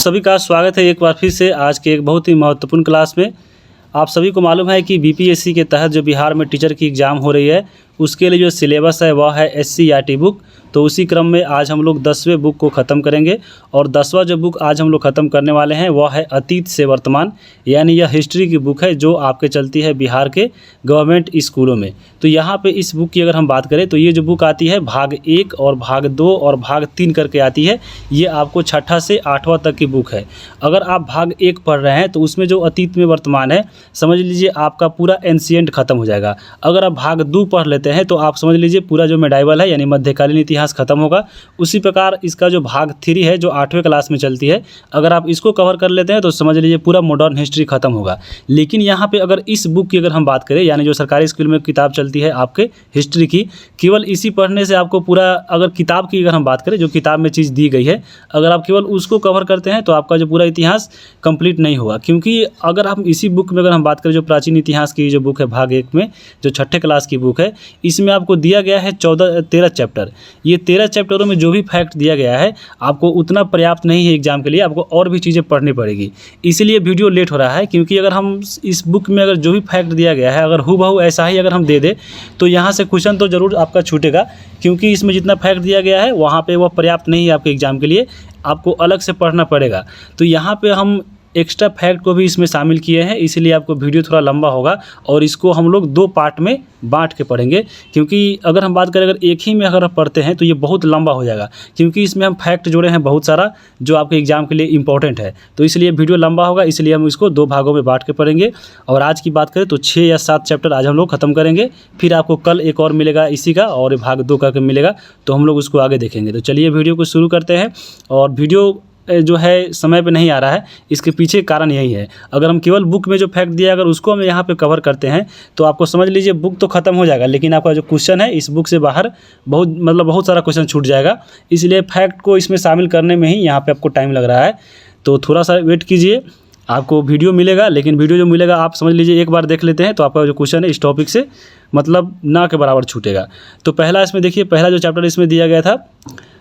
आप सभी का स्वागत है एक बार फिर से आज के एक बहुत ही महत्वपूर्ण क्लास में। आप सभी को मालूम है कि बीपीएससी के तहत जो बिहार में टीचर की एग्ज़ाम हो रही है उसके लिए जो सिलेबस है वह है एससीईआरटी बुक। तो उसी क्रम में आज हम लोग 10वें बुक को ख़त्म करेंगे और 10वां जो बुक आज हम लोग ख़त्म करने वाले हैं वह है अतीत से वर्तमान, यानी यह हिस्ट्री की बुक है जो आपके चलती है बिहार के गवर्नमेंट स्कूलों में। तो यहाँ पे इस बुक की अगर हम बात करें तो ये जो बुक आती है भाग 1 और भाग 2 और भाग 3 करके आती है। ये आपको छठा से 8वां तक की बुक है। अगर आप भाग 1 पढ़ रहे हैं तो उसमें जो अतीत में वर्तमान है समझ लीजिए आपका पूरा एंशिएंट ख़त्म हो जाएगा। अगर आप भाग 2 पढ़ लेते हैं तो आप समझ लीजिए पूरा जो मेडाइवल है यानी मध्यकालीन इतिहास खत्म होगा। उसी प्रकार इसका जो भाग 3 है जो 8वें क्लास में चलती है, अगर आप इसको कवर कर लेते हैं तो समझ लीजिए पूरा मॉडर्न हिस्ट्री खत्म होगा। लेकिन यहाँ पे अगर इस बुक की अगर हम बात करें यानी जो सरकारी स्कूल में किताब चलती है आपके हिस्ट्री की, केवल इसी पढ़ने से आपको पूरा, अगर किताब की अगर हम बात करें जो किताब में चीज़ दी गई है, अगर आप केवल उसको कवर करते हैं तो आपका जो पूरा इतिहास कंप्लीट नहीं होगा। क्योंकि अगर हम इसी बुक में अगर हम बात करें जो प्राचीन इतिहास की जो बुक है भाग 1 में जो छठे क्लास की बुक है, इसमें आपको दिया गया है 13 चैप्टर। ये 13 चैप्टरों में जो भी फैक्ट दिया गया है आपको उतना पर्याप्त नहीं है एग्जाम के लिए, आपको और भी चीज़ें पढ़नी पड़ेगी। इसीलिए वीडियो लेट हो रहा है, क्योंकि अगर हम इस बुक में अगर जो भी फैक्ट दिया गया है अगर हूबहू ऐसा ही अगर हम दे दें तो यहाँ से क्वेश्चन तो ज़रूर आपका छूटेगा, क्योंकि इसमें जितना फैक्ट दिया गया है वहाँ पे वह पर्याप्त नहीं है आपके एग्जाम के लिए, आपको अलग से पढ़ना पड़ेगा। तो यहाँ पे हम एक्स्ट्रा फैक्ट को भी इसमें शामिल किए हैं, इसलिए आपको वीडियो थोड़ा लंबा होगा और इसको हम लोग 2 पार्ट में बांट के पढ़ेंगे। क्योंकि अगर हम बात करें अगर एक ही में अगर पढ़ते हैं तो ये बहुत लंबा हो जाएगा, क्योंकि इसमें हम फैक्ट जोड़े हैं बहुत सारा जो आपके एग्जाम के लिए इंपॉर्टेंट है। तो इसलिए वीडियो लंबा होगा, इसलिए हम इसको 2 भागों में बांट के पढ़ेंगे। और आज की बात करें तो 6 या 7 चैप्टर आज हम लोग ख़त्म करेंगे, फिर आपको कल एक और मिलेगा इसी का और भाग 2 का मिलेगा, तो हम लोग उसको आगे देखेंगे। तो चलिए वीडियो को शुरू करते हैं। और वीडियो जो है समय पे नहीं आ रहा है, इसके पीछे कारण यही है। अगर हम केवल बुक में जो फैक्ट दिया अगर उसको हम यहाँ पे कवर करते हैं तो आपको समझ लीजिए बुक तो ख़त्म हो जाएगा, लेकिन आपका जो क्वेश्चन है इस बुक से बाहर बहुत सारा क्वेश्चन छूट जाएगा। इसलिए फैक्ट को इसमें शामिल करने में ही यहाँ पे आपको टाइम लग रहा है। तो थोड़ा सा वेट कीजिए, आपको वीडियो मिलेगा, लेकिन वीडियो जो मिलेगा आप समझ लीजिए एक बार देख लेते हैं तो आपका जो क्वेश्चन है इस टॉपिक से मतलब ना के बराबर छूटेगा। तो पहला इसमें देखिए, पहला जो चैप्टर इसमें दिया गया था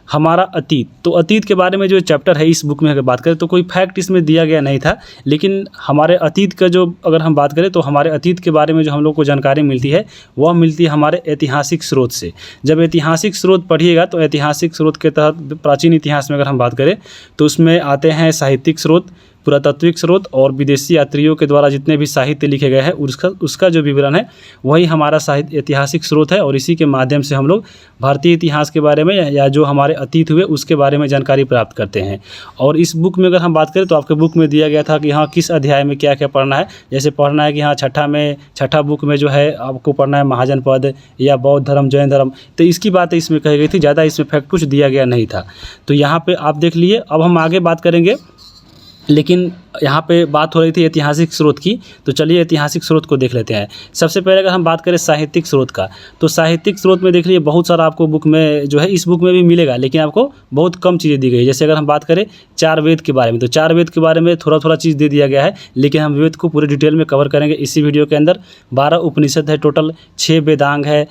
हमारा अतीत। तो अतीत के बारे में जो चैप्टर है इस बुक में अगर बात करें तो कोई फैक्ट इसमें दिया गया नहीं था, लेकिन हमारे अतीत का जो अगर हम बात करें तो हमारे अतीत के बारे में जो हम लोग को जानकारी मिलती है वह मिलती है हमारे ऐतिहासिक स्रोत से। जब ऐतिहासिक स्रोत पढ़िएगा तो ऐतिहासिक स्रोत के तहत प्राचीन इतिहास में अगर हम बात करें तो उसमें आते हैं साहित्यिक स्रोत, पुरातात्विक स्रोत और विदेशी यात्रियों के द्वारा जितने भी साहित्य लिखे गए हैं उसका जो विवरण है वही हमारा साहित्य ऐतिहासिक स्रोत है। और इसी के माध्यम से हम लोग भारतीय इतिहास के बारे में या जो हमारे अतीत हुए उसके बारे में जानकारी प्राप्त करते हैं। और इस बुक में अगर हम बात करें तो आपके बुक में दिया गया था कि हाँ किस अध्याय में क्या क्या पढ़ना है। जैसे पढ़ना है कि हाँ छठा बुक में जो है आपको पढ़ना है महाजन पद या बौद्ध धर्म जैन धर्म, तो इसकी बातें इसमें कही गई थी, ज़्यादा इसमें फैक्ट कुछ दिया गया नहीं था। तो यहाँ पर आप देख लिए। अब हम आगे बात करेंगे, लेकिन यहाँ पे बात हो रही थी ऐतिहासिक स्रोत की, तो चलिए ऐतिहासिक स्रोत को देख लेते हैं। सबसे पहले अगर हम बात करें साहित्यिक स्रोत का, तो साहित्यिक स्रोत में देख लीजिए बहुत सारा आपको बुक में जो है इस बुक में भी मिलेगा, लेकिन आपको बहुत कम चीज़ें दी गई है। जैसे अगर हम बात करें 4 वेद के बारे में, तो 4 वेद के बारे में थोड़ा चीज़ दे दिया गया है, लेकिन हम वेद को पूरे डिटेल में कवर करेंगे इसी वीडियो के अंदर। 12 उपनिषद है टोटल, 6 वेदांग है,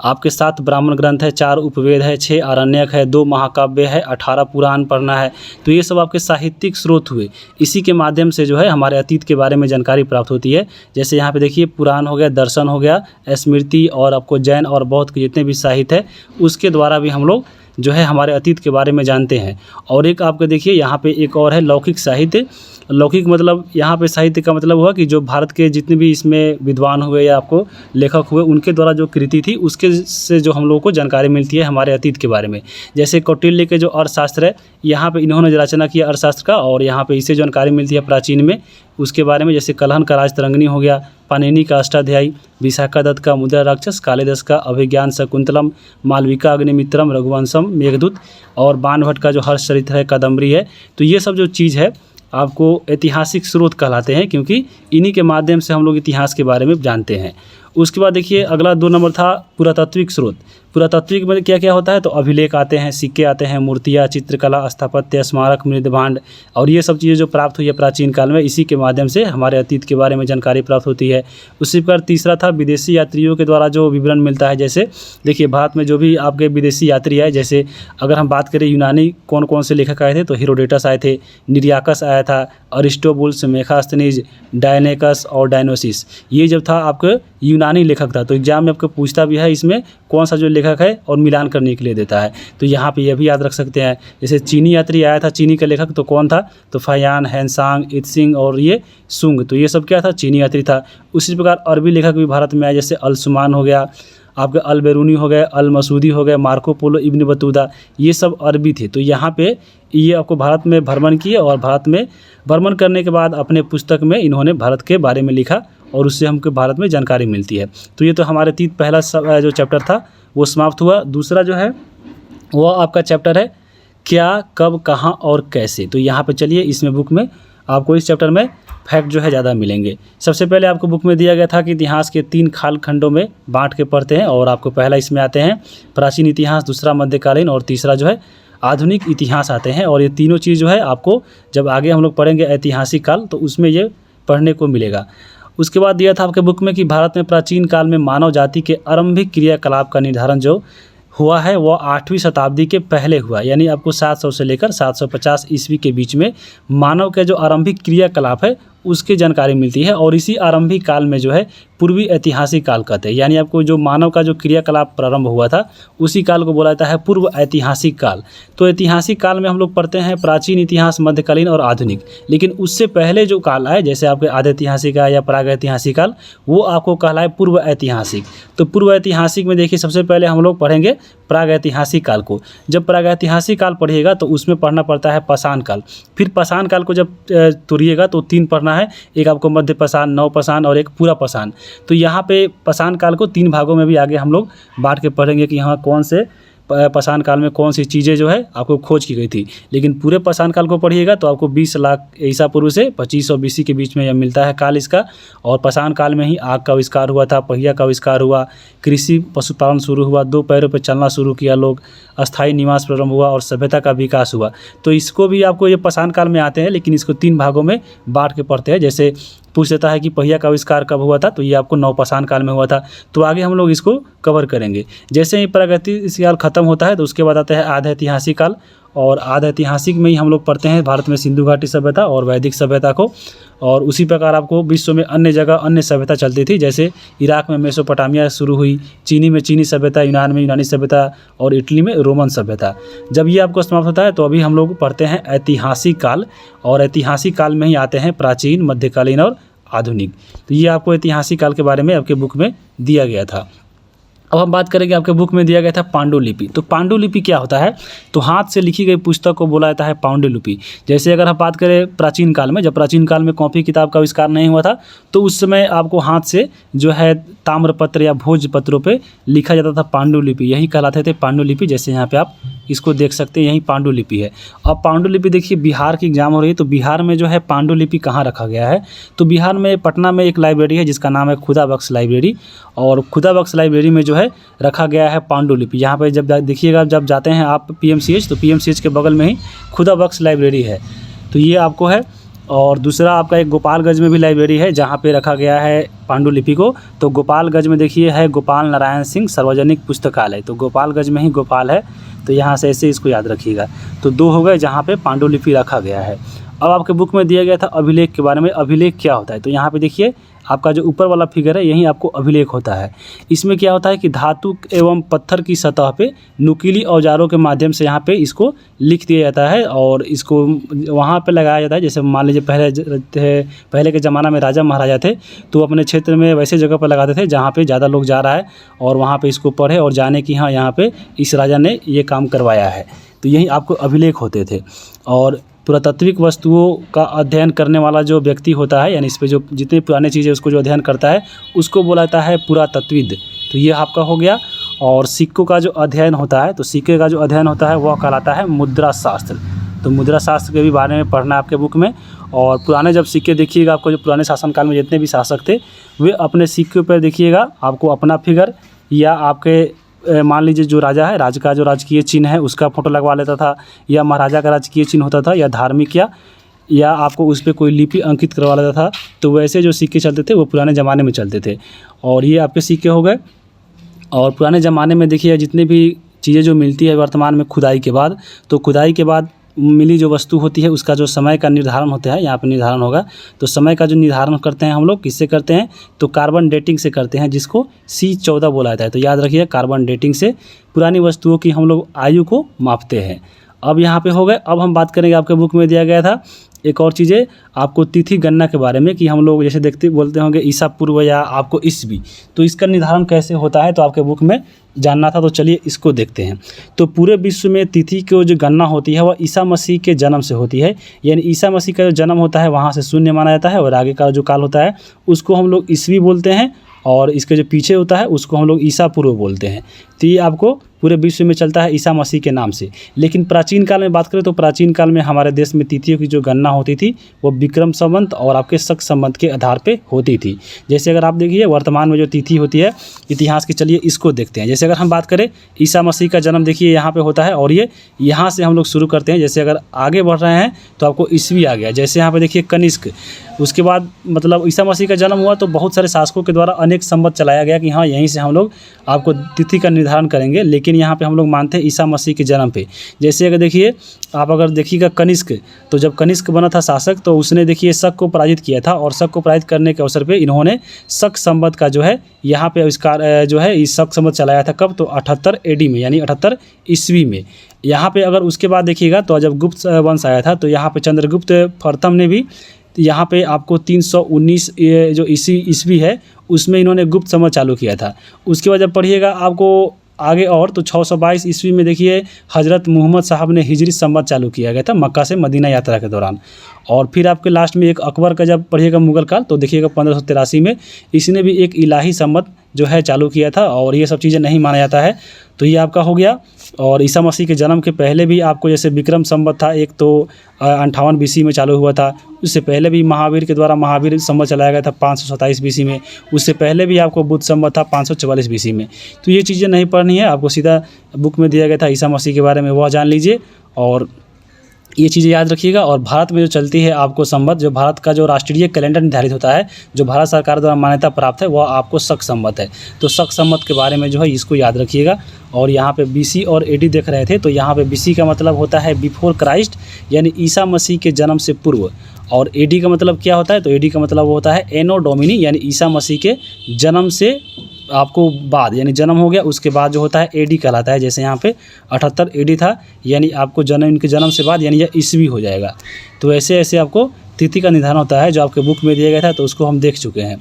आपके 7 ब्राह्मण ग्रंथ है, 4 उपवेद है, 6 आरण्यक है, 2 महाकाव्य है, 18 पुराण पढ़ना है। तो ये सब आपके साहित्यिक स्रोत हुए। इसी के माध्यम से जो है हमारे अतीत के बारे में जानकारी प्राप्त होती है। जैसे यहाँ पे देखिए पुराण हो गया, दर्शन हो गया, स्मृति और आपको जैन और बौद्ध के जितने भी साहित्य है उसके द्वारा भी हम लोग जो है हमारे अतीत के बारे में जानते हैं। और एक आपको देखिए यहाँ पे एक और है लौकिक साहित्य। लौकिक मतलब यहाँ पे साहित्य का मतलब हुआ कि जो भारत के जितने भी इसमें विद्वान हुए या आपको लेखक हुए उनके द्वारा जो कृति थी उसके से जो हम लोगों को जानकारी मिलती है हमारे अतीत के बारे में। जैसे कौटिल्य के जो अर्थशास्त्र है, यहाँ पे इन्होंने रचना किया अर्थशास्त्र का और यहाँ पे इसे जानकारी मिलती है प्राचीन में उसके बारे में। जैसे कलहन का राजतरंगिणी हो गया, पाणिनि का अष्टाध्यायी, विशाखादत्त का मुद्रा राक्षस, कालिदास का अभिज्ञान शकुंतलम, मालविका अग्निमित्रम, रघुवंशम, मेघदूत और बाणभट्ट का जो हर्षचरित्र है, कादम्बरी है। तो ये सब जो चीज़ है आपको ऐतिहासिक स्रोत कहलाते हैं, क्योंकि इन्हीं के माध्यम से हम लोग इतिहास के बारे में जानते हैं। उसके बाद देखिए अगला 2 नंबर था पुरातात्विक स्रोत। पुरातात्विक में क्या क्या होता है, तो अभिलेख आते हैं, सिक्के आते हैं, मूर्तियाँ, चित्रकला, स्थापत्य, स्मारक, मृदभांड और ये सब चीज़ें जो प्राप्त हुई है प्राचीन काल में, इसी के माध्यम से हमारे अतीत के बारे में जानकारी प्राप्त होती है। उसी प्रकार तीसरा था विदेशी यात्रियों के द्वारा जो विवरण मिलता है। जैसे देखिए भारत में जो भी आपके विदेशी यात्री आए, जैसे अगर हम बात करें यूनानी कौन कौन से लेखक आए थे, तो हेरोडेटस आए थे, निरियाकस आया था, अरिस्टोबुल्स, मेगास्थनीज, डायनेकस और डायनोसिस, ये जब था आपके यूनानी लेखक था। तो एग्जाम में आपको पूछता भी है इसमें कौन सा जो लेखक है और मिलान करने के लिए देता है, तो यहाँ पे ये भी याद रख सकते हैं। जैसे चीनी यात्री आया था, चीनी का लेखक तो कौन था, तो फायान, हैंसांग, इत्सिंग और ये सुंग, तो ये सब क्या था, चीनी यात्री था। उसी प्रकार अरबी लेखक भी भारत में आए, जैसे अलसुमान हो गया, आपके अल बेरूनी हो गए, अल मसूदी हो गए, मार्को पोलो, इब्न बतूता, ये सब अरबी थे। तो यहाँ पे ये आपको भारत में भ्रमण किए और भारत में भ्रमण करने के बाद अपने पुस्तक में इन्होंने भारत के बारे में लिखा और उससे हमको भारत में जानकारी मिलती है। तो ये तो हमारे पहला जो चैप्टर था वो समाप्त हुआ। दूसरा जो है वो आपका चैप्टर है क्या, कब, कहाँ और कैसे। तो यहाँ पे चलिए इसमें बुक में आपको इस चैप्टर में फैक्ट जो है ज़्यादा मिलेंगे। सबसे पहले आपको बुक में दिया गया था कि इतिहास के 3 खाल खंडों में बांट के पढ़ते हैं और आपको पहला इसमें आते हैं प्राचीन इतिहास, दूसरा मध्यकालीन और तीसरा जो है आधुनिक इतिहास आते हैं। और ये तीनों चीज़ जो है आपको जब आगे हम लोग पढ़ेंगे ऐतिहासिक काल तो उसमें ये पढ़ने को मिलेगा। उसके बाद दिया था आपके बुक में कि भारत में प्राचीन काल में मानव जाति के आरंभिक क्रियाकलाप का निर्धारण जो हुआ है वह 8वीं शताब्दी के पहले हुआ, यानी आपको 700 से लेकर 750 ईस्वी के बीच में मानव के जो आरंभिक क्रियाकलाप है उसकी जानकारी मिलती है। और इसी आरंभिक काल में जो है पूर्वी ऐतिहासिक काल कहते हैं, यानी आपको जो मानव का जो क्रियाकलाप प्रारंभ हुआ था उसी काल को बोला जाता है पूर्व ऐतिहासिक काल। तो ऐतिहासिक काल में हम लोग पढ़ते हैं प्राचीन इतिहास, मध्यकालीन और आधुनिक, लेकिन उससे पहले जो काल आए जैसे आपके आधे ऐतिहासिक या प्राग ऐतिहासिक काल, वो आपको कहलाए पूर्व ऐतिहासिक। तो पूर्व ऐतिहासिक में देखिए सबसे पहले हम लोग पढ़ेंगे प्राग ऐतिहासिक काल को। जब प्राग ऐतिहासिक काल पढ़िएगा तो उसमें पढ़ना पड़ता है पाषाण काल। फिर पाषाण काल को जब तुरिएगा तो 3 पढ़ना है, एक आपको मध्य पाषाण, नव पाषाण और एक पूरा पाषाण। तो यहाँ पे पाषाण काल को 3 भागों में भी आगे हम लोग बांट के पढ़ेंगे कि यहाँ कौन से पाषाण काल में कौन सी चीज़ें जो है आपको खोज की गई थी। लेकिन पूरे पाषाण काल को पढ़िएगा तो आपको 20 लाख ईसा पूर्व से 2500 BC के बीच में यह मिलता है काल इसका। और पाषाण काल में ही आग का आविष्कार हुआ था, पहिया का आविष्कार हुआ, कृषि पशुपालन शुरू हुआ, 2 पैरों पर चलना शुरू किया लोग, अस्थायी निवास प्रारंभ हुआ और सभ्यता का विकास हुआ। तो इसको भी आपको ये पाषाण काल में आते हैं, लेकिन इसको 3 भागों में बांट के पढ़ते हैं। जैसे पूछ लेता है कि पहिया का आविष्कार कब हुआ था, तो ये आपको नवपाषाण काल में हुआ था। तो आगे हम लोग इसको कवर करेंगे। जैसे ही प्रागैतिहासिक काल खत्म होता है तो उसके बाद आता है आधे ऐतिहासिक काल, और आधे ऐतिहासिक में ही हम लोग पढ़ते हैं भारत में सिंधु घाटी सभ्यता और वैदिक सभ्यता को। और उसी प्रकार आपको विश्व में अन्य जगह अन्य सभ्यता चलती थी, जैसे इराक में मेसोपोटामिया शुरू हुई, चीनी में चीनी सभ्यता, यूनान में यूनानी सभ्यता और इटली में रोमन सभ्यता। जब ये आपको समाप्त होता है तो अभी हम लोग पढ़ते हैं ऐतिहासिक काल, और ऐतिहासिक काल में ही आते हैं प्राचीन, मध्यकालीन और आधुनिक। तो ये आपको ऐतिहासिक काल के बारे में आपके बुक में दिया गया था। अब हम बात करेंगे, आपके बुक में दिया गया था पांडुलिपि। तो पांडुलिपि क्या होता है, तो हाथ से लिखी गई पुस्तक को बोला जाता है पांडुलिपि। जैसे अगर हम बात करें प्राचीन काल में, जब प्राचीन काल में कॉपी किताब का आविष्कार नहीं हुआ था तो उस समय आपको हाथ से जो है ताम्रपत्र या भोजपत्रों पे लिखा जाता था पांडुलिपि, यही कहलाते थे पांडुलिपि। जैसे यहाँ पे आप इसको देख सकते हैं, यही पांडुलिपि है। अब पांडुलिपि देखिए बिहार की एग्जाम हो रही है, तो बिहार में जो है पांडुलिपि कहाँ रखा गया है, तो बिहार में पटना में एक लाइब्रेरी है जिसका नाम है खुदा बख्श लाइब्रेरी, और खुदा बख्श लाइब्रेरी में जो है रखा गया है पांडुलिपि। यहाँ पे जब देखिएगा, जब जाते हैं आप PMCH तो PMCH के बगल में ही खुदा बख्श लाइब्रेरी है, तो ये आपको है। और दूसरा आपका एक गोपालगंज में भी लाइब्रेरी है जहाँ पे रखा गया है पांडुलिपि को। तो गोपालगंज में देखिए है गोपाल नारायण सिंह सार्वजनिक पुस्तकालय, तो गोपालगंज में ही गोपाल है, तो यहाँ से ऐसे इसको याद रखिएगा। तो 2 हो गए जहाँ पे पांडुलिपि रखा गया है। अब आपके बुक में दिया गया था अभिलेख के बारे में। अभिलेख क्या होता है, तो यहाँ पे देखिए आपका जो ऊपर वाला फिगर है यही आपको अभिलेख होता है। इसमें क्या होता है कि धातु एवं पत्थर की सतह पे नुकीली औजारों के माध्यम से यहाँ पे इसको लिख दिया जाता है और इसको वहाँ पे लगाया जाता है। जैसे मान लीजिए पहले के ज़माना में राजा महाराजा थे तो अपने क्षेत्र में वैसे जगह पर लगाते थे जहाँ पे ज़्यादा लोग जा रहा है और वहाँ पे इसको पढ़े और जाने कि हाँ यहाँ पे इस राजा ने ये काम करवाया है। तो यही आपको अभिलेख होते थे। और पुरातात्विक वस्तुओं का अध्ययन करने वाला जो व्यक्ति होता है, यानी इस पे जो जितनी पुरानी चीज़ें उसको जो अध्ययन करता है उसको बोला जाता है पुरातत्विद। तो ये आपका हो गया। और सिक्कों का जो अध्ययन होता है, तो सिक्के का जो अध्ययन होता है वह कहलाता है मुद्रा शास्त्र। तो मुद्रा शास्त्र के भी बारे में पढ़ना है आपके बुक में। और पुराने जब सिक्के देखिएगा, आपको जो पुराने शासनकाल में जितने भी शासक थे वे अपने सिक्के पर देखिएगा आपको अपना फिगर या आपके मान लीजिए जो राजा है, राज का जो राजकीय चिन्ह है उसका फ़ोटो लगवा लेता था, या महाराजा का राजकीय चिन्ह होता था, या धार्मिक या आपको उस पर कोई लिपि अंकित करवा लेता था। तो वैसे जो सिक्के चलते थे वो पुराने ज़माने में चलते थे। और ये आपके सिक्के हो गए। और पुराने ज़माने में देखिए जितनी भी चीज़ें जो मिलती है वर्तमान में खुदाई के बाद, तो खुदाई के बाद मिली जो वस्तु होती है उसका जो समय का निर्धारण होता है, यहाँ पे निर्धारण होगा। तो समय का जो निर्धारण करते हैं हम लोग किससे करते हैं, तो कार्बन डेटिंग से करते हैं, जिसको C14 बोला जाता है। तो याद रखिए कार्बन डेटिंग से पुरानी वस्तुओं की हम लोग आयु को मापते हैं। अब यहाँ पे हो गए। अब हम बात करेंगे, आपके बुक में दिया गया था एक और चीज़ें आपको तिथि गणना के बारे में, कि हम लोग जैसे बोलते होंगे ईसा पूर्व या आपको ईस्वी, तो इसका निर्धारण कैसे होता है तो आपके बुक में जानना था। तो चलिए इसको देखते हैं। तो पूरे विश्व में तिथि की जो गणना होती है वह ईसा मसीह के जन्म से होती है। यानी ईसा मसीह का जो जन्म होता है वहाँ से शून्य माना जाता है, और आगे का जो काल होता है उसको हम लोग ईस्वी बोलते हैं, और इसके जो पीछे होता है उसको हम लोग ईसा पूर्व बोलते हैं। तो ये आपको पूरे विश्व में चलता है ईसा मसीह के नाम से। लेकिन प्राचीन काल में बात करें तो प्राचीन काल में हमारे देश में तिथियों की जो गणना होती थी वो विक्रम संवत और आपके शक संवत के आधार पे होती थी। जैसे अगर आप देखिए वर्तमान में जो तिथि होती है इतिहास की, चलिए इसको देखते हैं। जैसे अगर हम बात करें ईसा मसीह का जन्म देखिए यहाँ पे होता है, और ये यहाँ से हम लोग शुरू करते हैं। जैसे अगर आगे बढ़ रहे हैं तो आपको ईस्वी आ गया। जैसे यहाँ पे देखिए कनिष्क, उसके बाद मतलब ईसा मसीह का जन्म हुआ तो बहुत सारे शासकों के द्वारा अनेक संवत चलाया गया कि हाँ यहीं से हम लोग आपको तिथि का निर्धारण करेंगे। लेकिन यहाँ पे हम लोग मानते हैं ईसा मसीह के जन्म पे। जैसे अगर देखिए आप अगर देखिएगा कनिष्क, तो जब कनिष्क बना था शासक तो उसने देखिए शक को पराजित किया था, और शक को पराजित करने के अवसर पे इन्होंने शक संवत का जो है यहाँ पे आविष्कार जो है इस शक संवत चलाया था। कब, तो 78 AD में, यानी 78 ईस्वी में। यहाँ पे अगर उसके बाद देखिएगा तो जब गुप्त वंश आया था तो यहाँ पे चंद्रगुप्त प्रथम ने भी यहाँ पे आपको 319 जो ईस्वी है उसमें इन्होंने गुप्त संवत चालू किया था। उसके बाद जब पढ़िएगा आपको आगे और, तो 622 ईस्वी में देखिए हज़रत मोहम्मद साहब ने हिजरी संवत चालू किया गया था मक्का से मदीना यात्रा के दौरान। और फिर आपके लास्ट में एक अकबर का जब पढ़िएगा मुगल काल, तो देखिएगा 1583 में इसने भी एक इलाही संवत जो है चालू किया था, और ये सब चीज़ें नहीं माना जाता है। तो ये आपका हो गया। और ईसा मसीह के जन्म के पहले भी आपको जैसे विक्रम संवत था, एक तो 58 BC में चालू हुआ था। उससे पहले भी महावीर के द्वारा महावीर संवत चलाया गया था 527 BC में। उससे पहले भी आपको बुद्ध संवत था 544 BC में। तो ये चीज़ें नहीं पढ़नी है, आपको सीधा बुक में दिया गया था ईसा मसीह के बारे में, वह जान लीजिए और ये चीज़ें याद रखिएगा। और भारत में जो चलती है आपको संवत, जो भारत का जो राष्ट्रीय कैलेंडर निर्धारित होता है, जो भारत सरकार द्वारा मान्यता प्राप्त है, वह आपको शक संवत है। तो शक संवत के बारे में जो है इसको याद रखिएगा। और यहाँ पे BC और AD देख रहे थे, तो यहाँ पे BC का मतलब होता है बिफोर क्राइस्ट, यानी ईसा मसीह के जन्म से पूर्व। और AD का मतलब क्या होता है, तो AD का मतलब होता है एनो डोमिनी, यानी ईसा मसीह के जन्म से आपको बाद, यानी जन्म हो गया उसके बाद जो होता है AD कहलाता है। जैसे यहाँ पे 78 AD था, यानी आपको जन्म, इनके जन्म से बाद यानी यह ईस्वी हो जाएगा। तो ऐसे ऐसे आपको तिथि का निर्धारण होता है, जो आपके बुक में दिया गया था, तो उसको हम देख चुके हैं।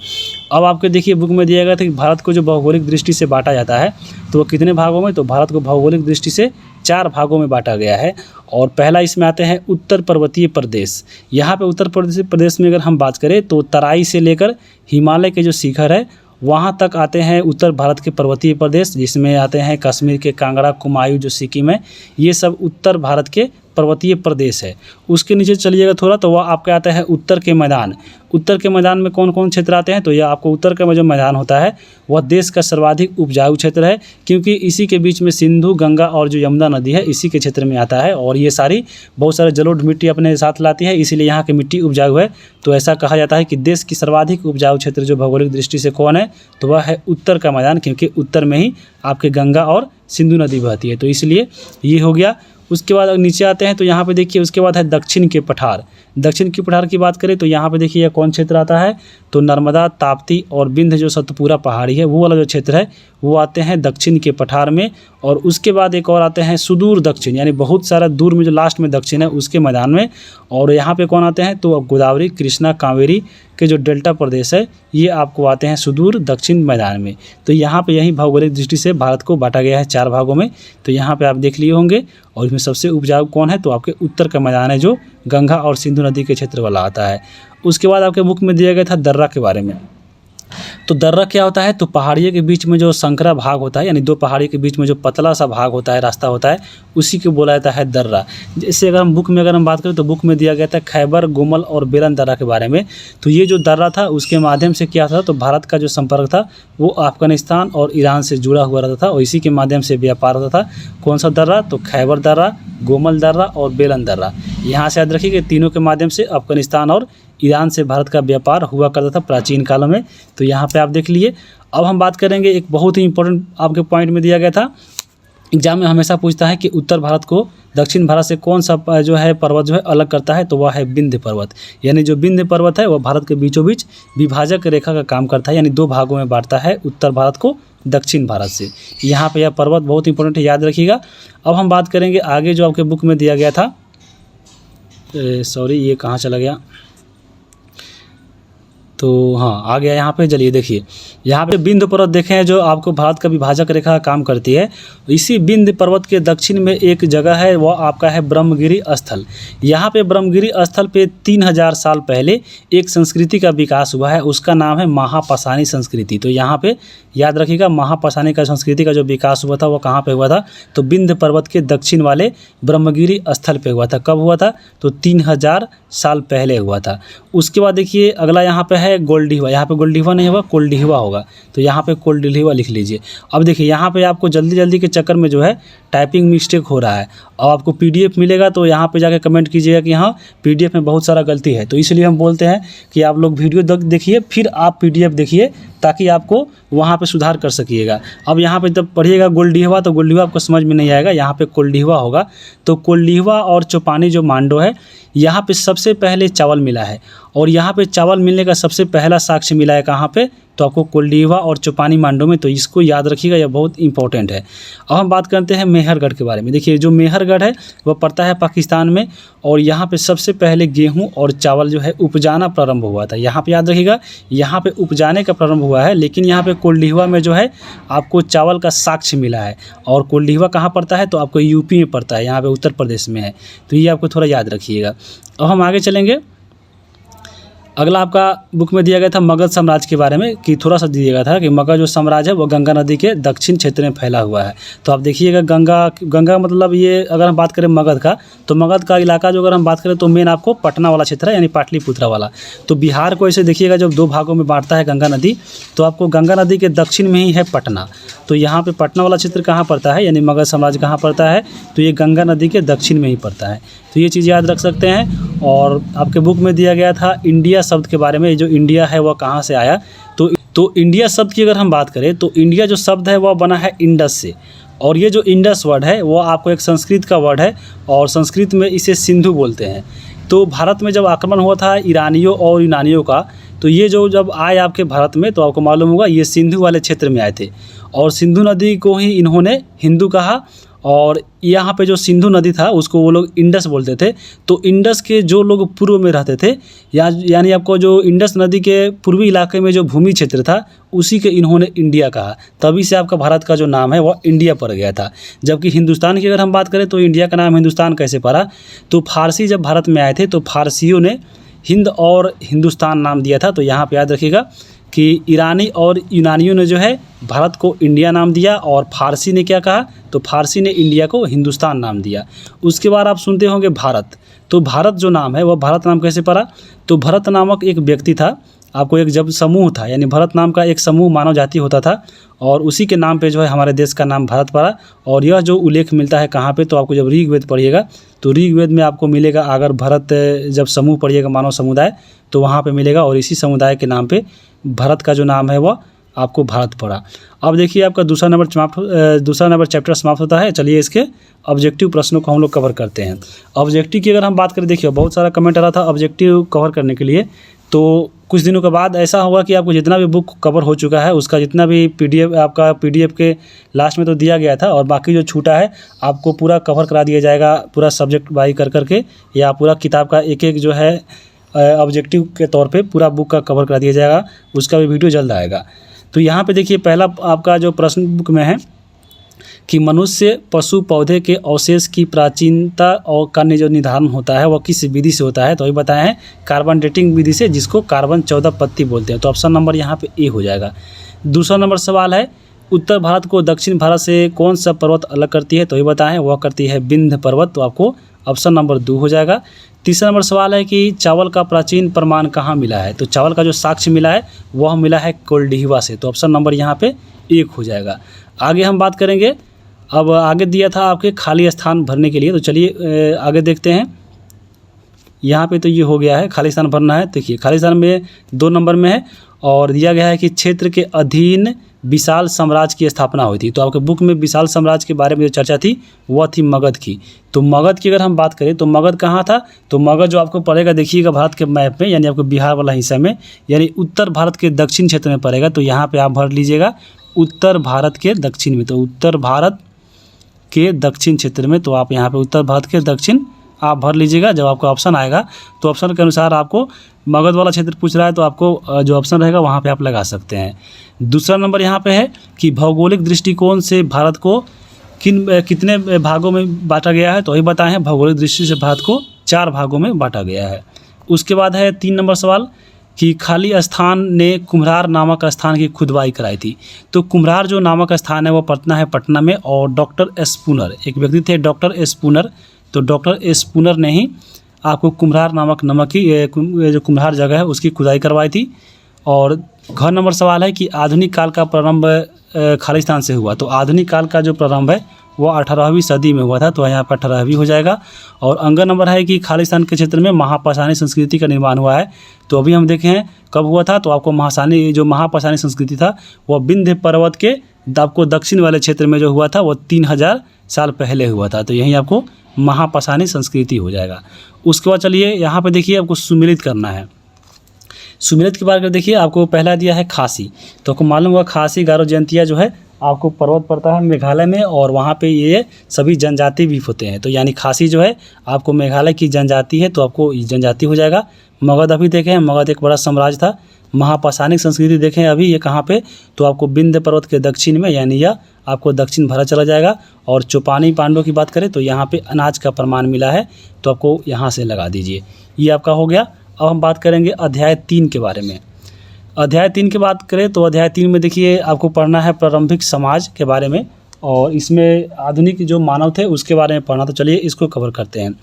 अब आपके देखिए बुक में दिया गया था कि भारत को जो भौगोलिक दृष्टि से बांटा जाता है तो वो कितने भागों में, तो भारत को भौगोलिक दृष्टि से 4 भागों में बांटा गया है। और पहला इसमें आते हैं उत्तर पर्वतीय प्रदेश। यहाँ पे उत्तर प्रदेश में अगर हम बात करें तो तराई से लेकर हिमालय के जो शिखर है वहाँ तक आते हैं उत्तर भारत के पर्वतीय प्रदेश, जिसमें आते हैं कश्मीर के कांगड़ा, कुमायूं जो सिक्किम है, ये सब उत्तर भारत के पर्वतीय प्रदेश है। उसके नीचे चलिएगा थोड़ा तो वह आपके आता है उत्तर के मैदान। उत्तर के मैदान में कौन कौन क्षेत्र आते हैं, तो यह आपको उत्तर का जो मैदान होता है वह देश का सर्वाधिक उपजाऊ क्षेत्र है, क्योंकि इसी के बीच में सिंधु, गंगा और जो यमुना नदी है इसी के क्षेत्र में आता है। और ये सारी बहुत सारे जलोढ़ मिट्टी अपने साथ लाती है, इसीलिए यहाँ की मिट्टी उपजाऊ है। तो ऐसा कहा जाता है कि देश की सर्वाधिक उपजाऊ क्षेत्र जो भौगोलिक दृष्टि से कौन है, तो वह है उत्तर का मैदान, क्योंकि उत्तर में ही आपके गंगा और सिंधु नदी बहती है, तो इसलिए ये हो गया। उसके बाद नीचे आते हैं तो यहाँ पे देखिए उसके बाद है दक्षिण के पठार। दक्षिण के पठार की बात करें तो यहाँ पे देखिए कौन क्षेत्र आता है, तो नर्मदा, ताप्ती और विंध्य जो सतपुरा पहाड़ी है वो वाला जो क्षेत्र है वो आते हैं दक्षिण के पठार में। और उसके बाद एक और आते हैं सुदूर दक्षिण, यानी बहुत सारा दूर में जो लास्ट में दक्षिण है उसके मैदान में। और यहाँ पे कौन आते हैं, तो गोदावरी, कृष्णा, कावेरी के जो डेल्टा प्रदेश है ये आपको आते हैं सुदूर दक्षिण मैदान में। तो यहाँ पे यही भौगोलिक दृष्टि से भारत को बांटा गया है 4 भागों में। तो यहाँ पे आप देख लिए होंगे। और इसमें सबसे उपजाऊ कौन है, तो आपके उत्तर का मैदान है जो गंगा और सिंधु नदी के क्षेत्र वाला आता है। उसके बाद आपके बुक में दिया गया था दर्रा के बारे में। तो दर्रा क्या होता है, तो पहाड़ियों के बीच में जो संकरा भाग होता है, यानी दो पहाड़ी के बीच में जो पतला सा भाग होता है, रास्ता होता है, उसी को बोला जाता है दर्रा। जैसे अगर हम बुक में अगर हम बात करें तो बुक में दिया गया था खैबर, गोमल और बेलन दर्रा के बारे में। तो ये जो दर्रा था उसके माध्यम से क्या था, तो भारत का जो संपर्क था वो अफगानिस्तान और ईरान से जुड़ा हुआ रहता था और इसी के माध्यम से व्यापार होता था। कौन सा दर्रा, तो खैबर दर्रा, गोमल दर्रा और बेलन दर्रा। यहाँ से याद रखिए कि तीनों के माध्यम से अफगानिस्तान और ईरान से भारत का व्यापार हुआ करता था प्राचीन कालों में। तो यहाँ पे आप देख लिए। अब हम बात करेंगे एक बहुत ही इंपॉर्टेंट आपके पॉइंट में दिया गया था, एग्जाम में हमेशा पूछता है कि उत्तर भारत को दक्षिण भारत से कौन सा जो है पर्वत जो है अलग करता है, तो वह है विंध्य पर्वत। यानी जो विंध्य पर्वत है वह भारत के बीचों बीच विभाजक रेखा का काम करता है, यानी दो भागों में बांटता है उत्तर भारत को दक्षिण भारत से। यहाँ पे यह पर्वत बहुत इंपॉर्टेंट है, याद रखिएगा। अब हम बात करेंगे आगे जो आपके बुक में दिया गया था, सॉरी ये कहाँ चला गया, तो हाँ आ गया यहाँ पे। चलिए देखिए, यहाँ पे विंध्य पर्वत देखें जो आपको भारत का विभाजक रेखा का काम करती है। इसी विंध्य पर्वत के दक्षिण में एक जगह है, वह आपका है ब्रह्मगिरी स्थल। यहाँ पे ब्रह्मगिरी स्थल पे 3000 साल पहले एक संस्कृति का विकास हुआ है, उसका नाम है महापाषाणी संस्कृति। तो यहाँ पे याद रखिएगा, महापाषाणी का संस्कृति का जो विकास हुआ था वो कहाँ पे हुआ था, तो विंध्य पर्वत के दक्षिण वाले ब्रह्मगिरी स्थल पे हुआ था। कब हुआ था, तो 3000 साल पहले हुआ था। उसके बाद देखिए अगला यहाँ पे है गोल्डिहवा। यहाँ पे गोल्डिहवा नहीं होगा, कोल्डिहवा होगा, तो यहाँ पे कोल्डिहवा लिख लीजिए। अब देखिए यहाँ पे आपको जल्दी जल्दी के चक्कर में जो है टाइपिंग मिस्टेक हो रहा है। और आपको पीडीएफ मिलेगा तो यहाँ पे जाके कमेंट कीजिएगा कि हाँ पीडीएफ में बहुत सारा गलती है। तो इसलिए हम बोलते हैं कि आप लोग वीडियो देखिए फिर आप पीडीएफ देखिए, ताकि आपको वहाँ पे सुधार कर सकिएगा। अब यहाँ पे जब पढ़िएगा गोल्डिहवा तो गोल्डिहवा आपको समझ में नहीं आएगा, यहाँ पे कोल्डिहवा होगा। तो कोल्डिहवा और चौपानी जो मांडो है, यहाँ पे सबसे पहले चावल मिला है और यहाँ पे चावल मिलने का सबसे पहला साक्ष्य मिला है कहाँ पे, तो आपको कोल्डिहवा और चौपानी मांडो में। तो इसको याद रखिएगा, यह बहुत इंपॉर्टेंट है। अब हम बात करते हैं मेहरगढ़ के बारे में। देखिए जो मेहरगढ़ है वह पड़ता है पाकिस्तान में और यहाँ पे सबसे पहले गेहूं और चावल जो है उपजाना प्रारंभ हुआ था। यहाँ पे याद रखिएगा, यहाँ पे उपजाने का प्रारंभ हुआ है, लेकिन यहाँ पे कोल्डिहवा में जो है आपको चावल का साक्ष्य मिला है। और कोल्डिहवा कहाँ पड़ता है, तो आपको यूपी में पड़ता है, यहाँ पे उत्तर प्रदेश में है। तो ये आपको थोड़ा याद रखिएगा। अब हम आगे चलेंगे। अगला आपका बुक में दिया गया था मगध साम्राज्य के बारे में, कि थोड़ा सा दिया गया था कि मगध जो साम्राज्य है वो गंगा नदी के दक्षिण क्षेत्र में फैला हुआ है। तो आप देखिएगा गंगा मतलब ये अगर हम बात करें मगध का, तो मगध का इलाका जो अगर हम बात करें तो मेन आपको पटना वाला क्षेत्र है, यानी पाटलिपुत्रा वाला। तो बिहार को ऐसे देखिएगा जब दो भागों में बांटता है गंगा नदी, तो आपको गंगा नदी के दक्षिण में ही है पटना। तो यहाँ पे पटना वाला क्षेत्र कहाँ पड़ता है, यानी मगध साम्राज्य कहाँ पड़ता है, तो ये गंगा नदी के दक्षिण में ही पड़ता है। तो ये चीज़ याद रख सकते हैं। और आपके बुक में दिया गया था इंडिया शब्द के बारे में, जो इंडिया है वह कहाँ से आया, तो इंडिया शब्द की अगर हम बात करें तो इंडिया जो शब्द है वह बना है इंडस से। और ये जो इंडस वर्ड है वो आपको एक संस्कृत का वर्ड है और संस्कृत में इसे सिंधु बोलते हैं। तो भारत में जब आक्रमण हुआ था ईरानियों और यूनानियों का, तो ये जो जब आए आपके भारत में, तो आपको मालूम होगा ये सिंधु वाले क्षेत्र में आए थे और सिंधु नदी को ही इन्होंने हिंदू कहा। और यहाँ पे जो सिंधु नदी था उसको वो लोग इंडस बोलते थे। तो इंडस के जो लोग पूर्व में रहते थे, यानी आपको जो इंडस नदी के पूर्वी इलाके में जो भूमि क्षेत्र था उसी के इन्होंने इंडिया कहा। तभी से आपका भारत का जो नाम है वह इंडिया पड़ गया था। जबकि हिंदुस्तान की अगर हम बात करें तो इंडिया का नाम हिंदुस्तान कैसे पड़ा, तो फारसी जब भारत में आए थे तो फारसियों ने हिंद और हिंदुस्तान नाम दिया था। तो यहाँ पे याद रखिएगा कि ईरानी और यूनानियों ने जो है भारत को इंडिया नाम दिया और फारसी ने क्या कहा, तो फारसी ने इंडिया को हिंदुस्तान नाम दिया। उसके बाद आप सुनते होंगे भारत। तो भारत जो नाम है वह भारत नाम कैसे पड़ा, तो भरत नामक एक व्यक्ति था, आपको एक जब समूह था, यानी भरत नाम का एक समूह मानव जाति होता था और उसी के नाम पे जो है हमारे देश का नाम भारत पड़ा। और यह जो उल्लेख मिलता है कहाँ पे, तो आपको जब ऋग्वेद पढ़िएगा तो ऋग्वेद में आपको मिलेगा, अगर भरत जब समूह पढ़िएगा मानव समुदाय तो वहाँ पे मिलेगा और इसी समुदाय के नाम पे भारत का जो नाम है वह आपको भारत पड़ा। अब देखिए आपका दूसरा नंबर चैप्टर समाप्त होता है। चलिए इसके ऑब्जेक्टिव प्रश्नों को हम लोग कवर करते हैं। ऑब्जेक्टिव की अगर हम बात करें, देखिए बहुत सारा कमेंट आ रहा था ऑब्जेक्टिव कवर करने के लिए। तो कुछ दिनों के बाद ऐसा होगा कि आपको जितना भी बुक कवर हो चुका है उसका जितना भी पीडीएफ आपका पीडीएफ के लास्ट में तो दिया गया था और बाकी जो छूटा है आपको पूरा कवर करा दिया जाएगा, पूरा सब्जेक्ट वाई कर करके, या पूरा किताब का एक एक जो है ऑब्जेक्टिव के तौर पे पूरा बुक का कवर करा दिया जाएगा। उसका भी वीडियो जल्द आएगा। तो यहाँ पे देखिए पहला आपका जो प्रश्न बुक में है कि मनुष्य पशु पौधे के अवशेष की प्राचीनता और का जो निर्धारण होता है वह किस विधि से होता है, तो वही बताए हैं कार्बन डेटिंग विधि से, जिसको कार्बन 14 पत्ती बोलते हैं। तो ऑप्शन नंबर यहाँ पे ए हो जाएगा। दूसरा नंबर सवाल है उत्तर भारत को दक्षिण भारत से कौन सा पर्वत अलग करती है, तो ये बताएं वह करती है विंध्य पर्वत। तो आपको ऑप्शन नंबर 2 हो जाएगा। तीसरा नंबर सवाल है कि चावल का प्राचीन प्रमाण कहाँ मिला है, तो चावल का जो साक्ष्य मिला है वह मिला है कोल्डिहिवा से। तो ऑप्शन नंबर यहाँ पे 1 हो जाएगा। आगे हम बात करेंगे, अब आगे दिया था आपके खाली स्थान भरने के लिए, तो चलिए आगे देखते हैं। यहाँ पे तो ये हो गया है खाली स्थान भरना है। देखिए खाली स्थान में 2 नंबर में है और दिया गया है कि क्षेत्र के अधीन विशाल साम्राज्य की स्थापना हुई थी। तो आपके बुक में विशाल साम्राज्य के बारे में जो चर्चा थी वह थी मगध की। तो मगध की अगर हम बात करें तो मगध कहाँ था, तो मगध जो आपको पड़ेगा देखिएगा भारत के मैप में, यानी आपको बिहार वाला हिस्सा में, यानी उत्तर भारत के दक्षिण क्षेत्र में पड़ेगा। तो यहाँ पे आप भर लीजिएगा उत्तर भारत के दक्षिण में। तो उत्तर भारत के दक्षिण क्षेत्र में, तो आप यहाँ पे उत्तर भारत के दक्षिण आप भर लीजिएगा। जब आपका ऑप्शन आएगा तो ऑप्शन के अनुसार आपको मगध वाला क्षेत्र पूछ रहा है तो आपको जो ऑप्शन रहेगा वहाँ पे आप लगा सकते हैं। दूसरा नंबर यहाँ पे है कि भौगोलिक दृष्टिकोण से भारत को कितने भागों में बांटा गया है, तो वही बताएं हैं भौगोलिक दृष्टि से भारत को 4 भागों में बांटा गया है। उसके बाद है 3 नंबर सवाल कि खाली स्थान ने कुम्हरार नामक स्थान की खुदवाई कराई थी। तो कुम्हरार जो नामक स्थान है वो पटना में, और डॉक्टर स्पूनर एक व्यक्ति थे डॉक्टर स्पूनर, तो डॉक्टर स्पूनर ने ही आपको कुम्हरार नामक नमक की जो कुम्हरार जगह है उसकी खुदाई करवाई थी। और घ नंबर सवाल है कि आधुनिक काल का प्रारंभ खालिस्तान से हुआ। तो आधुनिक काल का जो प्रारंभ है वो 18वीं सदी में हुआ था, तो यहाँ पर 18वीं हो जाएगा। और अंग नंबर है कि खालिस्तान के क्षेत्र में महापाषाणी संस्कृति का निर्माण हुआ है। तो अभी हम देखें कब हुआ था, तो आपको महापाषाणी संस्कृति था वो विंध्य पर्वत के आपको दक्षिण वाले क्षेत्र में जो हुआ था वो 3000 साल पहले हुआ था। तो यही आपको महापाषाणी संस्कृति हो जाएगा। उसके बाद चलिए यहाँ पे देखिए आपको सुमेलित करना है। सुमेलित की बात कर देखिए आपको पहला दिया है खासी। तो आपको मालूम होगा खासी गारो जयंतिया जो है आपको पर्वत पड़ता है मेघालय में, और वहाँ पे ये सभी जनजाति भी होते हैं। तो यानी खासी जो है आपको मेघालय की जनजाति है, तो आपको जनजाति हो जाएगा। मगध अभी देखें मगध एक बड़ा साम्राज्य था। महापाषाणिक संस्कृति देखें अभी ये कहाँ पे, तो आपको विंध्य पर्वत के दक्षिण में, यानी यह आपको दक्षिण भारत चला जाएगा। और चौपानी पांडवों की बात करें तो यहाँ पे अनाज का प्रमाण मिला है, तो आपको यहाँ से लगा दीजिए। ये आपका हो गया। अब हम बात करेंगे अध्याय 3 के बारे में। अध्याय 3 की बात करें तो अध्याय 3 में देखिए आपको पढ़ना है प्रारंभिक समाज के बारे में, और इसमें आधुनिक जो मानव थे उसके बारे में पढ़ना। तो चलिए इसको कवर करते हैं।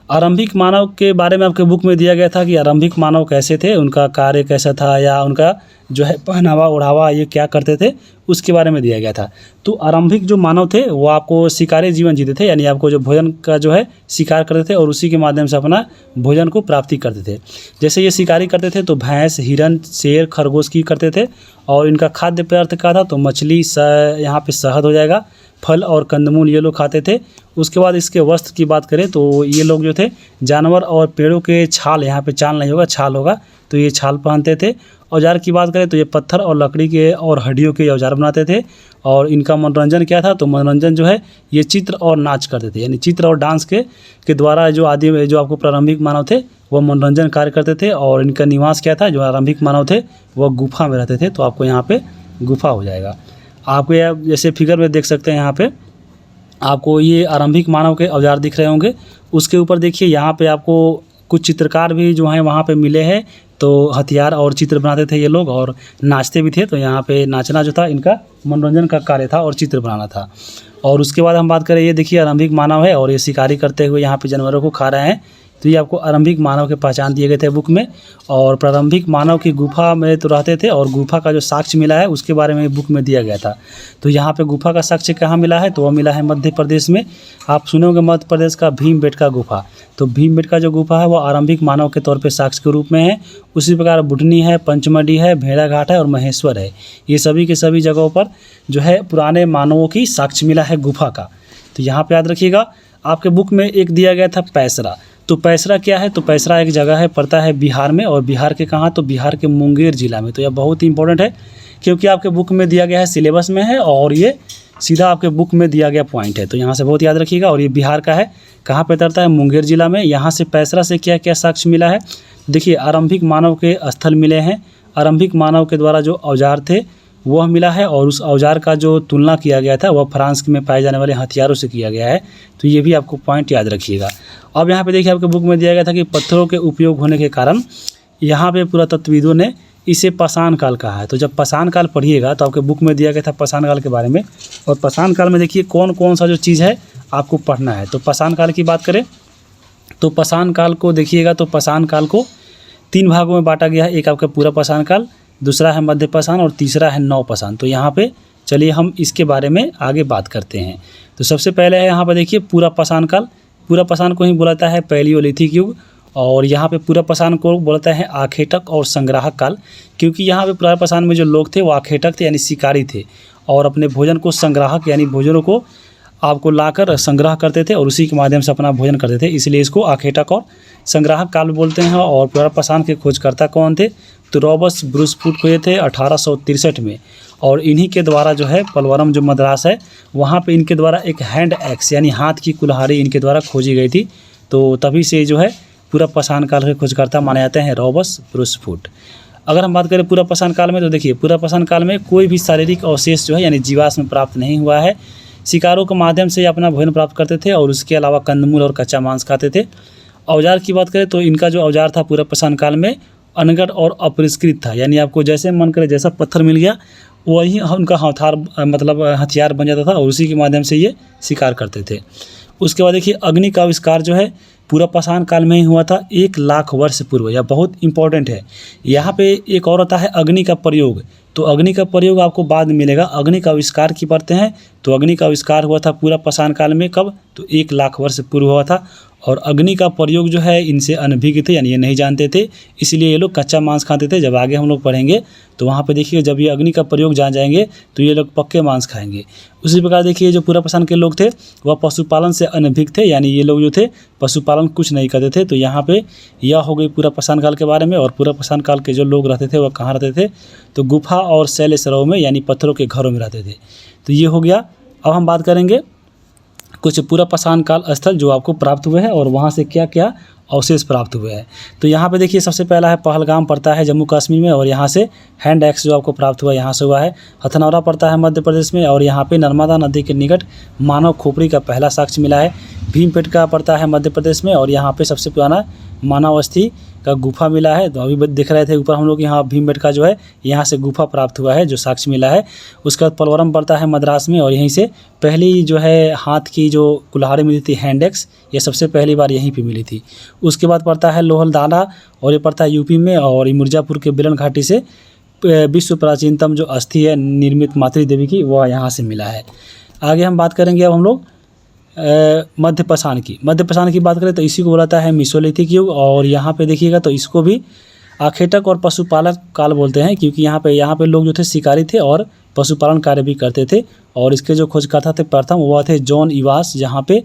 आरंभिक मानव के बारे में आपके बुक में दिया गया था कि आरंभिक मानव कैसे थे, उनका कार्य कैसा था, या उनका जो है पहनावा ओढ़ावा ये क्या करते थे, उसके बारे में दिया गया था। तो आरंभिक जो मानव थे वो आपको शिकारी जीवन जीते थे, यानी आपको जो भोजन का जो है शिकार करते थे और उसी के माध्यम से अपना भोजन को प्राप्ति करते थे। जैसे ये शिकारी करते थे तो भैंस, हिरन, शेर, खरगोश की करते थे। और इनका खाद्य पदार्थ क्या था, तो मछली यहाँ पे शहद हो जाएगा, फल और कंदमूल ये लोग खाते थे। उसके बाद इसके वस्त्र की बात करें तो ये लोग जो थे जानवर और पेड़ों के छाल, यहाँ पे चाल नहीं होगा छाल होगा, तो ये छाल पहनते थे। औजार की बात करें तो ये पत्थर और लकड़ी के और हड्डियों के औजार बनाते थे। और इनका मनोरंजन क्या था, तो मनोरंजन जो है ये चित्र और नाच करते थे, यानी चित्र और डांस के द्वारा जो आपको प्रारंभिक मानव थे वो मनोरंजन कार्य करते थे। और इनका निवास क्या था, जो आरंभिक मानव थे वो गुफा में रहते थे, तो आपको यहाँ पे गुफा हो जाएगा। आपको जैसे फिगर में देख सकते हैं यहाँ पे आपको ये आरंभिक मानव के औजार दिख रहे होंगे। उसके ऊपर देखिए यहाँ पे आपको कुछ चित्रकार भी जो हैं वहाँ पे मिले हैं, तो हथियार और चित्र बनाते थे ये लोग और नाचते भी थे। तो यहाँ पे नाचना जो था इनका मनोरंजन का कार्य था और चित्र बनाना था। और उसके बाद हम बात करें ये देखिए आरंभिक मानव है और ये शिकारी करते हुए यहाँ पे जानवरों को खा रहे हैं। तो ये आपको आरंभिक मानव के पहचान दिए गए थे बुक में। और प्रारंभिक मानव की गुफा में तो रहते थे, और गुफा का जो साक्ष्य मिला है उसके बारे में बुक में दिया गया था। तो यहाँ पे गुफा का साक्ष्य कहाँ मिला है, तो वह मिला है मध्य प्रदेश में। आप सुनोगे मध्य प्रदेश का भीमबेटका गुफा। तो भीमबेटका जो गुफा है वो आरंभिक मानव के तौर पर साक्ष्य के रूप में है। उसी प्रकार बुढ़नी है, पंचमढ़ी है, भेड़ाघाट है और महेश्वर है। ये सभी के सभी जगहों पर जो है पुराने मानवों की साक्ष्य मिला है गुफा का। तो यहाँ पे याद रखिएगा। आपके बुक में एक दिया गया था पैसरा। तो पैसरा क्या है, तो पैसरा एक जगह है, पड़ता है बिहार में। और बिहार के कहाँ, तो बिहार के मुंगेर जिला में। तो यह बहुत ही इंपॉर्टेंट है क्योंकि आपके बुक में दिया गया है, सिलेबस में है, और ये सीधा आपके बुक में दिया गया पॉइंट है। तो यहाँ से बहुत याद रखिएगा। और ये बिहार का है, कहाँ पे पड़ता है, मुंगेर जिला में। यहाँ से पैसरा से क्या क्या साक्ष्य मिला है, देखिए आरंभिक मानव के स्थल मिले हैं। आरंभिक मानव के द्वारा जो औजार थे वह मिला है और उस औजार का जो तुलना किया गया था वह फ्रांस में पाए जाने वाले हथियारों से किया गया है। तो ये भी आपको पॉइंट याद रखिएगा। अब यहाँ पे देखिए आपके बुक में दिया गया था कि पत्थरों के उपयोग होने के कारण यहाँ पे पुरातत्वविदों ने इसे पाषाण काल कहा है। तो जब पाषाण काल पढ़िएगा तो आपके बुक में दिया गया था पाषाण काल के बारे में, और पाषाण काल में देखिए कौन कौन सा जो चीज़ है आपको पढ़ना है। तो पाषाण काल की बात करें तो पाषाण काल को देखिएगा तो पाषाण काल को 3 भागों में बांटा गया है। एक आपका पूरा पाषाण काल, दूसरा है मध्य पाषाण और तीसरा है नव पाषाण। तो यहाँ पे चलिए हम इसके बारे में आगे बात करते हैं। तो सबसे पहले है यहाँ पर देखिए पूरा पाषाण काल। पूरा पाषाण को ही बोलता है पैलियोलिथिक युग, और यहाँ पे पूरा पाषाण को बोलता है आखेटक और संग्राहक काल, क्योंकि यहाँ पे पूरा पाषाण में जो लोग थे वो आखेटक थे यानी शिकारी थे, और अपने भोजन को संग्राहक यानी भोजनों को आपको लाकर संग्रह करते थे और उसी के माध्यम से अपना भोजन करते थे, इसलिए इसको आखेटक और संग्राहक काल बोलते हैं। और पूरा पाषाण के खोजकर्ता कौन थे? तो रॉबर्ट ब्रूस फूट खोजे थे 1863 में, और इन्हीं के द्वारा जो है पलवरम जो मद्रास है वहाँ पे इनके द्वारा एक हैंड एक्स यानी हाथ की कुल्हाड़ी इनके द्वारा खोजी गई थी। तो तभी से जो है पूरा पाषाण काल के खोजकर्ता माने जाते हैं रॉबर्ट ब्रूस फूट। अगर हम बात करें पूरा पाषाण काल में तो देखिए पूरा पाषाण काल में कोई भी शारीरिक अवशेष जो है यानी जीवाश्म प्राप्त नहीं हुआ है। शिकारों के माध्यम से अपना भोजन प्राप्त करते थे और उसके अलावा कंदमूल और कच्चा मांस खाते थे। औजार की बात करें तो इनका जो औजार था पूरा पाषाण काल में अनगढ़ और अपरिष्कृत था, यानी आपको जैसे मन करे जैसा पत्थर मिल गया वही उनका हथियार बन जाता था और उसी के माध्यम से ये शिकार करते थे। उसके बाद देखिए अग्नि का आविष्कार जो है पूरा पाषाण काल में ही हुआ था 1 लाख वर्ष पूर्व। यह बहुत इंपॉर्टेंट है। यहाँ पे एक और होता है अग्नि का प्रयोग, तो अग्नि का प्रयोग आपको बाद में मिलेगा। अग्नि का आविष्कार की पढ़ते हैं तो अग्नि का आविष्कार हुआ था पूरा पाषाण काल में, कब? तो 1 लाख वर्ष पूर्व हुआ था। और अग्नि का प्रयोग जो है इनसे अनभिज्ञ थे यानी ये नहीं जानते थे, इसलिए ये लोग कच्चा मांस खाते थे। जब आगे हम लोग पढ़ेंगे तो वहाँ पे देखिए जब ये अग्नि का प्रयोग जान जाएंगे तो ये लोग पक्के मांस खाएंगे। उसी प्रकार देखिए जो पूरा पाषाण के लोग थे वह पशुपालन से अनभिज्ञ थे, यानी ये लोग जो थे पशुपालन कुछ नहीं करते थे। तो यहाँ पे यह हो गई पूरा पाषाण काल के बारे में। और पूरा पाषाण काल के जो लोग रहते थे वह कहाँ रहते थे? तो गुफा और शैल सरोवर में यानी पत्थरों के घरों में रहते थे। तो ये हो गया। अब हम बात करेंगे कुछ पूरा पाषाण काल स्थल जो आपको प्राप्त हुए हैं और वहाँ से क्या क्या अवशेष प्राप्त हुए हैं। तो यहाँ पे देखिए सबसे पहला है पहलगाम पड़ता है जम्मू कश्मीर में, और यहाँ से हैंड एक्स जो आपको प्राप्त हुआ यहाँ से हुआ है। हथनौरा पड़ता है मध्य प्रदेश में, और यहाँ पे नर्मदा नदी के निकट मानव खोपड़ी का पहला साक्ष्य मिला है। भीमपेटका पड़ता है मध्य प्रदेश में, और यहाँ पे सबसे पुराना मानव अस्थि का गुफा मिला है। तो अभी देख रहे थे ऊपर हम लोग यहाँ भीमबेटका जो है यहाँ से गुफा प्राप्त हुआ है जो साक्ष्य मिला है। उसका पलवरम पड़ता है मद्रास में, और यहीं से पहली जो है हाथ की जो कुल्हाड़ी मिली थी हैंड एक्स, ये सबसे पहली बार यहीं पे मिली थी। उसके बाद पड़ता है लोहलदाना, और ये पड़ता है यूपी में, और ये मिर्ज़ापुर के बेलन घाटी से विश्व प्राचीनतम जो अस्थि है निर्मित मातृ देवी की वह यहाँ से मिला है। आगे हम बात करेंगे अब हम लोग मध्य पाषाण की बात करें तो इसी को बोलाता है मेसोलिथिक युग। और यहाँ पे देखिएगा तो इसको भी आखेटक और पशुपालक काल बोलते हैं, क्योंकि यहाँ पे लोग जो थे शिकारी थे और पशुपालन कार्य भी करते थे। और इसके जो खोजकर्ता थे प्रथम वो थे जॉन इवास। जहाँ पे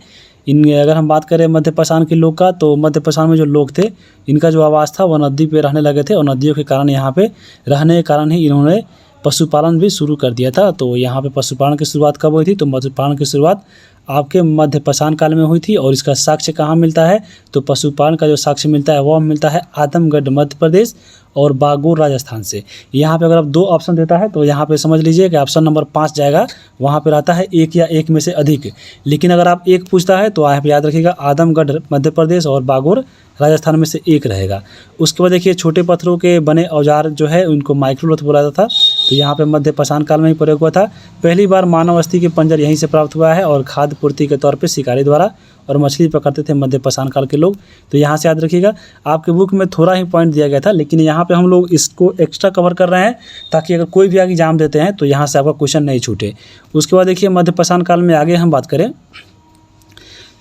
अगर हम बात करें मध्य पाषाण के लोग का, तो मध्य पाषाण में जो लोग थे इनका जो आवास था वह नदी पे रहने लगे थे, और नदियों के कारण यहाँ पे रहने के कारण ही इन्होंने पशुपालन भी शुरू कर दिया था। तो यहाँ पे पशुपालन की शुरुआत कब हुई थी? तो पशुपालन की शुरुआत आपके मध्य पाषाण काल में हुई थी। और इसका साक्ष्य कहाँ मिलता है? तो पशुपालन का जो साक्ष्य मिलता है वह मिलता है आदमगढ़ मध्य प्रदेश और बागोर राजस्थान से। यहाँ पे अगर आप 2 ऑप्शन देता है तो यहाँ पे समझ लीजिए कि ऑप्शन नंबर 5 जाएगा, वहाँ पे रहता है 1 या 1 में से अधिक। लेकिन अगर आप 1 पूछता है तो आप याद रखिएगा आदमगढ़ मध्य प्रदेश और बागोर राजस्थान में से 1 रहेगा। उसके बाद देखिए छोटे पत्थरों के बने औजार जो है उनको माइक्रोलोथ बोला जाता था। तो यहाँ पे मध्य पाषाण काल में ही प्रयोग हुआ था। पहली बार मानव अस्थि के पंजर यहीं से प्राप्त हुआ है, और खाद्य पूर्ति के तौर पे शिकारी द्वारा और मछली पकड़ते थे मध्य पाषाण काल के लोग। तो यहाँ से याद रखिएगा। आपके बुक में थोड़ा ही पॉइंट दिया गया था, लेकिन यहाँ पे हम लोग इसको एक्स्ट्रा कवर कर रहे हैं ताकि अगर कोई भी आगे एग्जाम देते हैं तो यहाँ से आपका क्वेश्चन नहीं छूटे। उसके बाद देखिए मध्य पाषाण काल में आगे हम बात करें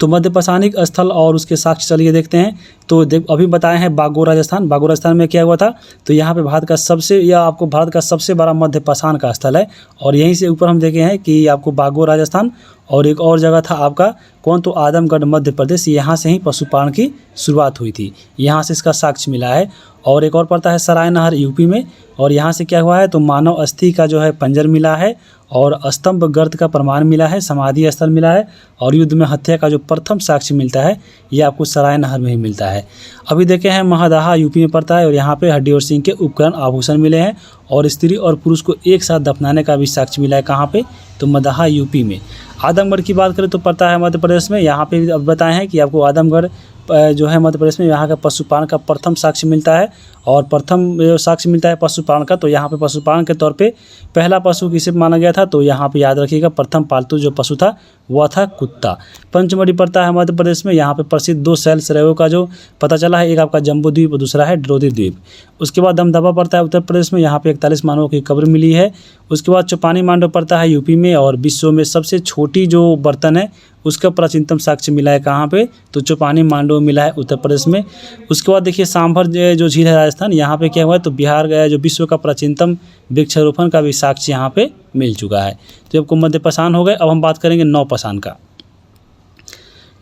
तो मध्य पाषाणिक स्थल और उसके साक्ष्य चलिए देखते हैं। तो अभी बताए हैं बागोर राजस्थान। बागोर राजस्थान में क्या हुआ था? तो यहाँ पे भारत का सबसे बड़ा मध्य पाषाण का स्थल है, और यहीं से ऊपर हम देखे हैं कि आपको बागोर राजस्थान, और एक और जगह था आपका कौन? तो आदमगढ़ मध्य प्रदेश। यहाँ से ही पशुपालन की शुरुआत हुई थी, यहाँ से इसका साक्ष्य मिला है। और एक और पड़ता है सराय नहर यूपी में, और यहाँ से क्या हुआ है? तो मानव अस्थि का जो है पंजर मिला है, और स्तंभ गर्त का प्रमाण मिला है, समाधि स्थल मिला है, और युद्ध में हत्या का जो प्रथम साक्ष्य मिलता है ये आपको सराय नहर में ही मिलता है। अभी देखे हैं महदाहा यूपी में पड़ता है और यहाँ पे हड्डी और सिंह के उपकरण आभूषण मिले हैं और स्त्री और पुरुष को एक साथ दफनाने का भी साक्ष्य मिला है। कहाँ पे? तो मदाहा यूपी में। आदमगढ़ की बात करें तो पड़ता है मध्य प्रदेश में। यहाँ पे भी अब बताए हैं कि आपको आदमगढ़ जो है मध्य प्रदेश में, यहाँ का पशुपालन का प्रथम साक्ष्य मिलता है और प्रथम साक्ष्य मिलता है पशुपालन का। तो यहाँ पे पशुपालन के तौर पे पहला पशु किसे माना गया था? तो यहाँ पे याद रखिएगा प्रथम पालतू जो पशु था वह था कुत्ता। पंचमढ़ी पड़ता है मध्य प्रदेश में। यहाँ पे प्रसिद्ध 2 शैल सरोवरों का जो पता चला है, एक आपका जम्बू द्वीप और दूसरा है ड्रोदी द्वीप। उसके बाद दमदमा पड़ता है उत्तर प्रदेश में। यहाँ पे 41 मानवों की कब्र मिली है। उसके बाद चौपानी मांडव पड़ता है यूपी में और विश्व में सबसे छोटी जो बर्तन है उसका प्राचीनतम साक्ष्य मिला है। कहाँ पे? तो चौपानी मांडव मिला है उत्तर प्रदेश में। उसके बाद देखिए सांभर जो झील है राजस्थान, यहाँ पे क्या हुआ है? तो बिहार गया जो विश्व का प्राचीनतम वृक्षारोपण का भी साक्ष्य यहाँ पे मिल चुका है। तो आपको मध्यपाषाण हो गए। अब हम बात करेंगे नवपाषाण का।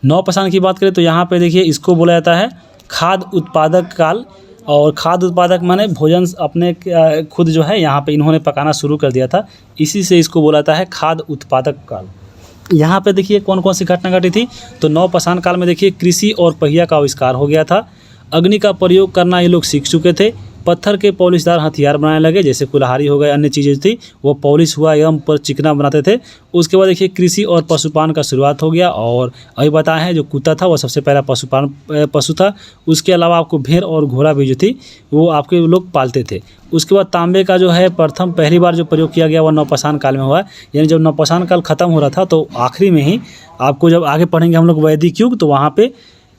नवपाषाण की बात करें तो यहाँ पे देखिए इसको बोला जाता है खाद्य उत्पादक काल। और खाद्य उत्पादक माने भोजन अपने खुद जो है यहाँ पे इन्होंने पकाना शुरू कर दिया था, इसी से इसको बोला जाता है खाद्य उत्पादक काल। यहाँ पे देखिए कौन कौन सी घटना घटी थी। तो नवपाषाण काल में देखिए कृषि और पहिया का आविष्कार हो गया था। अग्नि का प्रयोग करना ये लोग सीख चुके थे। पत्थर के पॉलिशदार हथियार बनाने लगे, जैसे कुल्हाड़ी हो गए, अन्य चीज़ें थी वो पॉलिश हुआ एवं पर चिकना बनाते थे। उसके बाद देखिए कृषि और पशुपालन का शुरुआत हो गया। और अभी बताया है जो कुत्ता था वो सबसे पहला पशु था। उसके अलावा आपको भेड़ और घोड़ा भी जो थी वो आपके लोग पालते थे। उसके बाद तांबे का जो है पहली बार जो प्रयोग किया गया वह नवपाषाण काल में हुआ। यानी जब नवपाषाण काल खत्म हो रहा था तो आखिरी में ही आपको जब आगे पढ़ेंगे हम लोग वैदिक युग, तो वहाँ पे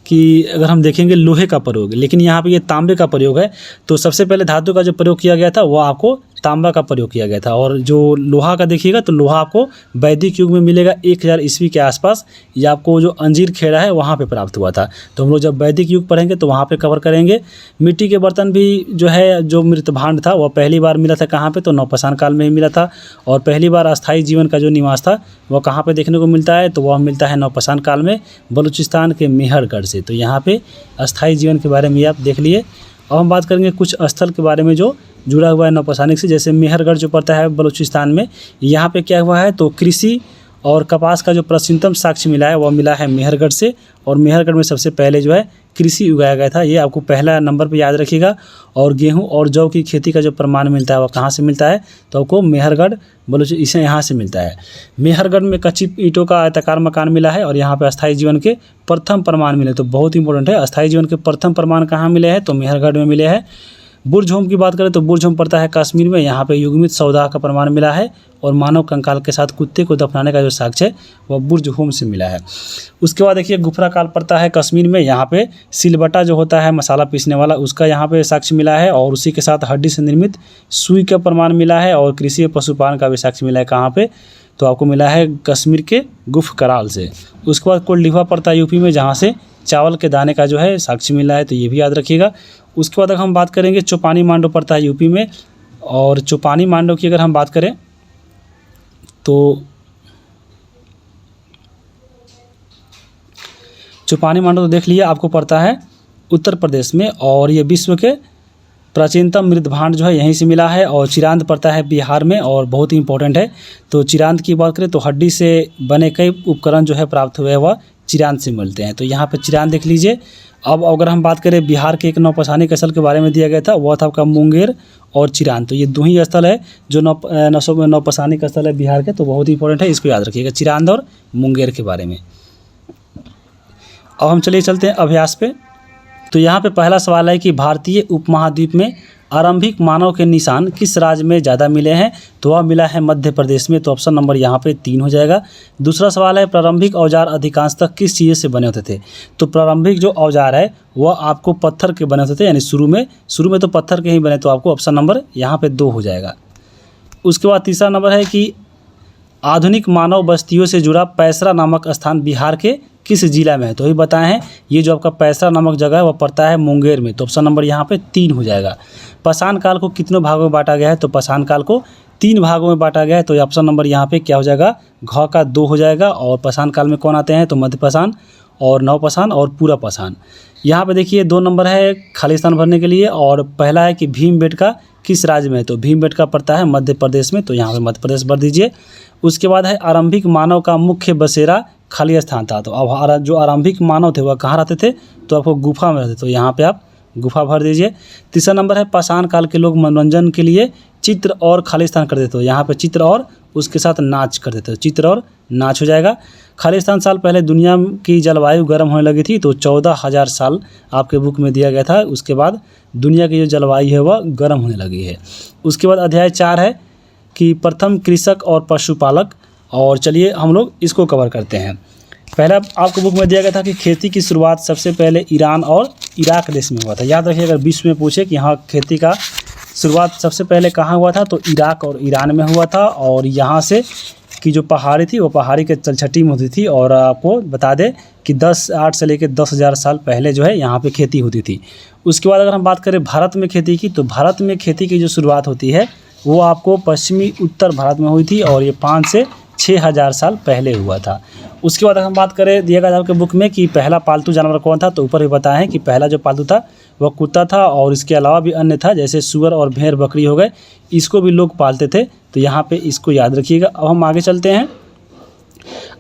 कि अगर हम देखेंगे लोहे का प्रयोग, लेकिन यहाँ पे ये तांबे का प्रयोग है। तो सबसे पहले धातु का जो प्रयोग किया गया था वो आपको तांबा का प्रयोग किया गया था। और जो लोहा का देखिएगा तो लोहा आपको वैदिक युग में मिलेगा 1000 ईस्वी के आसपास। ये आपको जो अंजीर खेड़ा है वहाँ पे प्राप्त हुआ था। तो हम लोग जब वैदिक युग पढ़ेंगे तो वहाँ पे कवर करेंगे। मिट्टी के बर्तन भी जो है जो मृत भांड था वह पहली बार मिला था कहाँ पे? तो नवपाषाण काल में ही मिला था। और पहली बार अस्थायी जीवन का जो निवास था वह कहाँ पे देखने को मिलता है? तो वह मिलता है नवपाषाण काल में बलूचिस्तान के मेहरगढ़ से। तो यहाँ पे अस्थायी जीवन के बारे में आप देख लिए। अब हम बात करेंगे कुछ स्थल के बारे में जो जुड़ा हुआ है नवपाषाणिक से। जैसे मेहरगढ़ जो पड़ता है बलूचिस्तान में, यहाँ पे क्या हुआ है? तो कृषि और कपास का जो प्राचीनतम साक्ष्य मिला है वह मिला है मेहरगढ़ से। और मेहरगढ़ में सबसे पहले जो है कृषि उगाया गया था, ये आपको पहला नंबर पे याद रखिएगा। और गेहूं और जौ की खेती का जो प्रमाण मिलता है वह कहाँ से मिलता है? तो आपको मेहरगढ़ इसे यहाँ से मिलता है। मेहरगढ़ में कच्ची ईंटों का आयताकार मकान मिला है और यहाँ पे अस्थायी जीवन के प्रथम प्रमाण मिले। तो बहुत इंपॉर्टेंट है, अस्थायी जीवन के प्रथम प्रमाण कहाँ मिले हैं? तो मेहरगढ़ में मिले हैं। बुर्ज होम की बात करें तो बुर्ज होम पड़ता है कश्मीर में। यहाँ पे युग्मित सौदा का प्रमाण मिला है और मानव कंकाल के साथ कुत्ते को दफनाने का जो साक्ष्य है वह बुर्ज होम से मिला है। उसके बाद देखिए गुफरा काल पड़ता है कश्मीर में। यहाँ पे सिलबट्टा जो होता है मसाला पीसने वाला, उसका यहाँ पे साक्ष्य मिला है। और उसी के साथ हड्डी से निर्मित सुई का प्रमाण मिला है। और कृषि और पशुपालन का भी साक्ष्य मिला है। कहाँ पे? तो आपको मिला है कश्मीर के गुफ कराल से। उसके बाद कोल्डिवा पड़ता है यूपी में, जहाँ से चावल के दाने का जो है साक्ष्य मिला है, तो ये भी याद रखिएगा। उसके बाद अगर हम बात करेंगे चौपानी मांडव पड़ता है यूपी में। और चौपानी मांडव की अगर हम बात करें तो चौपानी मांडव तो देख लिए आपको पड़ता है उत्तर प्रदेश में। और ये विश्व के प्राचीनतम मृत भांड जो है यहीं से मिला है। और चिरांद पड़ता है बिहार में और बहुत ही इंपॉर्टेंट है। तो चिरांद की बात करें तो हड्डी से बने कई उपकरण जो है प्राप्त हुए वह चिरांद से मिलते हैं। तो यहाँ पे चिरांद देख लीजिए। अब अगर हम बात करें बिहार के एक नवपाषाणिक स्थल के बारे में दिया गया था, वह था आपका मुंगेर और चिरांद। तो ये दो ही स्थल है जो नवपाषाणिक स्थल है बिहार के, तो बहुत ही इंपॉर्टेंट है, इसको याद रखिएगा, चिरांद और मुंगेर के बारे में। अब हम चलते हैं अभ्यास पे। तो यहाँ पे पहला सवाल है कि भारतीय उपमहाद्वीप में आरंभिक मानव के निशान किस राज्य में ज़्यादा मिले हैं? तो वह मिला है मध्य प्रदेश में। तो ऑप्शन नंबर यहाँ पे 3 हो जाएगा। दूसरा सवाल है प्रारंभिक औजार अधिकांशतः किस चीज़ से बने होते थे? तो प्रारंभिक जो औजार है वह आपको पत्थर के बने होते थे, यानी शुरू में तो पत्थर के ही बने। तो आपको ऑप्शन नंबर यहाँ पे 2 हो जाएगा। उसके बाद तीसरा नंबर है कि आधुनिक मानव बस्तियों से जुड़ा पैसरा नामक स्थान बिहार के किस जिला में है? तो ये बताए हैं, ये जो आपका पैसरा नामक जगह है वह पड़ता है मुंगेर में। तो ऑप्शन नंबर यहाँ पे 3 हो जाएगा। पाषाण काल को कितनों भागों में बांटा गया है? तो पाषाण काल को 3 भागों में बांटा गया है। तो ऑप्शन नंबर यहाँ पे क्या हो जाएगा? घ का 2 हो जाएगा। और पाषाण काल में कौन आते हैं? तो मध्य पाषाण और नवपाषाण और पूरा पाषाण। यहाँ पे देखिए 2 नंबर है खाली स्थान भरने के लिए। और पहला है कि भीमबेटका किस राज्य में है, तो भीमबेटका पड़ता है मध्य प्रदेश में, तो यहाँ पे मध्य प्रदेश भर दीजिए। उसके बाद है आरंभिक मानव का मुख्य बसेरा खाली स्थान था, तो अब जो आरंभिक मानव थे वह कहाँ रहते थे, तो आपको गुफा में रहते, तो यहाँ पे आप गुफा भर दीजिए। तीसरा नंबर है पाषाण काल के लोग मनोरंजन के लिए चित्र और खाली स्थान कर देते, तो यहाँ पे चित्र और उसके साथ नाच कर देते, तो चित्र और नाच हो जाएगा। खालिस्तान साल पहले दुनिया की जलवायु गर्म होने लगी थी, तो 14,000 साल आपके बुक में दिया गया था। उसके बाद दुनिया की जो जलवायु है वह गर्म होने लगी है। उसके बाद अध्याय 4 है कि प्रथम कृषक और पशुपालक, और चलिए हम लोग इसको कवर करते हैं। पहला आपको बुक में दिया गया था कि खेती की शुरुआत सबसे पहले ईरान और इराक देश में हुआ था। याद रखिए, अगर विश्व में पूछे कि यहाँ खेती का शुरुआत सबसे पहले कहाँ हुआ था, तो इराक और ईरान में हुआ था। और यहाँ से की जो पहाड़ी थी वो पहाड़ी के तलछटी में होती थी। और आपको बता दें कि 8 से लेकर 10,000 साल पहले जो है यहाँ पे खेती होती थी। उसके बाद अगर हम बात करें भारत में खेती की, तो भारत में खेती की जो शुरुआत होती है वो आपको पश्चिमी उत्तर भारत में हुई थी, और ये 5 से 6,000 साल पहले हुआ था। उसके बाद अगर हम बात करें दिया गया आपके बुक में कि पहला पालतू जानवर कौन था, तो ऊपर भी बताया है कि पहला जो पालतू था वह कुत्ता था, और इसके अलावा भी अन्य था, जैसे सुअर और भेड़ बकरी हो गए, इसको भी लोग पालते थे, तो यहाँ पे इसको याद रखिएगा। अब हम आगे चलते हैं।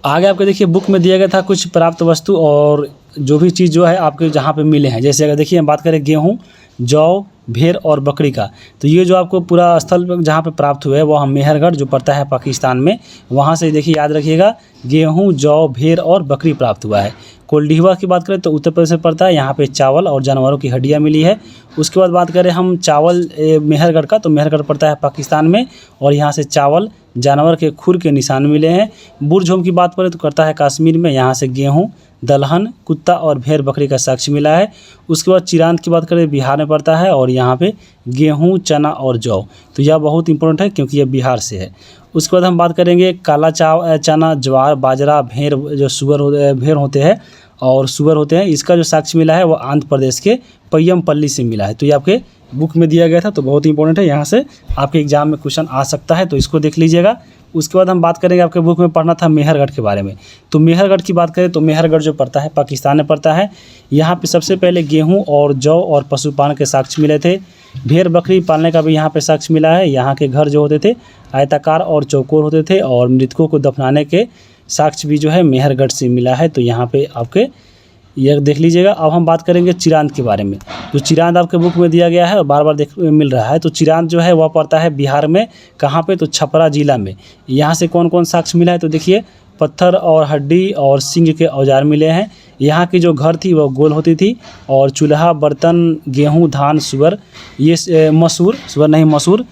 आगे आपके देखिए बुक में दिया गया था कुछ प्राप्त वस्तु और जो भी चीज़ जो है आपके जहाँ पे मिले हैं। जैसे अगर देखिए हम बात करें गेहूँ, जौ, भेड़ और बकरी का, तो ये जो आपको पूरा स्थल जहाँ पे प्राप्त हुआ है वो हम मेहरगढ़ जो पड़ता है पाकिस्तान में, वहाँ से देखिए याद रखिएगा गेहूँ, जौ, भेड़ और बकरी प्राप्त हुआ है। कोल्डिहवा की बात करें तो उत्तर प्रदेश में पड़ता है, यहाँ पे चावल और जानवरों की हड्डियाँ मिली है। उसके बाद बात करें हम चावल मेहरगढ़ का, तो मेहरगढ़ पड़ता है पाकिस्तान में, और यहाँ से चावल, जानवर के खुर के निशान मिले हैं। बुरझोम की बात करें तो करता है कश्मीर में, यहाँ से गेहूँ, दलहन, कुत्ता और भेड़ बकरी का साक्ष्य मिला है। उसके बाद चिरांद की बात करें बिहार में पड़ता है, और यहाँ पे गेहूँ, चना और जौ, तो यह बहुत इंपॉर्टेंट है क्योंकि यह बिहार से है। उसके बाद हम बात करेंगे काला चना, ज्वार, बाजरा, भेड़ जो भेड़ होते हैं और सुअर होते हैं, इसका जो साक्ष्य मिला है वो आंध्र प्रदेश के पय्यमपल्ली से मिला है। तो ये आपके बुक में दिया गया था, तो बहुत इंपॉर्टेंट है, यहाँ से आपके एग्जाम में क्वेश्चन आ सकता है, तो इसको देख लीजिएगा। उसके बाद हम बात करेंगे, आपके बुक में पढ़ना था मेहरगढ़ के बारे में। तो मेहरगढ़ की बात करें तो मेहरगढ़ जो पड़ता है पाकिस्तान में पड़ता है। यहाँ पे सबसे पहले गेहूँ और जौ और पशुपालन के साक्ष्य मिले थे। भेड़ बकरी पालने का भी यहाँ पे साक्ष्य मिला है। यहाँ के घर जो होते थे आयताकार और चौकोर होते थे, और मृतकों को दफनाने के साक्ष्य भी जो है मेहरगढ़ से मिला है। तो यहाँ पे आपके यह देख लीजिएगा। अब हम बात करेंगे चिरांद के बारे में। तो चिरांद आपके बुक में दिया गया है और बार बार मिल रहा है। तो चिरांद जो है वह पड़ता है बिहार में, कहाँ पे, तो छपरा जिला में। यहाँ से कौन कौन साक्ष्य मिला है, तो देखिए पत्थर और हड्डी और सिंग के औजार मिले हैं। यहाँ की जो घर थी वह गोल होती थी, और चूल्हा, बर्तन, गेहूँ, धान, सुअर, ये मसूर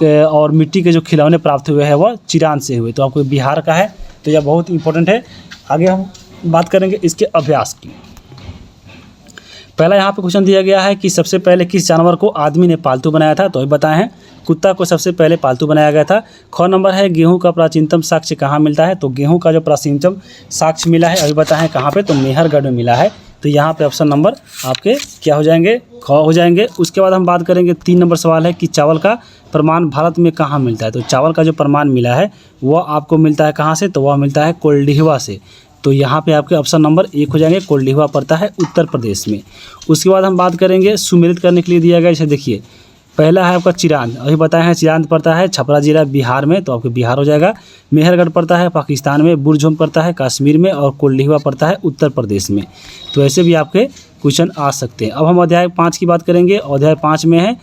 और मिट्टी के जो खिलौने प्राप्त हुए हैं वह चिरांद से हुए। तो आपको बिहार का है, तो यह बहुत इंपॉर्टेंट है। आगे हम बात करेंगे इसके अभ्यास की। पहला यहाँ पे क्वेश्चन दिया गया है कि सबसे पहले किस जानवर को आदमी ने पालतू बनाया था, तो अभी बताए हैं कुत्ता को सबसे पहले पालतू बनाया गया था। ख नंबर है गेहूं का प्राचीनतम साक्ष्य कहाँ मिलता है, तो गेहूं का जो प्राचीनतम साक्ष्य मिला है अभी बताए हैं कहाँ पे, तो मेहरगढ़ में मिला है। तो यहाँ पे ऑप्शन नंबर आपके क्या हो जाएंगे, ख हो जाएंगे। उसके बाद हम बात करेंगे 3 नंबर सवाल है कि चावल का प्रमाण भारत में कहाँ मिलता है। तो चावल का जो प्रमाण मिला है वह आपको मिलता है कहाँ से, तो वह मिलता है कोल्डिहवा से। तो यहाँ पे आपके ऑप्शन नंबर 1 हो जाएंगे, कोल्डिहवा पड़ता है उत्तर प्रदेश में। उसके बाद हम बात करेंगे सुमेलित करने के लिए दिया गया, जैसे देखिए पहला है आपका चिरांद, अभी बताया है चिरांद पड़ता है छपरा जिला बिहार में, तो आपके बिहार हो जाएगा। मेहरगढ़ पड़ता है पाकिस्तान में, बुरझोम पड़ता है कश्मीर में, और कोल्डिहवा पड़ता है उत्तर प्रदेश में। तो ऐसे भी आपके क्वेश्चन आ सकते हैं। अब हम अध्याय 5 की बात करेंगे। अध्याय 5 में है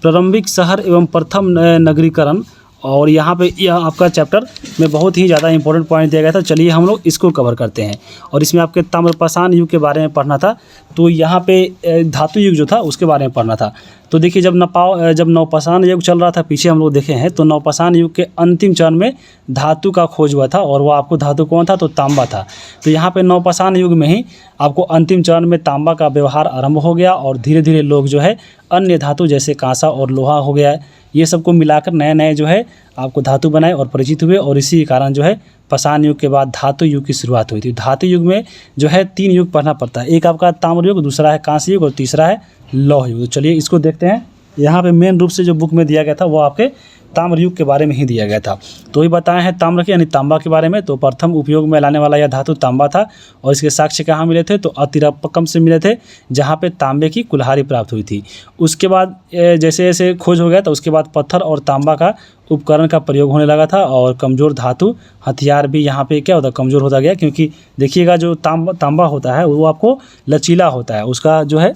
प्रारंभिक शहर एवं प्रथम नगरीकरण, और यहाँ पे यह आपका चैप्टर में बहुत ही ज़्यादा इंपॉर्टेंट पॉइंट दिया गया था। चलिए हम लोग इसको कवर करते हैं। और इसमें आपके ताम्रपाषाण युग के बारे में पढ़ना था, तो यहाँ पे धातु युग जो था उसके बारे में पढ़ना था। तो देखिए जब नवपाषाण युग चल रहा था, पीछे हम लोग देखे हैं, तो नवपाषाण युग के अंतिम चरण में धातु का खोज हुआ था, और वो आपको धातु कौन था, तो तांबा था। तो यहाँ पे नवपाषाण युग में ही आपको अंतिम चरण में तांबा का व्यवहार आरंभ हो गया, और धीरे धीरे लोग जो है अन्य धातु जैसे कांसा और लोहा हो गया है, ये सबको मिलाकर नए नए जो है आपको धातु बनाए और परिचित हुए, और इसी कारण जो है पाषाण युग के बाद धातु युग की शुरुआत हुई थी। धातु युग में जो है 3 युग पढ़ना पड़ता है, एक आपका ताम्र युग, दूसरा है कांस्य युग और तीसरा है लौह युग। तो चलिए इसको देखते हैं। यहाँ पे मेन रूप से जो बुक में दिया गया था वो आपके ताम्र युग के बारे में ही दिया गया था। तो ये बताए हैं ताम्र के यानी तांबा के बारे में। तो प्रथम उपयोग में लाने वाला यह धातु तांबा था और इसके साक्ष्य कहाँ मिले थे, तो अतिरपक्कम से मिले थे, जहाँ पे तांबे की कुल्हाड़ी प्राप्त हुई थी। उसके बाद जैसे जैसे खोज हो गया तो उसके बाद पत्थर और तांबा का उपकरण का प्रयोग होने लगा था और कमज़ोर धातु हथियार भी यहाँ पे क्या होता कमज़ोर होता गया, क्योंकि देखिएगा जो तांबा होता है वो आपको लचीला होता है, उसका जो है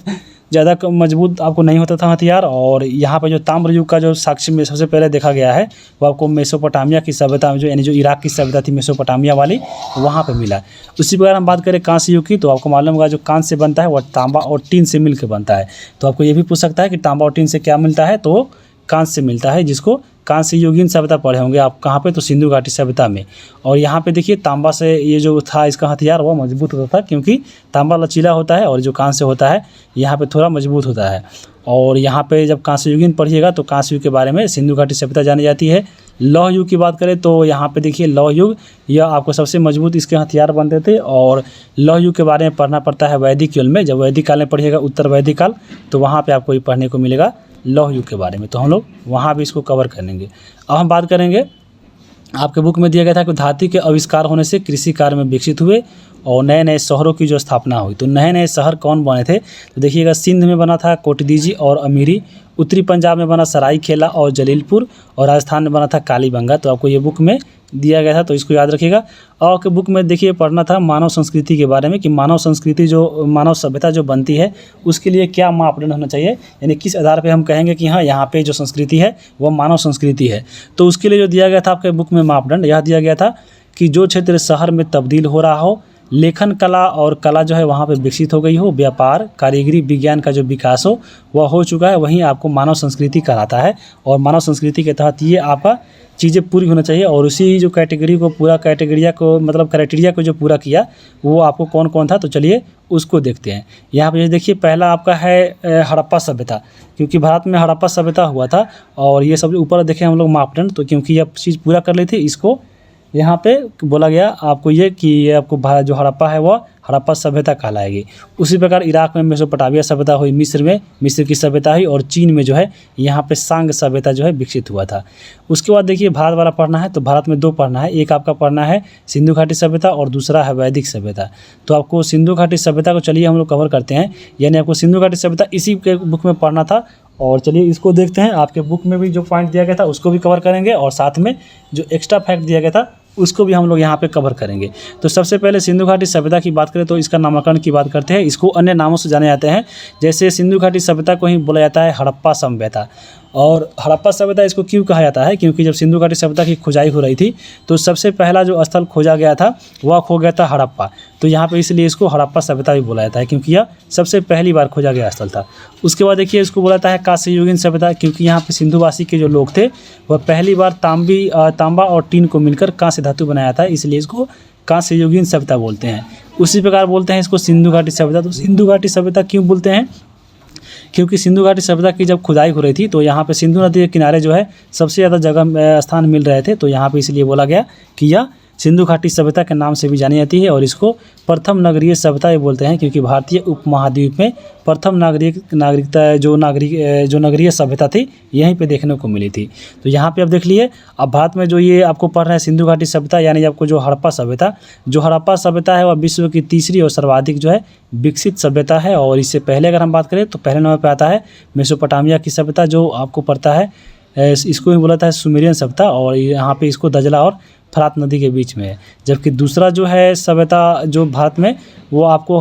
ज़्यादा मजबूत आपको नहीं होता था हथियार। और यहाँ पे जो ताम्र युग का जो साक्ष्य में सबसे पहले देखा गया है वो आपको मेसोपोटामिया की सभ्यता में जो यानी जो इराक की सभ्यता थी मेसोपोटामिया वाली, वहाँ पे मिला। उसी प्रकार हम बात करें कांस्य युग की, तो आपको मालूम होगा जो कांस्य से बनता है वह तांबा और टीन से मिल के बनता है। तो आपको ये भी पूछ सकता है कि तांबा और टीन से क्या मिलता है, तो कांस्य से मिलता है, जिसको कांस्य युगीन सभ्यता पढ़े होंगे आप कहाँ पे, तो सिंधु घाटी सभ्यता में। और यहाँ पे देखिए तांबा से ये जो था इसका हथियार वो मजबूत होता था, क्योंकि तांबा लचीला होता है और जो कांस्य होता है यहाँ पे थोड़ा मजबूत होता है। और यहाँ पे जब कांस्य युगीन पढ़िएगा तो कांस्य युग के बारे में सिंधु घाटी सभ्यता जानी जाती है। लौह युग की बात करें तो यहाँ पे देखिए लौह युग यह आपको सबसे मजबूत इसके हथियार बनते थे। और लौह युग के बारे में पढ़ना पड़ता है वैदिक युग में। जब वैदिक काल में पढ़िएगा उत्तर वैदिक काल, तो वहाँ पे आपको ये पढ़ने को मिलेगा लौह युग के बारे में, तो हम लोग वहाँ भी इसको कवर करेंगे। अब हम बात करेंगे, आपके बुक में दिया गया था कि धातु के आविष्कार होने से कृषि कार्य में विकसित हुए और नए नए शहरों की जो स्थापना हुई। तो नए नए शहर कौन बने थे, तो देखिएगा सिंध में बना था कोटदीजी और अमीरी, उत्तरी पंजाब में बना सरायखेला और जलीलपुर, और राजस्थान में बना था कालीबंगा। तो आपको ये बुक में दिया गया था, तो इसको याद रखिएगा। और के बुक में देखिए पढ़ना था मानव संस्कृति के बारे में कि मानव संस्कृति जो मानव सभ्यता जो बनती है उसके लिए क्या मापदंड होना चाहिए, यानी किस आधार पे हम कहेंगे कि हाँ यहाँ पे जो संस्कृति है वो मानव संस्कृति है। तो उसके लिए जो दिया गया था आपके बुक में मापदंड यह दिया गया था कि जो क्षेत्र शहर में तब्दील हो रहा हो, लेखन कला और कला जो है वहाँ पे विकसित हो गई हो, व्यापार कारीगरी विज्ञान का जो विकास हो वह चुका है, वहीं आपको मानव संस्कृति कहलाता है। और मानव संस्कृति के तहत ये आपका चीज़ें पूरी होना चाहिए। और उसी जो कैटेगरी को पूरा क्राइटेरिया को जो पूरा किया वो आपको कौन कौन था, तो चलिए उसको देखते हैं। यहाँ पे देखिए पहला आपका है हड़प्पा सभ्यता, क्योंकि भारत में हड़प्पा सभ्यता हुआ था। और ये सब ऊपर देखें हम लोग मापदंड, तो क्योंकि यह चीज़ पूरा कर ली थी इसको यहाँ पे बोला गया आपको ये कि ये आपको जो हड़प्पा है वह हड़प्पा सभ्यता कहलाएगी। उसी प्रकार इराक में मेसोपोटामिया सभ्यता हुई, मिस्र में मिस्र की सभ्यता हुई, और चीन में जो है यहाँ पे सांग सभ्यता जो है विकसित हुआ था। उसके बाद देखिए भारत वाला पढ़ना है, तो भारत में दो पढ़ना है, एक आपका पढ़ना है सिंधु घाटी सभ्यता और दूसरा है वैदिक सभ्यता। तो आपको सिंधु घाटी सभ्यता को चलिए हम लोग कवर करते हैं, यानी आपको सिंधु घाटी सभ्यता इसी के बुक में पढ़ना था। और चलिए इसको देखते हैं, आपके बुक में भी जो पॉइंट दिया गया था उसको भी कवर करेंगे और साथ में जो एक्स्ट्रा फैक्ट दिया गया था उसको भी हम लोग यहाँ पे कवर करेंगे। तो सबसे पहले सिंधु घाटी सभ्यता की बात करें तो इसका नामकरण की बात करते हैं। इसको अन्य नामों से जाने जाते हैं, जैसे सिंधु घाटी सभ्यता को ही बोला जाता है हड़प्पा सभ्यता। और हड़प्पा सभ्यता इसको क्यों कहा जाता है, क्योंकि जब सिंधु घाटी सभ्यता की खुदाई हो रही थी तो सबसे पहला जो स्थल खोजा गया था वह खो गया था हड़प्पा। तो यहाँ पे इसलिए इसको हड़प्पा सभ्यता भी बोला जाता है, क्योंकि यह सबसे पहली बार खोजा गया स्थल था। उसके बाद देखिए इसको बोला जाता है कांस्य युगीन सभ्यता, क्योंकि यहाँ पे सिंधुवासी के जो लोग थे वह पहली बार तांबा और टीन को मिलकर कांस्य धातु बनाया था, इसलिए इसको कांस्य युगीन सभ्यता बोलते हैं। उसी प्रकार बोलते हैं इसको सिंधु घाटी सभ्यता। तो सिंधु घाटी सभ्यता क्यों बोलते हैं, क्योंकि सिंधु घाटी सभ्यता की जब खुदाई हो रही थी तो यहाँ पे सिंधु नदी के किनारे जो है सबसे ज़्यादा जगह स्थान मिल रहे थे, तो यहाँ पे इसलिए बोला गया कि यह सिंधु घाटी सभ्यता के नाम से भी जानी जाती है। और इसको प्रथम नगरीय सभ्यता ये बोलते हैं, क्योंकि भारतीय उपमहाद्वीप में प्रथम नागरिकता जो नगरीय सभ्यता थी यहीं पे देखने को मिली थी। तो यहाँ पे आप देख लिए। अब भारत में जो ये आपको पढ़ रहे हैं सिंधु घाटी सभ्यता, यानी आपको जो हड़प्पा सभ्यता है वह विश्व की तीसरी और सर्वाधिक जो है विकसित सभ्यता है। और इससे पहले अगर हम बात करें तो पहले नंबर पर आता है मेसोपोटामिया की सभ्यता, जो आपको पड़ता है इसको ही बोला था सुमेरियन सभ्यता, और यहाँ पे इसको दजला और फरात नदी के बीच में है। जबकि दूसरा जो है सभ्यता जो भारत में वो आपको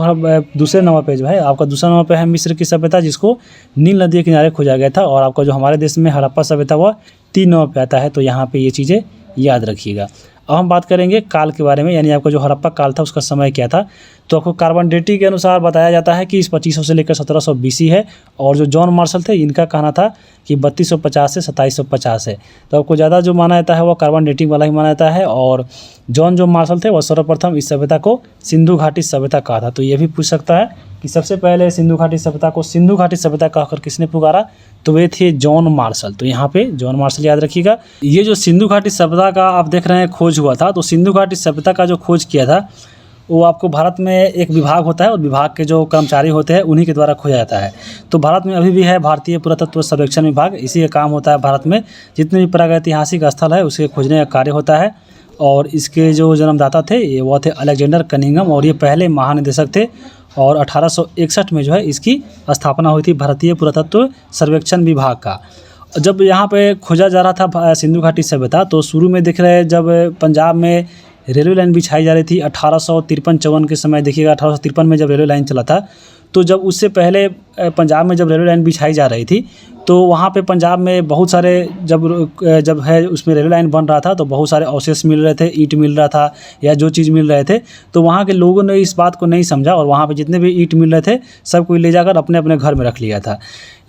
दूसरे नंबर पे जो है आपका दूसरा नंबर पे है मिस्र की सभ्यता, जिसको नील नदी के किनारे खोजा गया था। और आपका जो हमारे देश में हड़प्पा सभ्यता वह 3 नंबर पे आता है। तो यहाँ पे ये चीज़ें याद रखिएगा। अब हम बात करेंगे काल के बारे में, यानी आपका जो हड़प्पा काल था उसका समय क्या था। तो आपको कार्बन डेटिंग के अनुसार बताया जाता है कि इस 2500 से लेकर 1700 BC है। और जो जॉन मार्शल थे इनका कहना था कि 3250 से 2750 है। तो आपको ज़्यादा जो माना जाता है वो कार्बन डेटिंग वाला ही माना जाता है। और जॉन जो मार्शल थे वह सर्वप्रथम इस सभ्यता को सिंधु घाटी सभ्यता कहा था। तो ये भी पूछ सकता है कि सबसे पहले सिंधु घाटी सभ्यता को सिंधु घाटी सभ्यता कहकर किसने पुकारा, तो वे थे जॉन मार्शल। तो यहाँ पे जॉन मार्शल याद रखिएगा। ये जो सिंधु घाटी सभ्यता का आप देख रहे हैं खोज हुआ था, तो सिंधु घाटी सभ्यता का जो खोज किया था वो आपको भारत में एक विभाग होता है और विभाग के जो कर्मचारी होते हैं उन्हीं के द्वारा खोजा जाता है। तो भारत में अभी भी है भारतीय पुरातत्व सर्वेक्षण विभाग, इसी का काम होता है भारत में जितने भी प्रागैतिहासिक स्थल है उसके खोजने का कार्य होता है। और इसके जो जन्मदाता थे वो थे अलेक्जेंडर कनिंघम, और ये पहले महानिदेशक थे और 1861 में जो है इसकी स्थापना हुई थी भारतीय पुरातत्व सर्वेक्षण विभाग का। जब यहाँ पे खोजा जा रहा था सिंधु घाटी सभ्यता, तो शुरू में देख रहे हैं जब पंजाब में रेलवे लाइन बिछाई जा रही थी 1853-54 के समय, देखिएगा 1853 में जब रेलवे लाइन चला था, तो जब उससे पहले पंजाब में जब रेलवे लाइन बिछाई जा रही थी तो वहाँ पे पंजाब में बहुत सारे जब है उसमें रेलवे लाइन बन रहा था तो बहुत सारे अवशेष मिल रहे थे, ईंट मिल रहा था या जो चीज़ मिल रहे थे, तो वहाँ के लोगों ने इस बात को नहीं समझा और वहाँ पे जितने भी ईंट मिल रहे थे सब कोई ले जाकर अपने अपने घर में रख लिया था।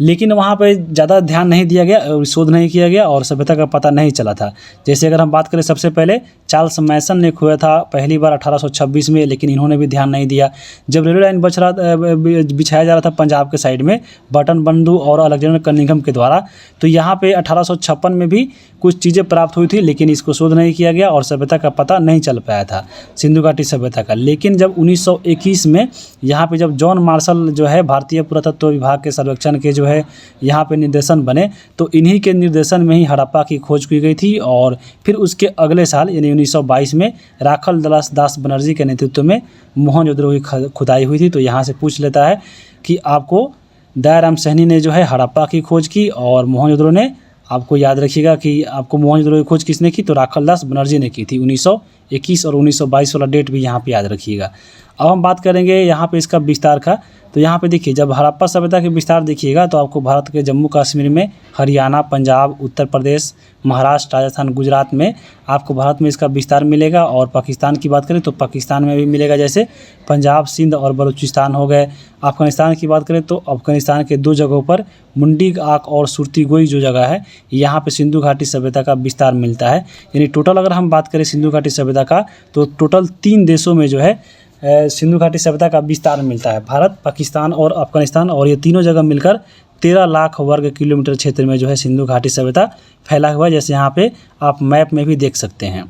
लेकिन वहाँ पे ज़्यादा ध्यान नहीं दिया गया और शोध नहीं किया गया और सभ्यता का पता नहीं चला था। जैसे अगर हम बात करें सबसे पहले चार्ल्स मैसन ने खोया था पहली बार 1826 में, लेकिन इन्होंने भी ध्यान नहीं दिया। जब रेलवे लाइन बिछाया जा रहा था पंजाब के साइड में बटन बंधु और अलेक्जेंडर कनिंघम के द्वारा, तो यहाँ पे 1856 में भी कुछ चीज़ें प्राप्त हुई थी, लेकिन इसको शोध नहीं किया गया और सभ्यता का पता नहीं चल पाया था सिंधु घाटी सभ्यता का। लेकिन जब 1921 में यहाँ पे जब जॉन मार्शल जो है भारतीय पुरातत्व विभाग के सर्वेक्षण के जो है यहाँ पे निर्देशन बने, तो इन्हीं के निर्देशन में ही हड़प्पा की खोज की गई थी। और फिर उसके अगले साल यानी 1922 में राखल दास बनर्जी के नेतृत्व में मोहनजोदड़ो की खुदाई हुई थी। तो यहाँ से पूछ लेता है कि आपको दयाराम सहनी ने जो है हड़प्पा की खोज की और मोहनजोदड़ो ने, आपको याद रखिएगा कि आपको मोहनजोदड़ो की खोज किसने की, तो राखल दास बनर्जी ने की थी। 1921 और 1922 वाला डेट भी यहाँ पे याद रखिएगा। अब हम बात करेंगे यहाँ पे इसका विस्तार का। तो यहाँ पे देखिए जब हड़प्पा सभ्यता के विस्तार देखिएगा तो आपको भारत के जम्मू कश्मीर में, हरियाणा, पंजाब, उत्तर प्रदेश, महाराष्ट्र, राजस्थान, गुजरात में आपको भारत में इसका विस्तार मिलेगा। और पाकिस्तान की बात करें तो पाकिस्तान में भी मिलेगा, जैसे पंजाब, सिंध और बलूचिस्तान हो गए। अफ़गानिस्तान की बात करें तो अफ़गानिस्तान के 2 जगहों पर मुंडी आक और सुरती गोई जो जगह है यहाँ पे सिंधु घाटी सभ्यता का विस्तार मिलता है। यानी टोटल अगर हम बात करें सिंधु घाटी सभ्यता का तो टोटल 3 देशों में जो है सिंधु घाटी सभ्यता का विस्तार मिलता है, भारत, पाकिस्तान और अफ़गानिस्तान। और ये तीनों जगह मिलकर 13 लाख वर्ग किलोमीटर क्षेत्र में जो है सिंधु घाटी सभ्यता फैला हुआ है, जैसे यहाँ पे आप मैप में भी देख सकते हैं।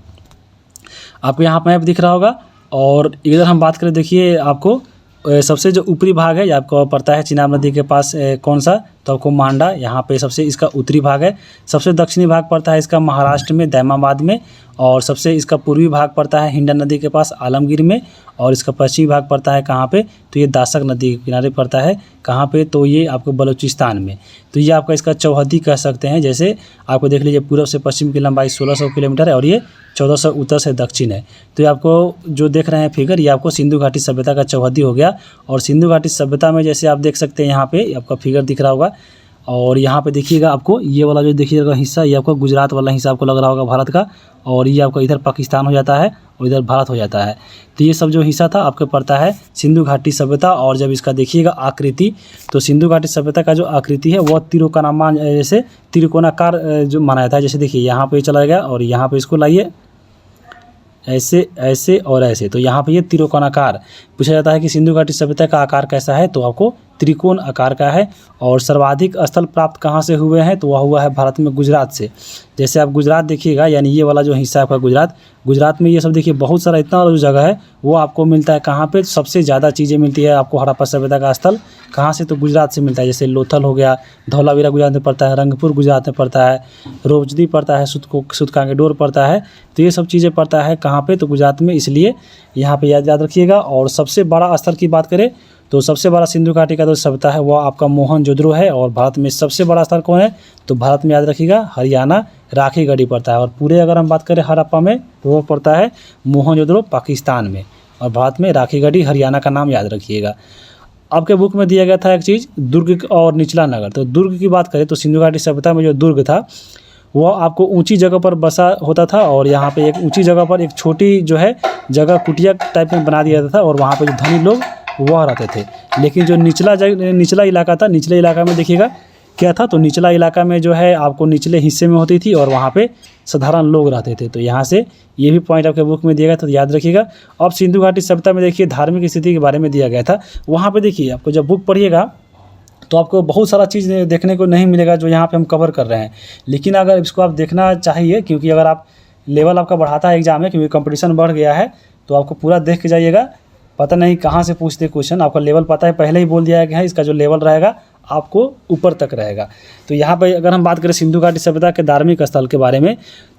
आपको यहाँ मैप दिख रहा होगा। और इधर हम बात करें, देखिए आपको सबसे जो ऊपरी भाग है ये आपको पड़ता है चिनाब नदी के पास कौन सा, तो आपको मांडा, यहाँ पे सबसे इसका उत्तरी भाग है। सबसे दक्षिणी भाग पड़ता है इसका महाराष्ट्र में दैमाबाद में। और सबसे इसका पूर्वी भाग पड़ता है हिंडन नदी के पास आलमगीर में। और इसका पश्चिमी भाग पड़ता है कहाँ पे, तो ये दासक नदी के किनारे पड़ता है कहाँ पे, तो ये आपको बलूचिस्तान में। तो ये आपका इसका चौहद्दी कह सकते हैं। जैसे आपको देख लीजिए पूर्व से पश्चिम की लंबाई 1600 किलोमीटर है और ये 1400 उत्तर से दक्षिण है। तो ये आपको जो देख रहे हैं फिगर, ये आपको सिंधु घाटी सभ्यता का चौहद्दी हो गया। और सिंधु घाटी सभ्यता में जैसे आप देख सकते हैं यहाँ पे आपका फिगर दिख रहा होगा। और यहाँ पे देखिएगा आपको ये वाला जो देखिएगा हिस्सा, ये आपको गुजरात वाला हिस्सा आपको लग रहा होगा भारत का। और ये आपका इधर पाकिस्तान हो जाता है और इधर भारत हो जाता है। तो ये सब जो हिस्सा था आपके पड़ता है सिंधु घाटी सभ्यता। और जब इसका देखिएगा आकृति, तो सिंधु घाटी सभ्यता का जो आकृति है वह तिरुकोनामा जैसे त्रिकोणाकार जो माना जाता है। जैसे देखिए यहाँ पे चला गया और यहाँ पे इसको लाइए ऐसे ऐसे और ऐसे, तो यहाँ पे ये त्रिकोणाकार पूछा जाता है कि सिंधु घाटी सभ्यता का आकार कैसा है, तो आपको त्रिकोण आकार का है। और सर्वाधिक स्थल प्राप्त कहाँ से हुए हैं, तो वह हुआ है भारत में गुजरात से। जैसे आप गुजरात देखिएगा, यानी ये वाला जो हिस्सा है आपका गुजरात में ये सब देखिए बहुत सारा इतना जो जगह है वो आपको मिलता है कहाँ पे, सबसे ज़्यादा चीज़ें मिलती है आपको हड़प्पा सभ्यता का स्थल कहाँ से, तो गुजरात से मिलता है। जैसे लोथल हो गया, धौलावीरा गुजरात में पड़ता है, रंगपुर गुजरात में पड़ता है, रोजदी पड़ता है, सुतकांगेडोर पड़ता है। तो ये सब चीज़ें पड़ता है कहाँ पे, तो गुजरात में, इसलिए यहाँ पे याद रखिएगा। और सबसे बड़ा स्थल की बात करें तो सबसे बड़ा सिंधु घाटी का जो सभ्यता है वह आपका मोहनजोदड़ो है। और भारत में सबसे बड़ा स्थल कौन है, तो भारत में याद रखिएगा हरियाणा राखीगढ़ी पड़ता है। और पूरे अगर हम बात करें हड़प्पा में तो वो पड़ता है मोहनजोदड़ो पाकिस्तान में, और भारत में राखीगढ़ी हरियाणा का नाम याद रखिएगा। आपके बुक में दिया गया था एक चीज़ दुर्ग और निचला नगर। तो दुर्ग की बात करें तो सिंधु घाटी सभ्यता में जो दुर्ग था वो आपको ऊंची जगह पर बसा होता था। और यहाँ पे एक ऊंची जगह पर एक छोटी जो है जगह कुटिया टाइप में बना दिया जाता था और वहाँ पे जो धनी लोग वह रहते थे। लेकिन जो निचला इलाका था, निचले इलाका में देखिएगा क्या था, तो निचला इलाका में जो है आपको निचले हिस्से में होती थी और वहाँ पे साधारण लोग रहते थे। तो यहाँ से ये भी पॉइंट आपके बुक में दिया गया था, तो याद रखिएगा। अब सिंधु घाटी सभ्यता में देखिए धार्मिक स्थिति के बारे में दिया गया था। वहाँ पे देखिए आपको जब बुक पढ़िएगा तो आपको बहुत सारा चीज़ देखने को नहीं मिलेगा जो यहाँ पे हम कवर कर रहे हैं। लेकिन अगर इसको आप देखना चाहिए, क्योंकि अगर आप लेवल आपका बढ़ाता है एग्जाम में, क्योंकि कंपटीशन बढ़ गया है, तो आपको पूरा देख के जाइएगा। पता नहीं कहाँ से पूछते क्वेश्चन, आपका लेवल पता है, पहले ही बोल दिया है कि हाँ इसका जो लेवल रहेगा आपको ऊपर तक रहेगा। तो यहाँ पर अगर हम बात करें सिंधु घाटी सभ्यता के धार्मिक स्थल के बारे में,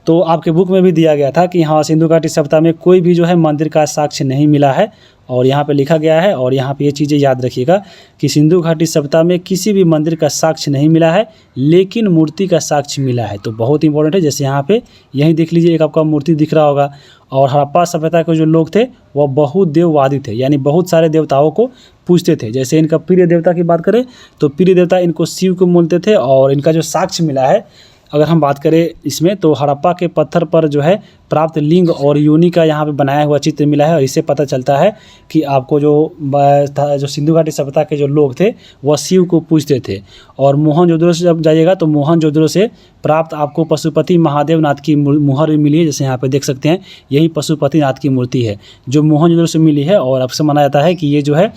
तो आपके बुक में भी दिया गया था कि हाँ सिंधु घाटी सभ्यता में कोई भी जो है मंदिर का साक्ष्य नहीं मिला है, और यहाँ पे लिखा गया है। और यहाँ पे ये चीज़ें याद रखिएगा कि सिंधु घाटी सभ्यता में किसी भी मंदिर का साक्ष्य नहीं मिला है, लेकिन मूर्ति का साक्ष्य मिला है। तो बहुत इंपॉर्टेंट है। जैसे यहाँ पे यहीं देख लीजिए, एक आपका मूर्ति दिख रहा होगा। और हड़प्पा सभ्यता के जो लोग थे वह बहुत देववादी थे, यानी बहुत सारे देवताओं को पूजते थे। जैसे इनका प्रिय देवता की बात करें तो प्रिय देवता इनको शिव को बोलते थे। और इनका जो साक्ष्य मिला है अगर हम बात करें इसमें, तो हड़प्पा के पत्थर पर जो है प्राप्त लिंग और योनि का यहाँ पे बनाया हुआ चित्र मिला है। और इससे पता चलता है कि आपको जो सिंधु घाटी सभ्यता के जो लोग थे वह शिव को पूजते थे। और मोहनजोदड़ो से जब जाइएगा तो मोहनजोदड़ो से प्राप्त आपको पशुपति महादेव नाथ की मुहर भी मिली है। जैसे यहाँ पे देख सकते हैं, यही पशुपति नाथ की मूर्ति है जो मोहनजोदड़ो से मिली है। और अक्सर माना जाता है कि ये जो है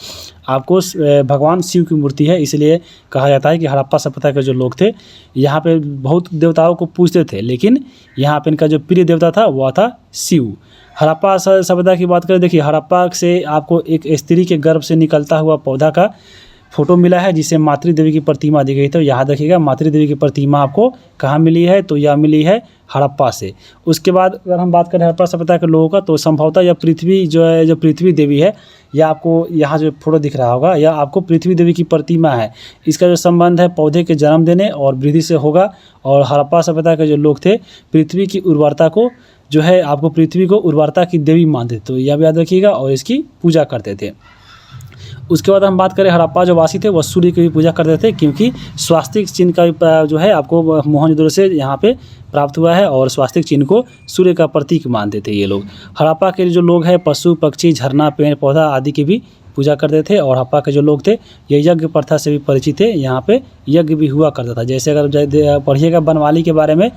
आपको भगवान शिव की मूर्ति है, इसलिए कहा जाता है कि हड़प्पा सभ्यता के जो लोग थे यहाँ पे बहुत देवताओं को पूजते थे, लेकिन यहाँ पे इनका जो प्रिय देवता था वह था शिव। हड़प्पा सभ्यता की बात करें, देखिए हड़प्पा से आपको एक स्त्री के गर्भ से निकलता हुआ पौधा का फोटो मिला है, जिसे मातृ देवी की प्रतिमा दी गई। तो याद रखिएगा मातृ देवी की प्रतिमा आपको कहाँ मिली है, तो यह मिली है हड़प्पा से। उसके बाद अगर हम बात करें हड़प्पा सभ्यता के लोगों का, तो संभवतः यह पृथ्वी जो है, जो पृथ्वी देवी है, या आपको यहाँ जो फोटो दिख रहा होगा, यह आपको पृथ्वी देवी की प्रतिमा है। इसका जो संबंध है पौधे के जन्म देने और वृद्धि से होगा। और हड़प्पा सभ्यता के जो लोग थे पृथ्वी की उर्वरता को जो है, आपको पृथ्वी को उर्वरता की देवी मानते थे, तो यह भी याद रखिएगा, और इसकी पूजा करते थे। उसके बाद हम बात करें हड़प्पा जो वासी थे वह सूर्य की भी पूजा करते थे, क्योंकि स्वास्तिक चिन्ह का जो है आपको मोहनजोदड़ो से यहाँ पे प्राप्त हुआ है। और स्वास्तिक चिन्ह को सूर्य का प्रतीक मानते थे ये लोग। हड़प्पा के जो लोग हैं पशु पक्षी झरना पेड़ पौधा आदि की भी पूजा करते थे। और हड़प्पा के जो लोग थे ये यज्ञ प्रथा से भी परिचित थे, यहाँ पे यज्ञ भी हुआ करता था। जैसे अगर पढ़िएगा बनवाली के बारे में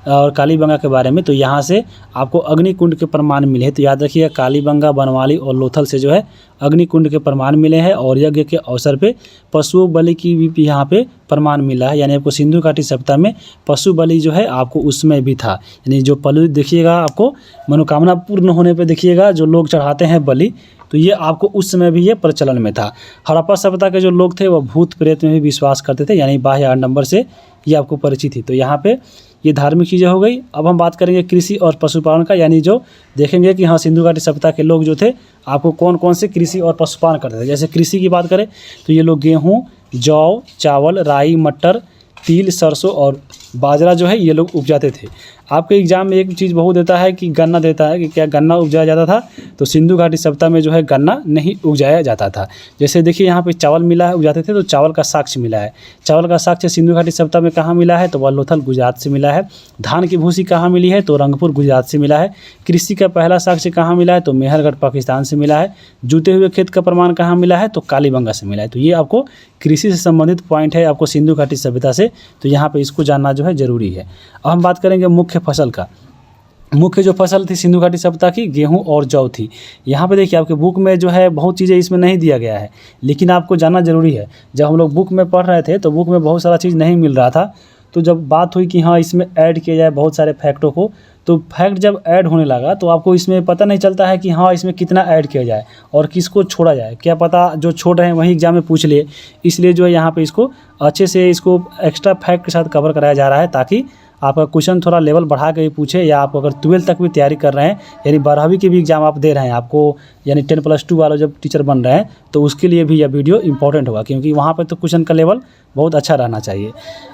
और कालीबंगा के बारे में, तो यहाँ से आपको अग्निकुंड के प्रमाण मिले हैं। तो याद रखिएगा कालीबंगा बनवाली और लोथल से जो है अग्निकुंड के प्रमाण मिले हैं। और यज्ञ के अवसर पे पशु बलि की भी यहाँ पे प्रमाण मिला है, यानी आपको सिंधु घाटी सभ्यता में पशु बलि जो है आपको उसमें भी था। यानी जो पलु देखिएगा आपको मनोकामना पूर्ण होने पे देखिएगा जो लोग चढ़ाते हैं बलि, तो ये आपको उस समय भी ये प्रचलन में था। हड़प्पा सभ्यता के जो लोग थे वह भूत प्रेत में भी विश्वास करते थे, यानी बाह्य आडंबर से ये आपको परिचित थी। तो यहाँ पे ये धार्मिक चीज़ें हो गई। अब हम बात करेंगे कृषि और पशुपालन का, यानी जो देखेंगे कि हाँ सिंधु घाटी सभ्यता के लोग जो थे आपको कौन कौन से कृषि और पशुपालन करते थे। जैसे कृषि की बात करें तो ये लोग गेहूँ, जौ, चावल, राई, मटर, तिल, सरसों और बाजरा जो है ये लोग उपजाते थे। आपके एग्जाम में एक चीज़ बहुत देता है कि गन्ना देता है कि क्या गन्ना उपजाया जाता था, तो सिंधु घाटी सभ्यता में जो है गन्ना नहीं उपजाया जाता था। जैसे देखिए यहाँ पे चावल मिला है उपजाते थे, तो चावल का साक्ष्य मिला है। चावल का साक्ष्य सिंधु घाटी सभ्यता में कहाँ मिला है, तो वह लोथल गुजरात से मिला है। धान की भूसी कहाँ मिली है, तो रंगपुर गुजरात से मिला है। कृषि का पहला साक्ष्य कहाँ मिला है, तो मेहरगढ़ पाकिस्तान से मिला है। जूते हुए खेत का प्रमाण कहाँ मिला है, तो कालीबंगा से मिला है। तो ये आपको कृषि से संबंधित पॉइंट है आपको सिंधु घाटी सभ्यता से, तो यहाँ पे इसको जानना जो है जरूरी है। अब हम बात करेंगे मुख्य फसल का। मुख्य जो फसल थी सिंधु घाटी सभ्यता की गेहूं और जौ थी। यहाँ पे देखिए आपके बुक में जो है बहुत चीज़ें इसमें नहीं दिया गया है, लेकिन आपको जानना जरूरी है। जब हम लोग बुक में पढ़ रहे थे तो बुक में बहुत सारा चीज़ नहीं मिल रहा था, तो जब बात हुई कि हाँ इसमें ऐड किया जाए बहुत सारे फैक्टों को, तो फैक्ट जब ऐड होने लगा तो आपको इसमें पता नहीं चलता है कि हाँ इसमें कितना ऐड किया जाए और किसको छोड़ा जाए। क्या पता जो छोड़ रहे हैं वही एग्जाम में पूछ लिए, इसलिए जो है यहाँ पे इसको अच्छे से इसको एक्स्ट्रा फैक्ट के साथ कवर कराया जा रहा है, ताकि आपका क्वेश्चन थोड़ा लेवल बढ़ा के भी पूछे। या आप अगर 12th तक भी तैयारी कर रहे हैं, यानी 12वीं की भी एग्जाम आप दे रहे हैं, आपको यानी 10+2 वाले जब टीचर बन रहे हैं, तो उसके लिए भी यह वीडियो इंपॉर्टेंट होगा, क्योंकि वहाँ पर तो क्वेश्चन का लेवल बहुत अच्छा रहना चाहिए।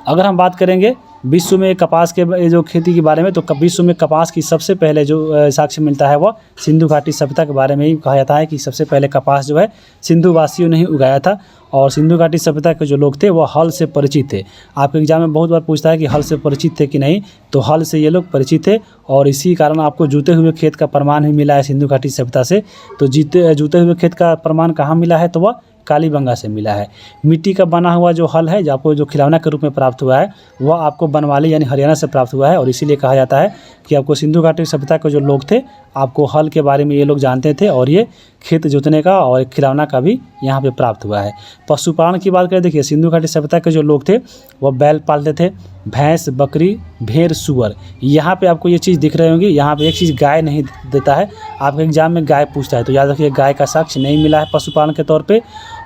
अगर हम बात करेंगे विश्व में कपास के जो खेती के बारे में, तो विश्व में कपास की सबसे पहले जो साक्ष्य मिलता है वह सिंधु घाटी सभ्यता के बारे में ही कहा जाता है कि सबसे पहले कपास जो है सिंधु वासियों ने ही उगाया था। और सिंधु घाटी सभ्यता के जो लोग थे वह हल से परिचित थे। आपके एग्जाम में बहुत बार पूछता है कि हल से परिचित थे कि नहीं, तो हल से ये लोग परिचित थे, और इसी कारण आपको जूते हुए खेत का प्रमाण भी मिला है सिंधु घाटी सभ्यता से। तो जूते हुए खेत का प्रमाण कहाँ मिला है, तो वह कालीबंगा से मिला है। मिट्टी का बना हुआ जो हल है जो आपको जो खिलौना के रूप में प्राप्त हुआ है, वह आपको बनवाली यानी हरियाणा से प्राप्त हुआ है। और इसीलिए कहा जाता है कि आपको सिंधु घाटी सभ्यता के जो लोग थे आपको हल के बारे में ये लोग जानते थे, और ये खेत जोतने का और खिलौना का भी यहाँ पे प्राप्त हुआ है। पशुपालन की बात करें, देखिए सिंधु घाटी सभ्यता के जो लोग थे वह बैल पालते थे, भैंस, बकरी, भेड़, सूअर। यहाँ पे आपको ये चीज़ दिख रही होंगी, यहाँ पे एक चीज़ गाय नहीं देता है। आपके एग्जाम में गाय पूछता है तो याद रखिए गाय का साक्ष्य नहीं मिला है पशुपालन के तौर पे।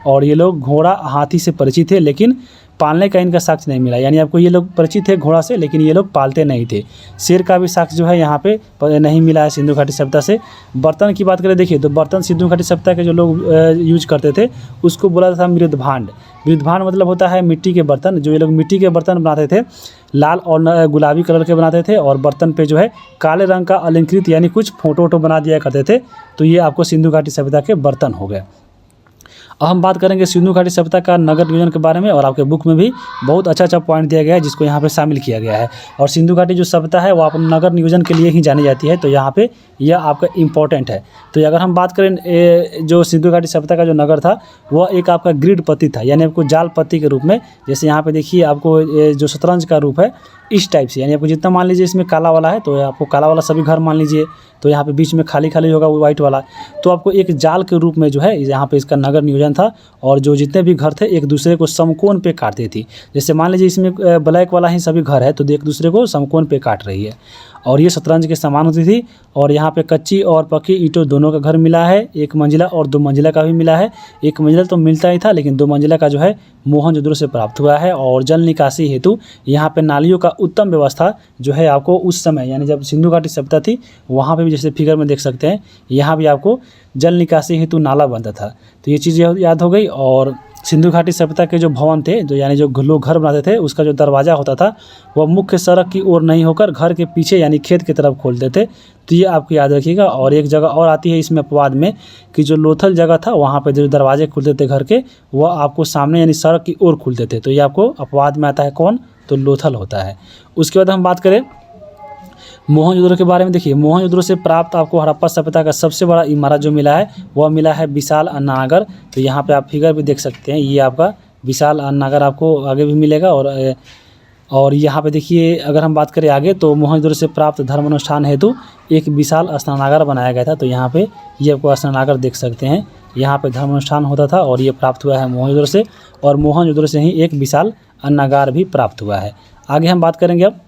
और ये लोग घोड़ा, हाथी से परिचित थे लेकिन पालने का इनका साक्ष्य नहीं मिला, यानी आपको ये लोग परिचित थे घोड़ा से लेकिन ये लोग पालते नहीं थे। शेर का भी साक्ष्य जो है यहाँ पे नहीं मिला है सिंधु घाटी सभ्यता से। बर्तन की बात करें देखिए तो बर्तन सिंधु घाटी सभ्यता के जो लोग यूज करते थे उसको बोला था मृदभांड। मृदभांड मतलब होता है मिट्टी के बर्तन। जो ये लोग मिट्टी के बर्तन बनाते थे, लाल और गुलाबी कलर के बनाते थे और बर्तन पे जो है काले रंग का अलंकृत यानी कुछ फोटो वोटो बना दिया करते थे। तो ये आपको सिंधु घाटी सभ्यता के बर्तन हो गए। अब हम बात करेंगे सिंधु घाटी सभ्यता का नगर नियोजन के बारे में, और आपके बुक में भी बहुत अच्छा पॉइंट दिया गया है जिसको यहाँ पे शामिल किया गया है। और सिंधु घाटी जो सभ्यता है वो आप नगर नियोजन के लिए ही जानी जाती है, तो यहाँ पे यह आपका इम्पोर्टेंट है। तो अगर हम बात करें जो सिंधु घाटी सभ्यता का जो नगर था वह एक आपका ग्रिड पत्ती था, यानी आपको जाल पत्ती के रूप में। जैसे यहाँ पे देखिए आपको जो शतरंज का रूप है इस टाइप से, यानी आपको जितना मान लीजिए इसमें काला वाला है तो आपको काला वाला सभी घर मान लीजिए, तो यहाँ पे बीच में खाली खाली होगा वो वाइट वाला, तो आपको एक जाल के रूप में जो है यहाँ पे इसका नगर नियोजन था। और जो जितने भी घर थे एक दूसरे को समकोण पे काटती थी। जैसे मान लीजिए इसमें ब्लैक वाला ही सभी घर है तो एक दूसरे को समकोण पे काट रही है, और ये शतरंज के समान होती थी। और यहाँ पे कच्ची और पक्की ईंटों दोनों का घर मिला है, एक मंजिला और दो मंजिला का भी मिला है। एक मंजिला तो मिलता ही था लेकिन दो मंजिला का जो है मोहनजोदड़ो से प्राप्त हुआ है। और जल निकासी हेतु यहाँ पे नालियों का उत्तम व्यवस्था जो है आपको उस समय यानी जब सिंधु घाटी सभ्यता थी वहाँ पे भी जैसे फिगर में देख सकते हैं यहाँ भी आपको जल निकासी हेतु नाला बनता था। तो ये चीज़ याद हो गई। और सिंधु घाटी सभ्यता के जो भवन थे जो यानी जो लोग घर बनाते थे उसका जो दरवाज़ा होता था वह मुख्य सड़क की ओर नहीं होकर घर के पीछे यानी खेत की तरफ खोलते थे। तो ये आपको याद रखिएगा। और एक जगह और आती है इसमें अपवाद में कि जो लोथल जगह था वहाँ पे जो दरवाजे खुलते थे घर के वह आपको सामने यानी सड़क की ओर खुलते थे। तो ये आपको अपवाद में आता है कौन, तो लोथल होता है। उसके बाद हम बात करें मोहनजोदड़ो के बारे में। देखिए मोहनजोदड़ो से प्राप्त आपको हड़प्पा सभ्यता का सबसे बड़ा इमारत जो मिला है वह मिला है विशाल अन्नागर। तो यहाँ पे आप फिगर भी देख सकते हैं, ये आपका विशाल अन्नागर आपको आगे भी मिलेगा। और यहाँ पे देखिए अगर हम बात करें आगे तो मोहनजोदड़ो से प्राप्त धर्म अनुष्ठान हेतु एक विशाल स्नानागार बनाया गया था। तो यहाँ पे ये आपको स्नानागार देख सकते हैं, यहाँ पे धर्म अनुष्ठान होता था और ये प्राप्त हुआ है मोहनजोदड़ो से। और मोहनजोदड़ो से ही एक विशाल अन्नागार भी प्राप्त हुआ है। आगे हम बात करेंगे अब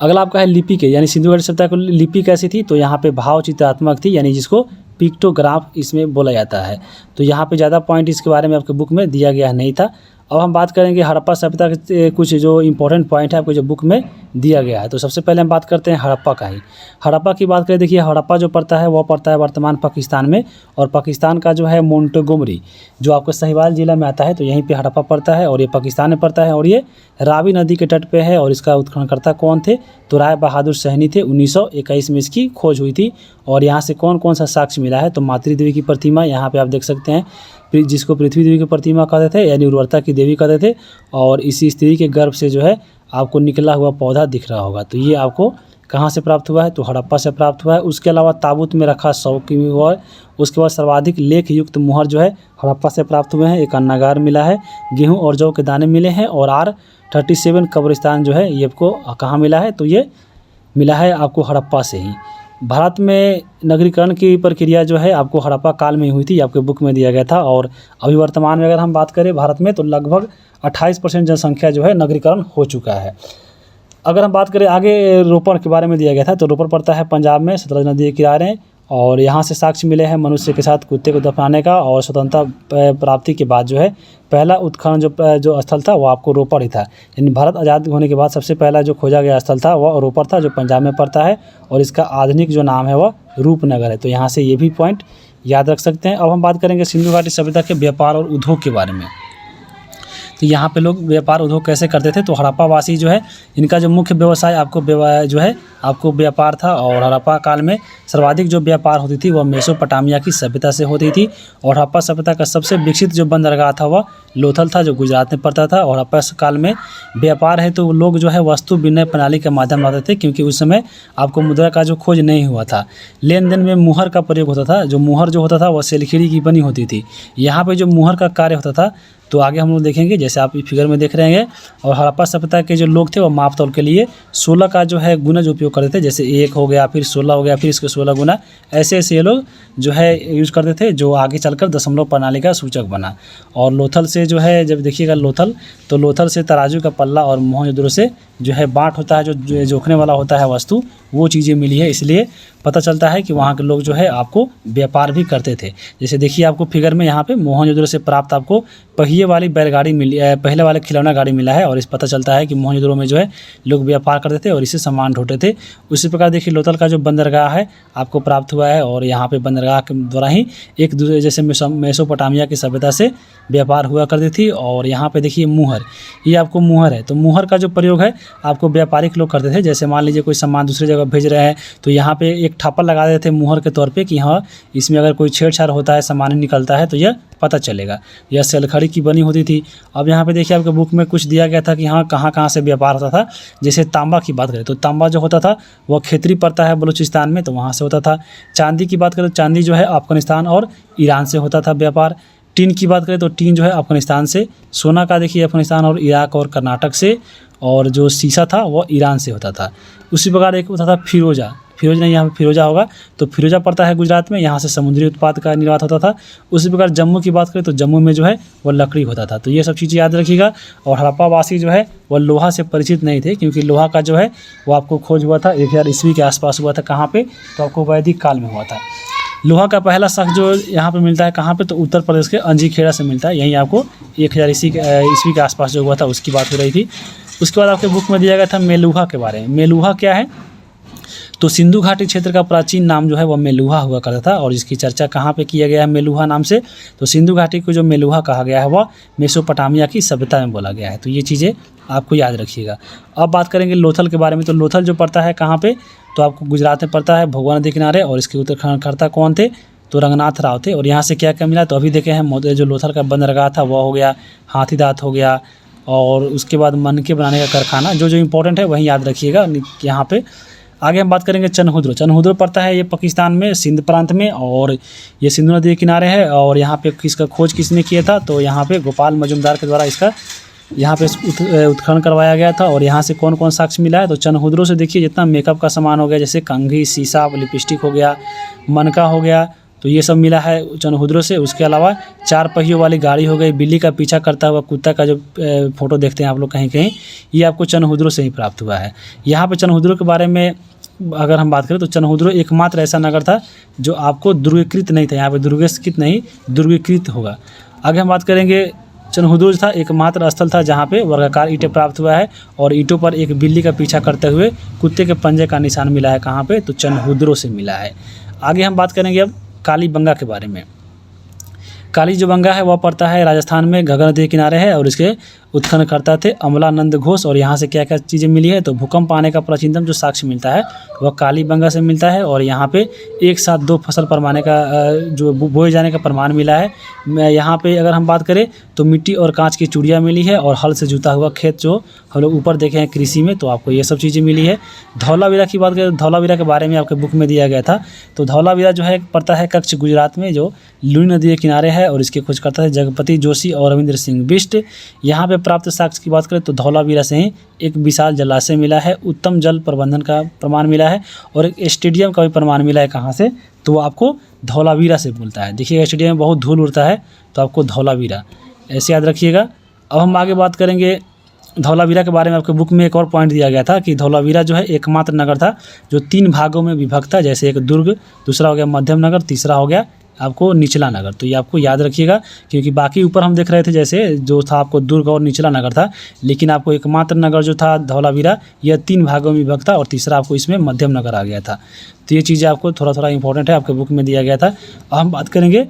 अगला आपका है लिपि के, यानी सिंधु घाटी सभ्यता की लिपि कैसी थी, तो यहाँ पे भाव चित्रात्मक थी यानी जिसको पिक्टोग्राफ इसमें बोला जाता है। तो यहाँ पे ज़्यादा पॉइंट इसके बारे में आपके बुक में दिया गया नहीं था। अब हम बात करेंगे हड़प्पा सभ्यता के कुछ जो इंपॉर्टेंट पॉइंट है आपको जो बुक में दिया गया है। तो सबसे पहले हम बात करते हैं हड़प्पा का ही। हड़प्पा की बात करें, देखिए हड़प्पा जो पड़ता है वह पड़ता है वर्तमान पाकिस्तान में, और पाकिस्तान का जो है मोंटेगोमरी जो आपको साहिवाल जिला में आता है, तो यहीं पे हड़प्पा पड़ता है और ये पाकिस्तान में पड़ता है। और ये रावी नदी के तट पे है। और इसका उत्खननकर्ता कौन थे, तो राय बहादुर सहनी थे। 1921 में इसकी खोज हुई थी। और यहाँ से कौन कौन सा साक्ष्य मिला है, तो मातृ देवी की प्रतिमा यहाँ पे आप देख सकते हैं, जिसको पृथ्वी देवी की प्रतिमा कहते थे यानी उर्वरता की देवी कहते थे। और इसी स्त्री के गर्भ से जो है आपको निकला हुआ पौधा दिख रहा होगा। तो ये आपको कहाँ से प्राप्त हुआ है, तो हड़प्पा से प्राप्त हुआ है। उसके अलावा ताबूत में रखा 100 की हुआ है। उसके बाद सर्वाधिक लेख युक्त मुहर जो है हड़प्पा से प्राप्त हुए हैं। एक अन्नागार मिला है, गेहूं और जौ के दाने मिले हैं। और R37 कब्रिस्तान जो है ये आपको कहाँ मिला है, तो ये मिला है आपको हड़प्पा से ही। भारत में नगरीकरण की प्रक्रिया जो है आपको हड़प्पा काल में हुई थी, आपके बुक में दिया गया था। और अभी वर्तमान में अगर हम बात करें भारत में तो लगभग 28% जनसंख्या जो है नगरीकरण हो चुका है। अगर हम बात करें आगे रोपड़ के बारे में दिया गया था, तो रोपड़ पड़ता है पंजाब में सतलज नदी के किनारे। और यहाँ से साक्ष्य मिले हैं मनुष्य के साथ कुत्ते को दफनाने का। और स्वतंत्रता प्राप्ति के बाद जो है पहला उत्खनन जो स्थल था वो आपको रोपड़ ही था। यानी भारत आज़ाद होने के बाद सबसे पहला जो खोजा गया स्थल था वह रोपड़ था, जो पंजाब में पड़ता है। और इसका आधुनिक जो नाम है वह रूपनगर है। तो यहाँ से ये भी पॉइंट याद रख सकते हैं। अब हम बात करेंगे सिंधु घाटी सभ्यता के व्यापार और उद्योग के बारे में। तो यहाँ पे लोग व्यापार उद्योग कैसे करते थे, तो हड़प्पा वासी जो है इनका जो मुख्य व्यवसाय आपको व्यापार था। और हड़प्पा काल में सर्वाधिक जो व्यापार होती थी वह मेसोपोटामिया की सभ्यता से होती थी। और हड़प्पा सभ्यता का सबसे विकसित जो बंदरगाह था वह लोथल था, जो गुजरात में पड़ता था। और हड़प्पा काल में व्यापार है तो लोग जो है वस्तु विनिमय प्रणाली का माध्यम लाते थे, क्योंकि उस समय आपको मुद्रा का जो खोज नहीं हुआ था। लेन देन में मुहर का प्रयोग होता था। जो मुहर जो होता था वह सेलखिड़ी की बनी होती थी। यहाँ पर जो मुहर का कार्य होता था तो आगे हम लोग देखेंगे, जैसे आप फिगर में देख रहे हैं। और हड़प्पा सभ्यता के जो लोग थे वो माप तौल के लिए 16 का जो है गुणज उपयोग करते थे, जैसे 1 हो गया, फिर 16 हो गया, फिर इसके 16 गुना, ऐसे ऐसे ये लोग जो है यूज़ करते थे, जो आगे चलकर दशमलव प्रणाली का सूचक बना। और लोथल से जो है, जब देखिएगा लोथल, तो लोथल से तराजू का पल्ला और मोहनजोदड़ो से जो है बाट होता है, जो जोखने वाला होता है वस्तु, वो चीज़ें मिली है। इसलिए पता चलता है कि वहाँ के लोग जो है आपको व्यापार भी करते थे। जैसे देखिए आपको फिगर में यहाँ पे मोहनजोदड़ो से प्राप्त आपको पहिए वाली बैलगाड़ी मिली, पहले वाले खिलौना गाड़ी मिला है। और इस पता चलता है कि मोहनजोदड़ो में जो है लोग व्यापार करते थे और इससे सामान ढोते थे। उसी प्रकार देखिए लोथल का जो बंदरगाह है आपको प्राप्त हुआ है, और यहाँ पे बंदरगाह के द्वारा ही एक दूसरे, जैसे मेसोपोटामिया की सभ्यता से व्यापार हुआ करती थी। और यहाँ पे देखिए मुहर, ये आपको मुहर है, तो मुहर का जो प्रयोग है आपको व्यापारिक लोग करते थे। जैसे मान लीजिए कोई सामान दूसरी जगह भेज रहे हैं, तो यहाँ पे एक ठप्पा लगा देते थे मुहर के तौर पे कि हाँ इसमें अगर कोई छेड़छाड़ होता है, सामान निकलता है, तो यह पता चलेगा। यह सेलखड़ी की बनी होती थी। अब यहाँ पे देखिए आपके बुक में कुछ दिया गया था कि हाँ कहाँ कहाँ से व्यापार होता था। जैसे तांबा की बात करें तो तांबा जो होता था वह खेतरी पड़ता है बलूचिस्तान में, तो वहाँ से होता था। चांदी की बात करें तो चांदी जो है अफगानिस्तान और ईरान से होता था व्यापार। टीन की बात करें तो टीन जो है अफगानिस्तान से। सोना का देखिए अफगानिस्तान और इराक और कर्नाटक से। और जो शीशा था वह ईरान से होता था। उसी प्रकार एक होता था फिरोजा, फिरोज नहीं, यहाँ पे फिरोजा होगा, तो फिरोजा पड़ता है गुजरात में, यहाँ से समुद्री उत्पाद का निर्यात होता था। उसी प्रकार जम्मू की बात करें तो जम्मू में जो है वह लकड़ी होता था। तो ये सब चीज़ें याद रखिएगा। और हड़प्पावासी जो है वह लोहा से परिचित नहीं थे, क्योंकि लोहा का जो है वो आपको खोज हुआ था 1000 ईस्वी के आसपास हुआ था। कहाँ पे? तो आपको वैदिक काल में हुआ था। लोहा का पहला शख्स जो यहाँ पे मिलता है कहाँ पे? तो उत्तर प्रदेश के अंजीखेड़ा से मिलता है। यहीं आपको 1000 ईस्वी के आसपास जो हुआ था उसकी बात हो रही थी। उसके बाद आपके बुक में दिया गया था मेलुहा के बारे में। मेलुहा क्या है? तो सिंधु घाटी क्षेत्र का प्राचीन नाम जो है वह मेलुहा हुआ करता था। और इसकी चर्चा कहाँ पे किया गया है मेलुहा नाम से? तो सिंधु घाटी को जो मेलुहा कहा गया है वह मेसोपोटामिया की सभ्यता में बोला गया है। तो ये चीज़ें आपको याद रखिएगा। अब बात करेंगे लोथल के बारे में। तो लोथल जो पड़ता है कहाँ पे? तो आपको गुजरात में पड़ता है, भगवा नदी किनारे। और इसके उत्तराखंडकर्ता कौन थे? तो रंगनाथ राव थे। और यहाँ से क्या क्या मिला? तो अभी देखे हैं जो लोथल का बंदरगाह था वह हो गया, हाथीदांत हो गया, और उसके बाद मनके बनाने का कारखाना। जो इंपॉर्टेंट है वहीं याद रखिएगा यहाँ पे। आगे हम बात करेंगे चनहुद्र। चनहुद्र पड़ता है ये पाकिस्तान में, सिंध प्रांत में, और ये सिंधु नदी के किनारे है। और यहाँ पे इसका खोज किसने किया था? तो यहाँ पे गोपाल मजुमदार के द्वारा इसका यहाँ पे उत्खनन करवाया गया था। और यहाँ से कौन कौन साक्ष्य मिला है? तो चनहुद्रों से देखिए जितना मेकअप का सामान हो गया, जैसे कंघी, शीशा, लिपस्टिक हो गया, मनका हो गया, तो ये सब मिला है चनहुद्रों से। उसके अलावा 4 पहियों वाली गाड़ी हो गई, बिल्ली का पीछा करता हुआ कुत्ता का जो फोटो देखते हैं आप लोग कहीं कहीं, ये आपको चनहुद्रों से ही प्राप्त हुआ है। यहाँ पे चनहुद्रों के बारे में अगर हम बात करें तो चनहुद्रो एकमात्र ऐसा नगर था जो आपको दुर्गीकृत नहीं था। यहाँ पे दुर्गीकृत नहीं, दुर्गीकृत होगा। आगे हम बात करेंगे चनहुद्रो था एकमात्र स्थल था जहाँ पे वर्गाकार ईंटें प्राप्त हुआ है। और ईंटों पर एक बिल्ली का पीछा करते हुए कुत्ते के पंजे का निशान मिला है। कहाँ पे? तो चनहुद्रो से मिला है। आगे हम बात करेंगे अब कालीबंगा के बारे में। काली जो बंगा है वह पड़ता है राजस्थान में, घग्गर नदी के किनारे है। और इसके उत्खननकर्ता थे अमलानंद घोष। और यहाँ से क्या क्या चीज़ें मिली है? तो भूकंप आने का प्राचीनतम जो साक्ष्य मिलता है वह कालीबंगा से मिलता है। और यहाँ पे एक साथ 2 फसल परमाने का जो बोए जाने का प्रमाण मिला है। यहाँ पे अगर हम बात करें तो मिट्टी और कांच की चूड़ियाँ मिली है, और हल से जुता हुआ खेत जो हम लोग ऊपर देखे हैं कृषि में, तो आपको ये सब चीज़ें मिली है। धौलावीरा की बात करें, धौलावीरा के बारे में आपके बुक में दिया गया था। तो धौलावीरा जो है पड़ता है कच्छ गुजरात में, जो लुनी नदी के किनारे है। और इसके खोजकर्ता थे जगपति जोशी और रविंद्र सिंह बिष्ट। यहाँ पे प्राप्त साक्ष्य की बात करें तो धौलावीरा से ही एक विशाल जलाशय मिला है, उत्तम जल प्रबंधन का प्रमाण मिला है, और एक स्टेडियम का भी प्रमाण मिला है। कहाँ से? तो वो आपको धौलावीरा से बोलता है। देखिए स्टेडियम में बहुत धूल उड़ता है, तो आपको धौलावीरा ऐसे याद रखिएगा। अब हम आगे बात करेंगे धौलावीरा के बारे में। आपके बुक में एक और पॉइंट दिया गया था कि धौलावीरा जो है एकमात्र नगर था जो 3 भागों में विभक्त था। जैसे एक दुर्ग, दूसरा हो गया मध्यम नगर, तीसरा हो गया आपको निचला नगर। तो ये आपको याद रखिएगा, क्योंकि बाकी ऊपर हम देख रहे थे जैसे जो था आपको दुर्ग और निचला नगर था, लेकिन आपको एकमात्र नगर जो था धौलावीरा यह 3 भागों में विभक्त था, और तीसरा आपको इसमें मध्यम नगर आ गया था। तो ये चीज़ें आपको थोड़ा थोड़ा इंपॉर्टेंट है, आपके बुक में दिया गया था। अब हम बात करेंगे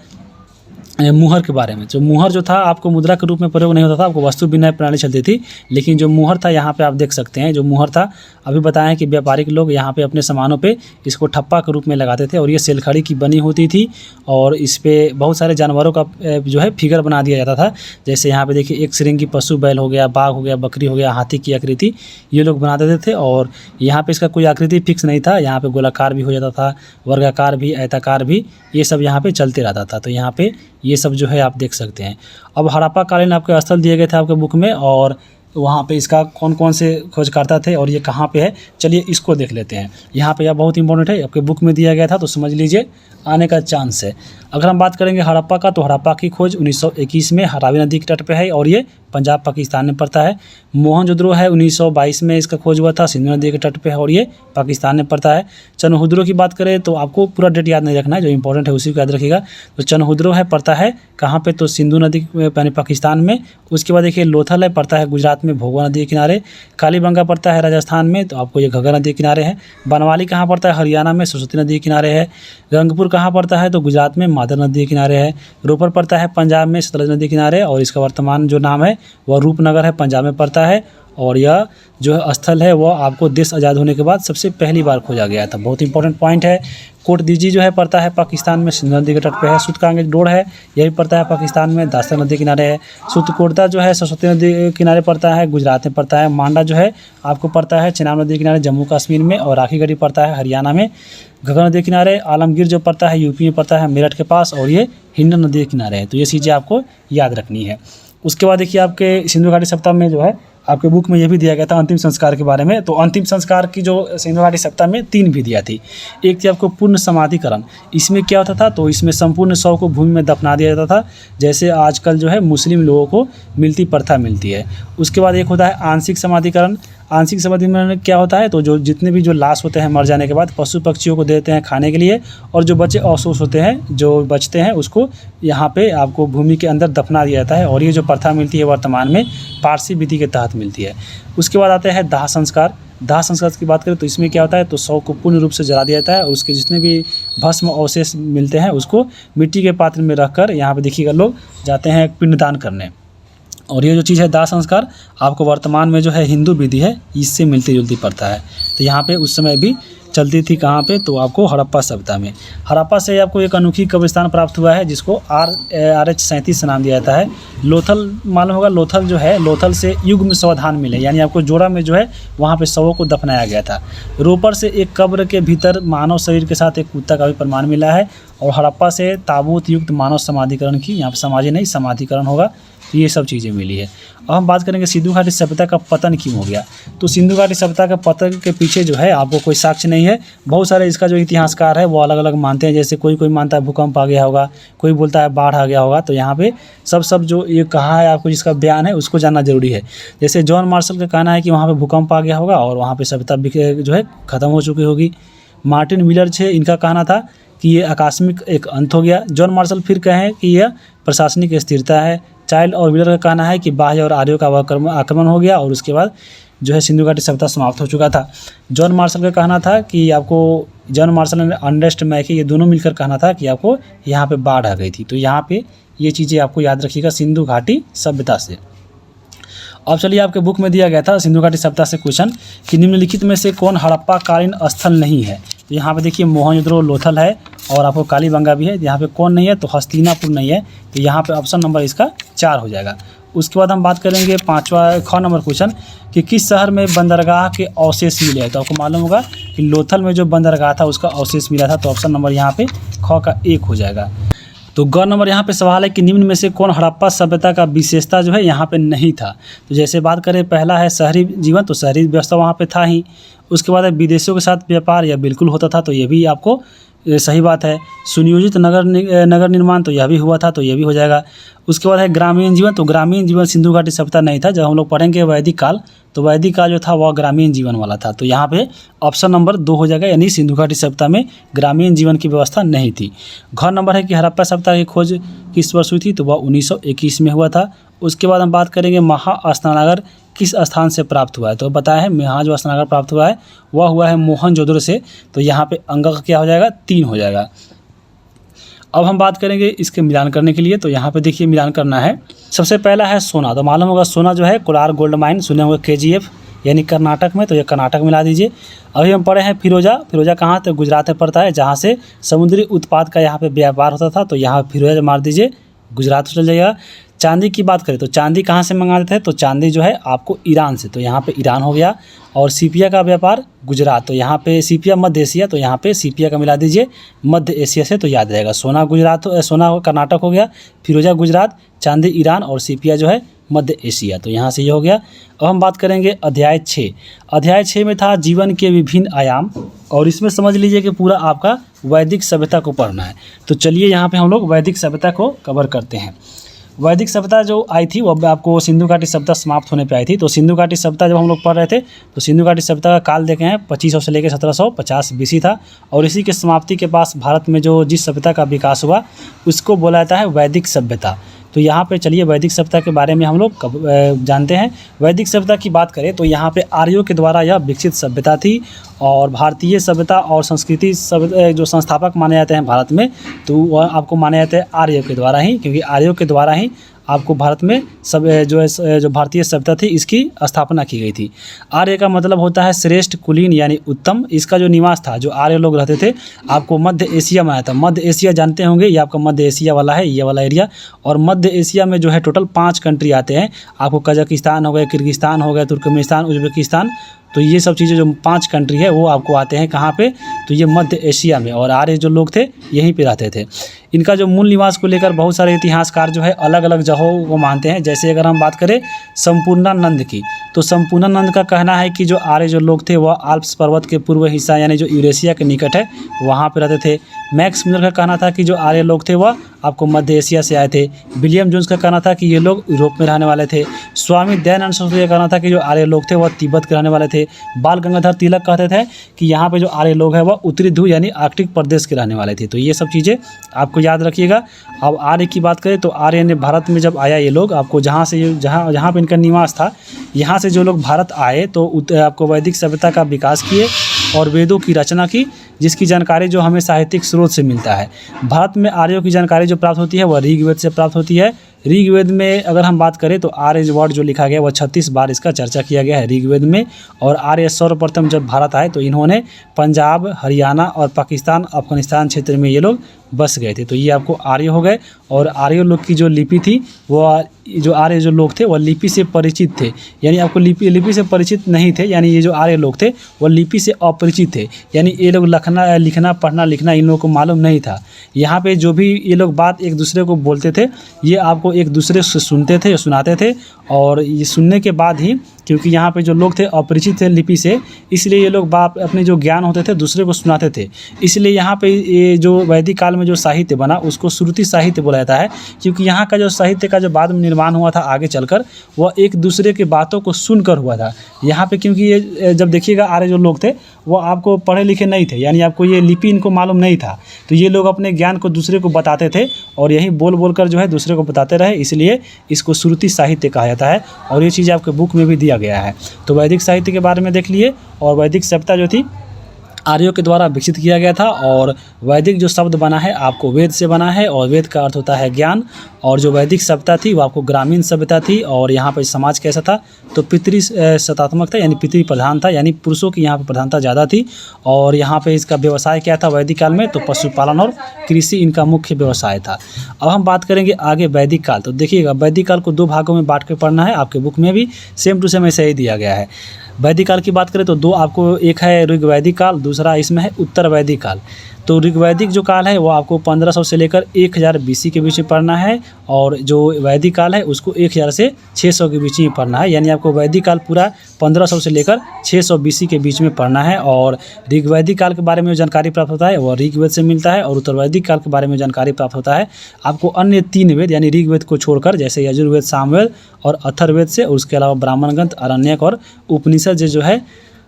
मुहर के बारे में। जो मुहर जो था आपको मुद्रा के रूप में प्रयोग नहीं होता था, आपको वस्तु विनिमय प्रणाली चलती थी। लेकिन जो मुहर था यहाँ पे आप देख सकते हैं, जो मुहर था अभी बताएं कि व्यापारिक लोग यहाँ पे अपने सामानों पे इसको ठप्पा के रूप में लगाते थे। और ये सेलखड़ी की बनी होती थी, और इस पर बहुत सारे जानवरों का जो है फिगर बना दिया जाता था। जैसे यहाँ पे देखिए एक श्रृंगी पशु, बैल हो गया, बाघ हो गया, बकरी हो गया, हाथी की आकृति ये लोग बना देते थे। और यहाँ पे इसका कोई आकृति फिक्स नहीं था, यहाँ पे गोलाकार भी हो जाता था, वर्गाकार भी, आयताकार भी, ये सब यहाँ पे चलते रहता था। तो यहाँ पे ये सब जो है आप देख सकते हैं। अब हड़प्पा कालीन आपके स्थल दिए गए थे आपके बुक में, और वहाँ पे इसका कौन कौन से खोजकर्ता थे और ये कहाँ पे है, चलिए इसको देख लेते हैं। यहाँ पे यह बहुत इंपॉर्टेंट है, आपके बुक में दिया गया था तो समझ लीजिए आने का चांस है। अगर हम बात करेंगे हड़प्पा का, तो हड़प्पा की खोज 1921 में रावी नदी के तट पे है और ये पंजाब पाकिस्तान में पड़ता है। मोहनजोदड़ो है 1922 में इसका खोज हुआ था, सिंधु नदी के तट पे है और ये पाकिस्तान में पड़ता है। चनहुद्रो की बात करें तो आपको पूरा डेट याद नहीं रखना है, जो इंपॉर्टेंट है उसी को याद रखिएगा। तो चनहुद्रो है पड़ता है कहाँ पे, तो सिंधु नदी यानी पाकिस्तान में। उसके बाद देखिए लोथल है पड़ता है गुजरात में भोगवा नदी के किनारे। कालीबंगा पड़ता है राजस्थान में, तो आपको ये घग्गर नदी के किनारे है। बनवाली कहाँ पड़ता है, हरियाणा में सरस्वती नदी के किनारे है। रंगपुर कहाँ पड़ता है, तो गुजरात में मादर नदी के किनारे है। रोपर पड़ता है पंजाब में सतलज नदी के किनारे, और इसका वर्तमान जो नाम है वह रूपनगर है, पंजाब में पड़ता है। और यह जो स्थल है वह आपको देश आज़ाद होने के बाद सबसे पहली बार खोजा गया था, बहुत इंपॉर्टेंट पॉइंट है। कोट दीजी जो है पड़ता है पाकिस्तान में, सिंधु नदी के तट पे है। सुतकांग डोर है, यही पड़ता है पाकिस्तान में, दास्ता नदी के किनारे है। सुतकोटदा जो है सरस्वती नदी के किनारे पड़ता है, गुजरात में पड़ता है। मांडा जो है आपको पड़ता है चेनाब नदी के किनारे, जम्मू कश्मीर में। और राखीगढ़ी पड़ता है हरियाणा में, घग्गर नदी के किनारे। आलमगीर जो पड़ता है यूपी में पड़ता है, मेरठ के पास, और ये हिंडन नदी के किनारे है। तो ये चीज़ें आपको याद रखनी है। उसके बाद देखिए आपके सिंधु घाटी सप्ताह में जो है आपके बुक में ये भी दिया गया था अंतिम संस्कार के बारे में। तो अंतिम संस्कार की जो सिंधु घाटी सप्ताह में 3 विधियाँ थी। एक थी आपको पूर्ण समाधिकरण, इसमें क्या होता था, तो इसमें संपूर्ण शव को भूमि में दफना दिया जाता था, जैसे आजकल जो है मुस्लिम लोगों को मिलती प्रथा मिलती है। उसके बाद एक होता है आंशिक समाधिकरण। आंशिक समाधिकरण क्या होता है, तो जो जितने भी जो लाश होते हैं मर जाने के बाद पशु पक्षियों को देते हैं खाने के लिए, और जो बचे अवशेष होते हैं जो बचते हैं उसको यहाँ पे आपको भूमि के अंदर दफना दिया जाता है। और ये जो प्रथा मिलती है वर्तमान में पारसी विधि के तहत मिलती है। उसके बाद आता है दाह संस्कार। दाह संस्कार की बात करें तो इसमें क्या होता है, तो शव को पूर्ण रूप से जला दिया जाता है, और उसके जितने भी भस्म अवशेष मिलते हैं उसको मिट्टी के पात्र में रखकर यहाँ पे देखिएगा लोग जाते हैं पिंडदान करने। और ये जो चीज़ है दाह संस्कार आपको वर्तमान में जो है हिंदू विधि है इससे मिलती जुलती पड़ता है। तो यहाँ पे उस समय भी चलती थी कहाँ पे, तो आपको हड़प्पा सभ्यता में। हड़प्पा से आपको एक अनोखी कब्रिस्तान प्राप्त हुआ है जिसको RH 37 नाम दिया जाता है। लोथल मालूम होगा, लोथल जो है लोथल से युग्म सावधान मिले, यानी आपको जोड़ा में जो है वहाँ पे शवों को दफनाया गया था। रोपर से एक कब्र के भीतर मानव शरीर के साथ एक कुत्ता का भी प्रमाण मिला है। और हड़प्पा से ताबूत युक्त मानव समाधिकरण की, यहाँ पर समाधि नहीं समाधिकरण होगा, तो ये सब चीज़ें मिली है। अब हम बात करेंगे सिंधु घाटी सभ्यता का पतन क्यों हो गया। तो सिंधु घाटी सभ्यता का पतन के पीछे जो है आपको कोई साक्ष्य नहीं है। बहुत सारे इसका जो इतिहासकार है वो अलग अलग मानते हैं, जैसे कोई मानता है भूकंप आ गया होगा, कोई बोलता है बाढ़ आ गया होगा। तो यहाँ पे सब जो ये कहा है आपको जिसका बयान है उसको जानना जरूरी है। जैसे जॉन मार्शल का कहना है कि वहाँ पर भूकंप आ गया होगा और वहाँ पर सभ्यता जो है ख़त्म हो चुकी होगी। मार्टिन मिलर है, इनका कहना था कि ये आकस्मिक एक अंत हो गया। जॉन मार्शल फिर कहें कि यह प्रशासनिक स्थिरता है। चाइल्ड और व्हीलर का कहना है कि बाह्य और आर्यों का आक्रमण हो गया और उसके बाद जो है सिंधु घाटी सभ्यता समाप्त हो चुका था। जॉन मार्शल का कहना था कि आपको जॉन मार्शल और अर्नेस्ट मैके ये दोनों मिलकर कहना था कि आपको यहाँ पे बाढ़ आ गई थी। तो यहाँ पे ये चीज़ें आपको याद रखिएगा सिंधु घाटी सभ्यता से। अब चलिए आपके बुक में दिया गया था सिंधु घाटी सभ्यता से क्वेश्चन कि निम्नलिखित में से कौन हड़प्पा कालीन स्थल नहीं है। तो यहाँ पे देखिए मोहनजोदड़ो लोथल है और आपको कालीबंगा भी है। यहाँ पे कौन नहीं है, तो हस्तिनापुर नहीं है। तो यहाँ पे ऑप्शन नंबर इसका 4 हो जाएगा। उसके बाद हम बात करेंगे 5वां नंबर क्वेश्चन कि किस शहर में बंदरगाह के अवशेष मिले हैं। तो आपको मालूम होगा कि लोथल में जो बंदरगाह था उसका अवशेष मिला था। तो ऑप्शन नंबर यहाँ पे ख का 1 हो जाएगा। तो ग नंबर यहाँ पे सवाल है कि निम्न में से कौन हड़प्पा सभ्यता का विशेषता जो है यहाँ पे नहीं था। तो जैसे बात करें पहला है शहरी जीवन, तो शहरी व्यवस्था वहाँ पे था ही। उसके बाद है विदेशियों के साथ व्यापार यह बिल्कुल होता था, तो ये भी आपको सही बात है। सुनियोजित नगर निर्माण, तो यह भी हुआ था, तो यह भी हो जाएगा। उसके बाद है ग्रामीण जीवन, तो ग्रामीण जीवन सिंधु घाटी सभ्यता नहीं था। जब हम लोग पढ़ेंगे वैदिक काल, तो वैदिक काल जो था वह ग्रामीण जीवन वाला था। तो यहाँ पे ऑप्शन नंबर 2 हो जाएगा, यानी सिंधु घाटी सभ्यता में ग्रामीण जीवन की व्यवस्था नहीं थी। घ नंबर है कि हड़प्पा सभ्यता की खोज किस वर्ष हुई थी, तो वह 1921 में हुआ था। उसके बाद हम बात करेंगे महास्नानागार किस स्थान से प्राप्त हुआ है। तो बताया है यहाँ जो स्नानागार प्राप्त हुआ है वह हुआ है मोहनजोदड़ो से। तो यहाँ पे अंक का क्या हो जाएगा, 3 हो जाएगा। अब हम बात करेंगे इसके मिलान करने के लिए। तो यहाँ पे देखिए मिलान करना है। सबसे पहला है सोना, तो मालूम होगा सोना जो है कोलार गोल्ड माइन, सुने होंगे KGF यानी कर्नाटक में, तो ये कर्नाटक मिला दीजिए। अभी हम पढ़े हैं फिरोजा कहाँ, तो गुजरात में पड़ता है, जहाँ से समुद्री उत्पाद का यहाँ पे व्यापार होता था। तो यहाँ फिरोजा मार दीजिए, गुजरात चल जाएगा। चांदी की बात करें तो चांदी कहाँ से मंगाते थे, तो चांदी जो है आपको ईरान से, तो यहाँ पे ईरान हो गया। और सीपिया का व्यापार गुजरात, तो यहाँ पे सीपिया मध्य एशिया, तो यहाँ पे सीपिया का मिला दीजिए मध्य एशिया से, तो याद रहेगा। सोना गुजरात, सोना कर्नाटक हो गया, फिरोजा गुजरात, चांदी ईरान और सीपिया जो है मध्य एशिया, तो यहाँ से ये हो गया। अब हम बात करेंगे अध्याय 6। अध्याय 6 में था जीवन के विभिन्न आयाम, और इसमें समझ लीजिए कि पूरा आपका वैदिक सभ्यता को पढ़ना है। तो चलिए यहाँ पे हम लोग वैदिक सभ्यता को कवर करते हैं। वैदिक सभ्यता जो आई थी वो आपको सिंधु घाटी सभ्यता समाप्त होने पे आई थी। तो सिंधु घाटी सभ्यता जब हम लोग पढ़ रहे थे तो सिंधु घाटी सभ्यता का काल देखे हैं 2500 से लेकर 1750 BC था, और इसी के समाप्ति के पास भारत में जो जिस सभ्यता का विकास हुआ उसको बोला जाता है वैदिक सभ्यता। तो यहाँ पे चलिए वैदिक सभ्यता के बारे में हम लोग जानते हैं। वैदिक सभ्यता की बात करें तो यहाँ पे आर्यों के द्वारा यह विकसित सभ्यता थी, और भारतीय सभ्यता और संस्कृति जो संस्थापक माने जाते हैं भारत में, तो वह आपको माने जाते हैं आर्यों के द्वारा ही, क्योंकि आर्यों के द्वारा ही आपको भारत में सब जो भारतीय सभ्यता थी इसकी स्थापना की गई थी। आर्य का मतलब होता है श्रेष्ठ, कुलीन यानी उत्तम। इसका जो निवास था, जो आर्य लोग रहते थे, आपको मध्य एशिया में आया था। मध्य एशिया जानते होंगे, ये आपका मध्य एशिया वाला है, ये वाला एरिया। और मध्य एशिया में जो है टोटल 5 कंट्री आते हैं। आपको कजाकिस्तान हो गया, किर्गिस्तान हो गया, तुर्कमेनिस्तान, उज्बेकिस्तान, तो ये सब चीज़ें जो 5 कंट्री है वो आपको आते हैं कहाँ पे, तो ये मध्य एशिया में। और आर्य जो लोग थे यहीं पे रहते थे। इनका जो मूल निवास को लेकर बहुत सारे इतिहासकार जो है अलग अलग जगहों को मानते हैं। जैसे अगर हम बात करें संपूर्णानंद की, तो संपूर्णानंद का कहना है कि जो आर्य जो लोग थे वह आल्प्स पर्वत के पूर्व हिस्सा यानी जो यूरेशिया के निकट है वहाँ पे रहते थे। मैक्स मिलर का कहना था कि जो आर्य लोग थे वह आपको मध्य एशिया से आए थे। विलियम जोन्स का कहना था कि ये लोग यूरोप में रहने वाले थे। स्वामी दयानंद सरस्वती का कहना था कि जो आर्य लोग थे वह तिब्बत के रहने वाले थे। बाल गंगाधर तिलक कहते थे कि यहाँ पे जो आर्य लोग हैं वह उत्तरी ध्रुव यानी आर्कटिक प्रदेश के रहने वाले थे। तो ये सब चीज़ें आपको याद रखिएगा। अब आर्य की बात करें तो आर्य ने भारत में जब आया, ये लोग आपको जहाँ पे इनका निवास था, यहाँ से जो लोग भारत आए तो आपको वैदिक सभ्यता का विकास किए और वेदों की रचना की, जिसकी जानकारी जो हमें साहित्यिक स्रोत से मिलता है। भारत में आर्यों की जानकारी जो प्राप्त होती है वह ऋग्वेद से प्राप्त होती है। ऋग्वेद में अगर हम बात करें तो आर्य वर्ड जो लिखा गया वह 36 बार इसका चर्चा किया गया है ऋग्वेद में। और आर्य सर्वप्रथम जब भारत आए तो इन्होंने पंजाब, हरियाणा और पाकिस्तान, अफगानिस्तान क्षेत्र में ये लोग बस गए थे। तो ये आपको आर्य हो गए। और आर्य लोग की जो लिपि थी वह, जो आर्य जो लोग थे वह लिपि से परिचित थे, यानी आपको लिपि से परिचित नहीं थे, यानी ये जो आर्य लोग थे वह लिपि से अपरिचित थे, यानी ये लोग लिखना पढ़ना लिखना इन लोगों को मालूम नहीं था। यहाँ पे जो भी ये लोग बात एक दूसरे को बोलते थे ये आपको एक दूसरे से सुनते थे या सुनाते थे, और ये सुनने के बाद ही, क्योंकि यहाँ पे जो लोग थे अपरिचित थे लिपि से, इसलिए ये लोग अपने जो ज्ञान होते थे दूसरे को सुनाते थे। इसलिए यहाँ पे ये जो वैदिक काल में जो साहित्य बना उसको श्रुति साहित्य बोला जाता है, क्योंकि यहाँ का जो साहित्य का जो बाद में निर्माण हुआ था आगे चलकर, वह एक दूसरे की बातों को सुनकर हुआ था। यहाँ पे क्योंकि ये जब देखिएगा आर्य जो लोग थे वो आपको पढ़े लिखे नहीं थे, यानी आपको ये लिपि इनको मालूम नहीं था, तो ये लोग अपने ज्ञान को दूसरे को बताते थे और यही बोल बोल कर जो है दूसरे को बताते रहे, इसलिए इसको श्रुति साहित्य कहा जाता है। और ये चीज़ आपके बुक में भी दिया गया है। तो वैदिक साहित्य के बारे में देख लिए। और वैदिक सभ्यता जो थी आर्यों के द्वारा विकसित किया गया था। और वैदिक जो शब्द बना है आपको वेद से बना है, और वेद का अर्थ होता है ज्ञान। और जो वैदिक सभ्यता थी वो आपको ग्रामीण सभ्यता थी। और यहाँ पर समाज कैसा था, तो पितृ सत्तात्मक था, यानी पितृ प्रधान था, यानी पुरुषों की यहाँ पर प्रधानता ज़्यादा थी। और यहाँ पे इसका व्यवसाय क्या था वैदिक काल में, तो पशुपालन और कृषि इनका मुख्य व्यवसाय था। अब हम बात करेंगे आगे वैदिक काल। तो देखिएगा वैदिक काल को 2 भागों में बांट के पढ़ना है, आपके बुक में भी सेम टू सेम ऐसे ही दिया गया है। वैदिक काल की बात करें तो 2 आपको, एक है ऋग्वैदिक काल, दूसरा इसमें है उत्तर वैदिक काल। तो ऋग्वैदिक जो काल है वो आपको 1500 से लेकर 1000 BC के बीच में पढ़ना है, और जो वैदिक काल है उसको 1000 से 600 के बीच में पढ़ना है, यानी आपको वैदिक काल पूरा 1500 से लेकर 600 BC के बीच में पढ़ना है। और ऋग्वैदिक काल के बारे में जो जानकारी प्राप्त होता है वह ऋग्वेद से मिलता है, और उत्तरवैदिक काल के बारे में जानकारी प्राप्त होता है आपको अन्य 3 वेद यानी ऋग्वेद को छोड़कर, जैसे यजुर्वेद, सामवेद और अथर्ववेद से, और उसके अलावा ब्राह्मण ग्रंथ, आरण्यक और उपनिषद जो है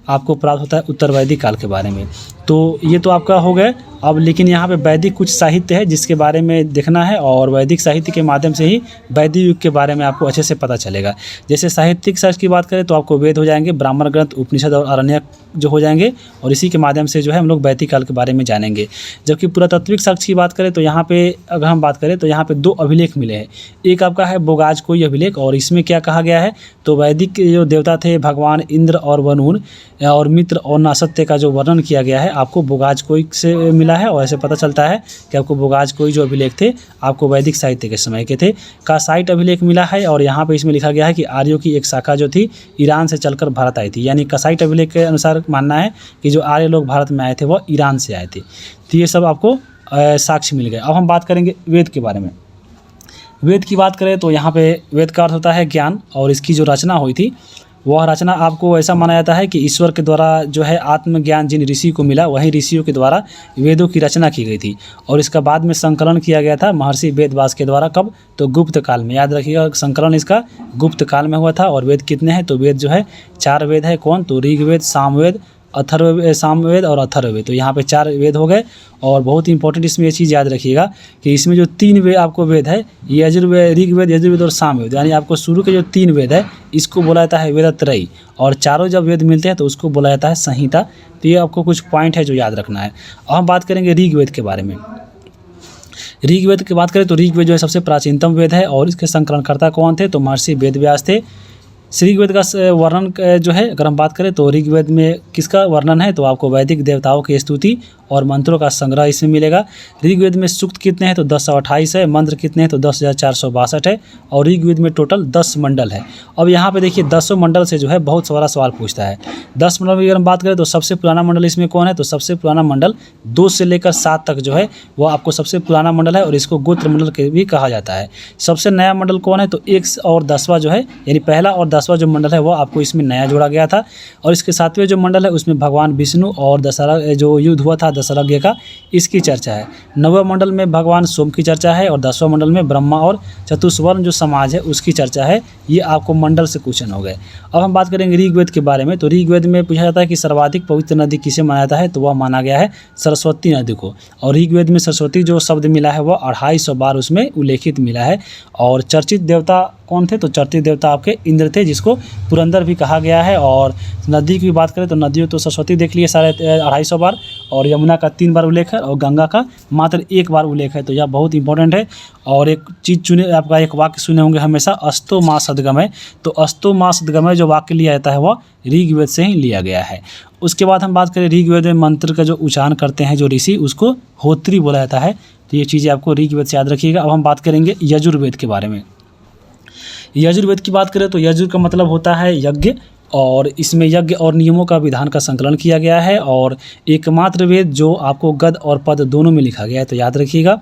आपको प्राप्त होता है उत्तर वैदिक काल के बारे में। तो ये तो आपका हो गया। अब लेकिन यहाँ पे वैदिक कुछ साहित्य है जिसके बारे में देखना है, और वैदिक साहित्य के माध्यम से ही वैदिक युग के बारे में आपको अच्छे से पता चलेगा। जैसे साहित्यिक शास्त्र की बात करें तो आपको वेद हो जाएंगे, ब्राह्मण ग्रंथ, उपनिषद और आरण्यक जो हो जाएंगे, और इसी के माध्यम से जो है हम लोग वैदिक काल के बारे में जानेंगे। जबकि पुरातात्विक शास्त्र की बात करें तो यहाँ पे अगर हम बात करें तो यहाँ पे 2 अभिलेख मिले हैं। एक आपका है बोगाजकोई अभिलेख, और इसमें क्या कहा गया है, तो वैदिक जो देवता थे भगवान इंद्र और वरुण और मित्र और नासत्य का जो वर्णन किया गया है आपको बोगाजकोई से मिला मिला है और ऐसे पता चलता है कि आपको बोगाज कोई जो अभिलेख थे आपको वैदिक साहित्य के समय के थे। कासाइट अभिलेख मिला है और यहाँ पे इसमें लिखा गया है कि आर्यों की एक शाखा जो थी ईरान से चलकर भारत आई थी, यानी कासाइट अभिलेख के अनुसार मानना है कि जो आर्य लोग भारत में आए थे वह ईरान से आए थे। तो ये सब आपको साक्ष्य मिल गए। अब हम बात करेंगे वेद के बारे में। वेद की बात करें तो यहाँ पे वेद का अर्थ होता है ज्ञान, और इसकी जो रचना हुई थी वह रचना आपको ऐसा माना जाता है कि ईश्वर के द्वारा जो है आत्मज्ञान जिन ऋषि को मिला वही ऋषियों के द्वारा वेदों की रचना की गई थी, और इसका बाद में संकलन किया गया था महर्षि वेदव्यास के द्वारा। कब? तो गुप्त काल में। याद रखिएगा संकलन इसका गुप्त काल में हुआ था। और वेद कितने हैं? तो वेद जो है 4 वेद है। कौन? तो ऋग्वेद, सामवेद, सामवेद और अथर्ववेद। तो यहाँ पे 4 वेद हो गए। और बहुत ही इंपॉर्टेंट इसमें ये चीज़ याद रखिएगा कि इसमें जो 3 वेद आपको वेद है, यजुर्वेद, ऋग्वेद, यजुर्वेद और सामवेद, यानी आपको शुरू के जो 3 वेद है इसको बोला जाता है वेदत्रयी, और चारों जब वेद मिलते हैं तो उसको बोला जाता है संहिता। तो ये आपको कुछ पॉइंट है जो याद रखना है। अब हम बात करेंगे ऋग्वेद के बारे में। ऋग्वेद की बात करें तो ऋग्वेद जो है सबसे प्राचीनतम वेद है, और इसके संकलनकर्ता कौन थे? तो महर्षि वेदव्यास थे। ऋग्वेद का वर्णन जो है अगर हम बात करें तो ऋग्वेद में किसका वर्णन है? तो आपको वैदिक देवताओं की स्तुति और मंत्रों का संग्रह इसमें मिलेगा। ऋग्वेद में सूक्त कितने हैं? तो 1028 है। मंत्र कितने हैं? तो 10,462 है। और ऋग्वेद में टोटल 10 मंडल है। अब यहाँ पे देखिए 10 मंडल से जो है बहुत सारा सवाल पूछता है। 10 मंडल की अगर हम बात करें तो सबसे पुराना मंडल इसमें कौन है? तो सबसे पुराना मंडल 2 से लेकर 7 तक जो है वो आपको सबसे पुराना मंडल है, और इसको गोत्र मंडल के भी कहा जाता है। सबसे नया मंडल कौन है? तो 1 और 10वां जो है, यानी पहला और 10वां जो मंडल है वो आपको इसमें नया जोड़ा गया था। और इसके 7वें जो मंडल है उसमें भगवान विष्णु और दशहरा जो युद्ध हुआ था दशरथ का, इसकी चर्चा है। 9वें मंडल में भगवान सोम की चर्चा है, और 10वां मंडल में ब्रह्मा और चतुष्वर्ण जो समाज है उसकी चर्चा है। ये आपको मंडल से क्वेश्चन हो गए। अब हम बात करेंगे ऋग्वेद के बारे में। तो ऋग्वेद में पूछा जाता है कि सर्वाधिक पवित्र नदी किसे माना जाता है? तो वह माना गया है सरस्वती नदी को। और ऋग्वेद में सरस्वती जो शब्द मिला है वह 250 बार उसमें उल्लेखित मिला है। और चर्चित देवता कौन थे? तो चर्चित देवता आपके इंद्र थे, जिसको पुरंदर भी कहा गया है। और नदी की बात करें तो नदियों तो सरस्वती देख लिए 250 बार, और यमुना का 3 बार उल्लेख है, और गंगा का मात्र 1 बार उल्लेख है। तो यह बहुत इंपॉर्टेंट है। और एक चीज़ चुने, आपका एक वाक्य सुने होंगे हमेशा, अस्तो मा सद्गमय। तो अस्तो मा सद्गमय जो वाक्य लिया जाता है वह ऋग्वेद से ही लिया गया है। उसके बाद हम बात करें ऋग्वेद में मंत्र का जो उच्चारण करते हैं जो ऋषि, उसको होत्री बोला जाता है। तो ये चीज़ें आपको ऋग्वेद से याद रखिएगा। अब हम बात करेंगे यजुर्वेद के बारे में। यजुर्वेद की बात करें तो यजुर का मतलब होता है यज्ञ, और इसमें यज्ञ और नियमों का विधान का संकलन किया गया है। और एकमात्र वेद जो आपको गद और पद दोनों में लिखा गया है, तो याद रखिएगा।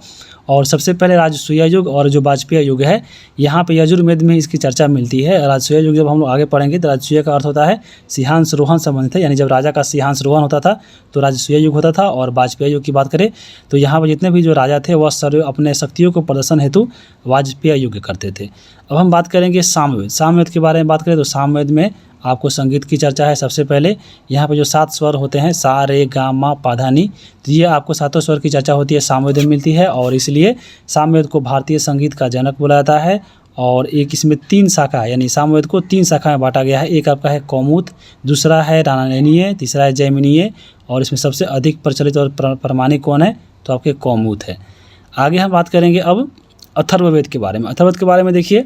और सबसे पहले राजसूय युग और जो वाजपेयी युग है, यहाँ पे यजुर्वेद में इसकी चर्चा मिलती है। राजसूय युग जब हम लोग आगे पढ़ेंगे तो राजसूय का अर्थ होता है सिंहासरोहण संबंधित है, यानी जब राजा का सिंहासरोहण होता था तो राजसूय युग होता था। और वाजपेयी युग की बात करें तो यहाँ पर जितने भी जो राजा थे वह सर्व अपने शक्तियों को प्रदर्शन हेतु वाजपेयी युग करते थे। अब हम बात करेंगे सामवेद। सामवेद के बारे में बात करें तो सामवेद में आपको संगीत की चर्चा है। सबसे पहले यहाँ पे जो 7 स्वर होते हैं सा रे गा मा पा धा नी, तो ये आपको 7 स्वर की चर्चा होती है, सामवेद में मिलती है। और इसलिए सामवेद को भारतीय संगीत का जनक बोला जाता है। और एक इसमें 3 शाखा है, यानी सामवेद को 3 शाखा में बांटा गया है। एक आपका है कौमुद, दूसरा है रामायणीय, तीसरा है जैमिनीय। और इसमें सबसे अधिक प्रचलित और प्रमाणिक कौन है? तो आपके कौमुद है। आगे हम बात करेंगे अब अथर्ववेद के बारे में। अथर्ववेद के बारे में देखिए,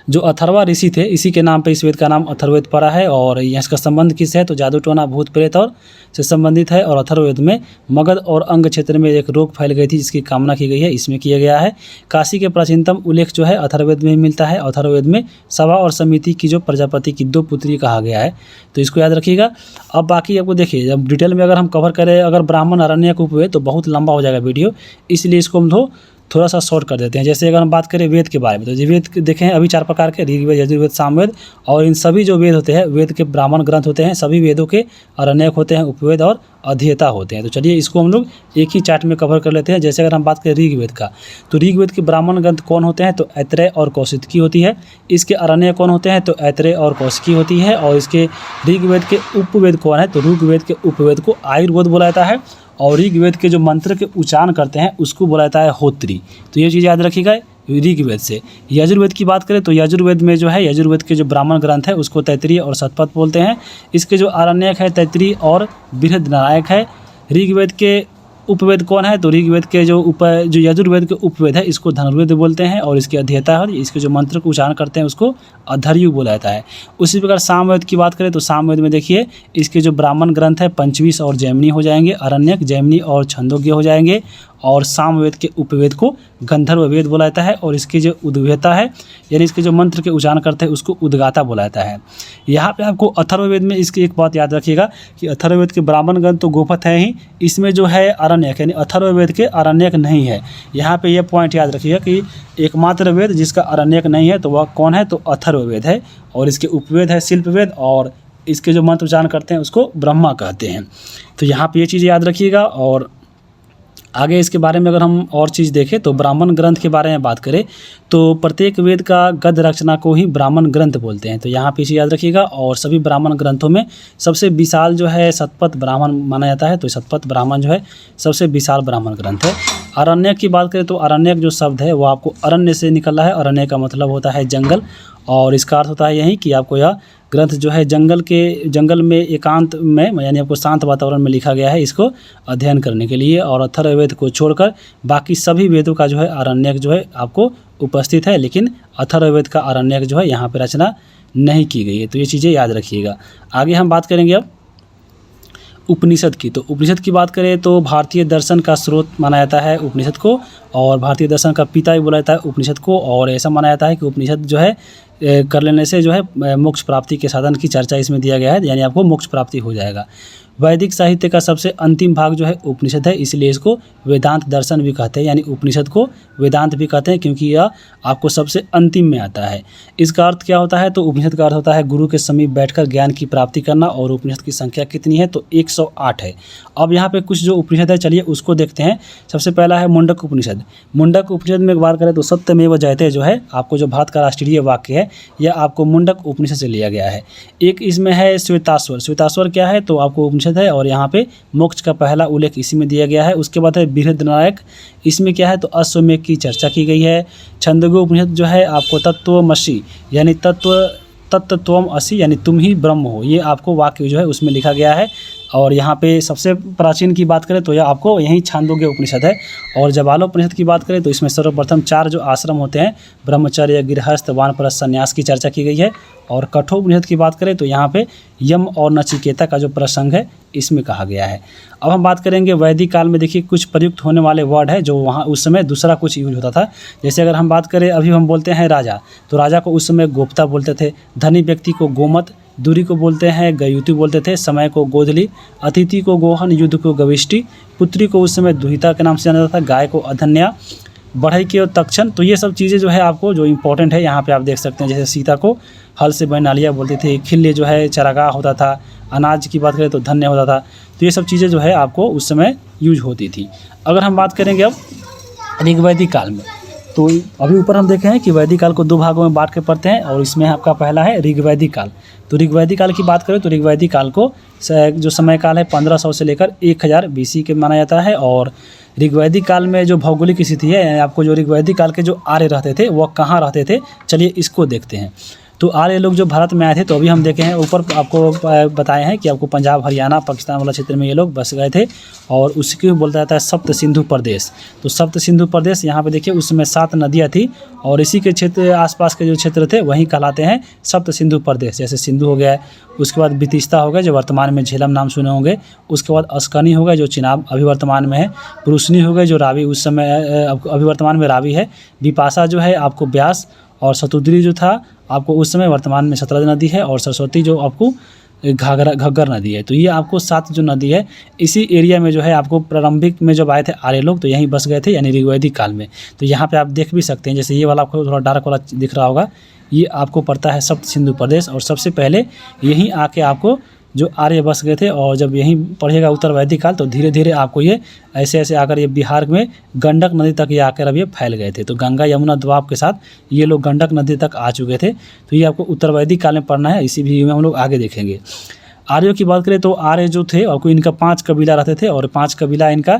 जो अथर्वा ऋषि थे इसी के नाम पे इस वेद का नाम अथर्ववेद पड़ा है। और इसका संबंध किस है? तो जादू टोना भूत प्रेत और से संबंधित है। और अथर्ववेद में मगध और अंग क्षेत्र में एक रोग फैल गई थी जिसकी कामना की गई है, इसमें किया गया है। काशी के प्राचीनतम उल्लेख जो है अथर्ववेद में मिलता है। अथर्ववेद में सभा और समिति की जो प्रजापति की 2 पुत्री कहा गया है, तो इसको याद रखिएगा। अब बाकी आपको देखिए, जब डिटेल में अगर हम कवर करें अगर ब्राह्मण अरण्यक उपवेद तो बहुत लंबा हो जाएगा वीडियो, इसलिए इसको हम थोड़ा सा शॉर्ट कर देते हैं। जैसे अगर हम बात करें वेद के बारे में, तो ये वेद देखें अभी 4 प्रकार के, ऋग्वेद, यजुर्वेद, सामवेद। और इन सभी जो वेद होते हैं वेद के ब्राह्मण ग्रंथ होते हैं, सभी वेदों के अरण्यक होते हैं, उपवेद और अध्येता होते हैं। तो चलिए इसको हम लोग एक ही चार्ट में कवर कर लेते हैं। जैसे अगर हम बात करें ऋग्वेद का, तो ऋग्वेद के ब्राह्मण ग्रंथ कौन होते हैं? तो ऐत्रेय और कौशिकी होती है। इसके अरण्य कौन होते हैं? तो ऐत्रेय और कौशिकी होती है। और इसके ऋग्वेद के उपवेद कौन है? तो ऋग्वेद के उपवेद को आयुर्वेद बोला जाता है। और ऋग्वेद के जो मंत्र के उच्चारण करते हैं उसको बोला जाता है होत्री। तो ये चीज़ याद रखिएगा ऋग्वेद से। यजुर्वेद की बात करें तो यजुर्वेद में जो है यजुर्वेद के जो ब्राह्मण ग्रंथ है उसको तैत्तिरीय और शतपथ बोलते हैं। इसके जो आरण्यक है तैत्तिरीय और बृहद्नारायक है। ऋग्वेद के उपवेद कौन है? तो ऋग्वेद के जो यजुर्वेद के उपवेद है इसको धनुर्वेद बोलते हैं और इसके अध्येता है, इसके जो मंत्र को उच्चारण करते हैं उसको अधर्यु बोला जाता है। उसी प्रकार सामवेद की बात करें तो सामवेद में देखिए इसके जो ब्राह्मण ग्रंथ है पंचवीस और जैमिनी हो जाएंगे, अरण्यक, जैमिनी और छंदोग्य हो जाएंगे, और सामवेद के उपवेद को गंधर्व वेद बोला जाता है, और इसकी जो उद्वेता है यानी इसके जो मंत्र के उच्चारण करते हैं उसको उद्गाता बोला जाता है। यहाँ पे आपको अथर्ववेद में इसकी एक बात याद रखिएगा कि अथर्ववेद के ब्राह्मण ग्रंथ तो गोपथ है ही, इसमें जो है अरण्यक यानी अथर्ववेद के अरण्यक नहीं है। यहाँ पे ये पॉइंट याद रखिएगा कि एकमात्र वेद जिसका अरण्यक नहीं है तो वह कौन है? तो अथर्ववेद है, और इसके उपवेद है शिल्पवेद, और इसके जो मंत्र उच्चारण करते हैं उसको ब्रह्मा कहते हैं। तो यहाँ पे ये चीज़ याद रखिएगा। और आगे इसके बारे में अगर हम और चीज़ देखें तो ब्राह्मण ग्रंथ के बारे में बात करें तो प्रत्येक वेद का गद्य रचना को ही ब्राह्मण ग्रंथ बोलते हैं। तो यहाँ पे इसे याद रखिएगा। और सभी ब्राह्मण ग्रंथों में सबसे विशाल जो है शतपथ ब्राह्मण माना जाता है, तो शतपथ ब्राह्मण जो है सबसे विशाल ब्राह्मण ग्रंथ है। अरण्यक की बात करें तो अरण्यक जो शब्द है वो आपको अरण्य से निकला है। अरण्य का मतलब होता है जंगल, और इसका अर्थ होता है यही कि आपको यह ग्रंथ जो है जंगल में एकांत में यानी आपको शांत वातावरण में लिखा गया है इसको अध्ययन करने के लिए। और अथर्ववेद को छोड़कर बाकी सभी वेदों का जो है अरण्यक जो है आपको उपस्थित है, लेकिन अथर्ववेद का अरण्यक जो है यहाँ पे रचना नहीं की गई है। तो ये चीज़ें याद रखिएगा। आगे हम बात करेंगे अब उपनिषद की। तो उपनिषद की बात करें तो भारतीय दर्शन का स्रोत माना जाता है उपनिषद को, और भारतीय दर्शन का पिता भी बोला जाता है उपनिषद को। और ऐसा माना जाता है कि उपनिषद जो है कर लेने से जो है मोक्ष प्राप्ति के साधन की चर्चा इसमें दिया गया है, यानी आपको मोक्ष प्राप्ति हो जाएगा। वैदिक साहित्य का सबसे अंतिम भाग जो है उपनिषद है, इसलिए इसको वेदांत दर्शन भी कहते हैं, यानी उपनिषद को वेदांत भी कहते हैं क्योंकि यह आपको सबसे अंतिम में आता है। इसका अर्थ क्या होता है? तो उपनिषद का अर्थ होता है गुरु के समीप बैठकर ज्ञान की प्राप्ति करना। और उपनिषद की संख्या कितनी है? तो 108 है। अब यहाँ पे कुछ जो उपनिषद है चलिए उसको देखते हैं। सबसे पहला है मुंडक उपनिषद। मुंडक उपनिषद में एक बात करें तो सत्यमेव जयते जो है आपको जो भारत का राष्ट्रीय वाक्य है यह आपको मुंडक उपनिषद से लिया गया है। एक इसमें है श्वेताश्वर। श्वेताश्वर क्या है? तो आपको उपनिषद है, और यहाँ पे मोक्ष का पहला उल्लेख इसी में दिया गया है। उसके बाद है बृहद्नारायक, इसमें क्या है? तो अश्वमेध की चर्चा की गई है। छंदोग्य उपनिषद जो है आपको तत्त्वमसि यानी तत्त्वम असि यानी तुम ही ब्रह्म हो, ये आपको वाक्य जो है उसमें लिखा गया है। और यहाँ पे सबसे प्राचीन की बात करें तो यह आपको यही छांदोग्य उपनिषद है। और जवालोपनिषद की बात करें तो इसमें सर्वप्रथम 4 जो आश्रम होते हैं ब्रह्मचर्य, गृहस्थ, वानप्रस्थ, संन्यास की चर्चा की गई है। और कठोपनिषद की बात करें तो यहाँ पे यम और नचिकेता का जो प्रसंग है इसमें कहा गया है। अब हम बात करेंगे वैदिक काल में। देखिए कुछ प्रयुक्त होने वाले वर्ड है जो वहाँ उस समय दूसरा कुछ यूज होता था। जैसे अगर हम बात करें अभी हम बोलते हैं राजा, तो राजा को उस समय गोप्ता बोलते थे। धनी व्यक्ति को गोमत, दूरी को बोलते हैं गयुति बोलते थे, समय को गोधली, अतिथि को गोहन, युद्ध को गविष्टि, पुत्री को उस समय दुहिता के नाम से जाना जाता था, गाय को अधन्या, बढ़ई के तक्षण। तो ये सब चीज़ें जो है आपको जो इम्पोर्टेंट है यहाँ पे आप देख सकते हैं। जैसे सीता को हल से बैनालिया बोलते थे, खिल्य जो है चरागाह होता था, अनाज की बात करें तो धन्य होता था। तो ये सब चीज़ें जो है आपको उस समय यूज होती थी। अगर हम बात करेंगे अब ऋग्वैदिक काल में, तो अभी ऊपर हम देखे हैं कि वैदिक काल को 2 भागों में बांट के पढ़ते हैं, और इसमें आपका पहला है ऋग्वैदिक काल। तो ऋग्वैदिक काल की बात करें तो ऋग्वैदिक काल को जो समय काल है 1500 से लेकर 1000 BC के माना जाता है। और ऋग्वैदिक काल में जो भौगोलिक स्थिति है, यानी आपको जो ऋग्वैदिक काल के जो आर्य रहते थे वह कहाँ रहते थे, चलिए इसको देखते हैं। तो आर्य लोग जो भारत में आए थे, तो अभी हम देखे हैं ऊपर आपको बताए हैं कि आपको पंजाब, हरियाणा, पाकिस्तान वाला क्षेत्र में ये लोग बस गए थे। और उसकी बोलता जाता है सप्त सिंधु प्रदेश। तो सप्त सिंधु प्रदेश यहाँ पे देखिए उसमें 7 नदियाँ थी, और इसी के क्षेत्र आसपास के जो क्षेत्र थे वहीं कहलाते हैं सप्त सिंधु प्रदेश। जैसे सिंधु हो गया, उसके बाद बितिस्ता हो गया जो वर्तमान में झेलम नाम सुने होंगे, उसके बाद अस्कनी हो गया जो चिनाब अभी वर्तमान में है, पुरुषनी हो गया जो रावी उस समय अभी वर्तमान में रावी है, बिपाशा जो है आपको ब्यास, और शतुद्री जो था आपको उस समय वर्तमान में सतलज नदी है, और सरस्वती जो आपको घग्गर नदी है। तो ये आपको 7 जो नदी है इसी एरिया में जो है आपको प्रारंभिक में जब आए थे आर्य लोग तो यहीं बस गए थे, यानी ऋग्वैदिक काल में। तो यहाँ पे आप देख भी सकते हैं, जैसे ये वाला आपको थोड़ा डार्क वाला दिख रहा होगा, ये आपको पड़ता है सप्त सिंधु प्रदेश। और सबसे पहले यहीं आके आपको जो आर्य बस गए थे, और जब यहीं पढ़ेगा उत्तर वैदिक काल तो धीरे धीरे आपको ये ऐसे ऐसे आकर ये बिहार में गंडक नदी तक ये आकर अब ये फैल गए थे। तो गंगा यमुना द्वाब के साथ ये लोग गंडक नदी तक आ चुके थे। तो ये आपको उत्तर वैदिक काल में पढ़ना है, इसी वीडियो में हम लोग आगे देखेंगे। आर्यों की बात करें तो आर्य जो थे आपको इनका 5 कबीला रहते थे, और 5 कबीला इनका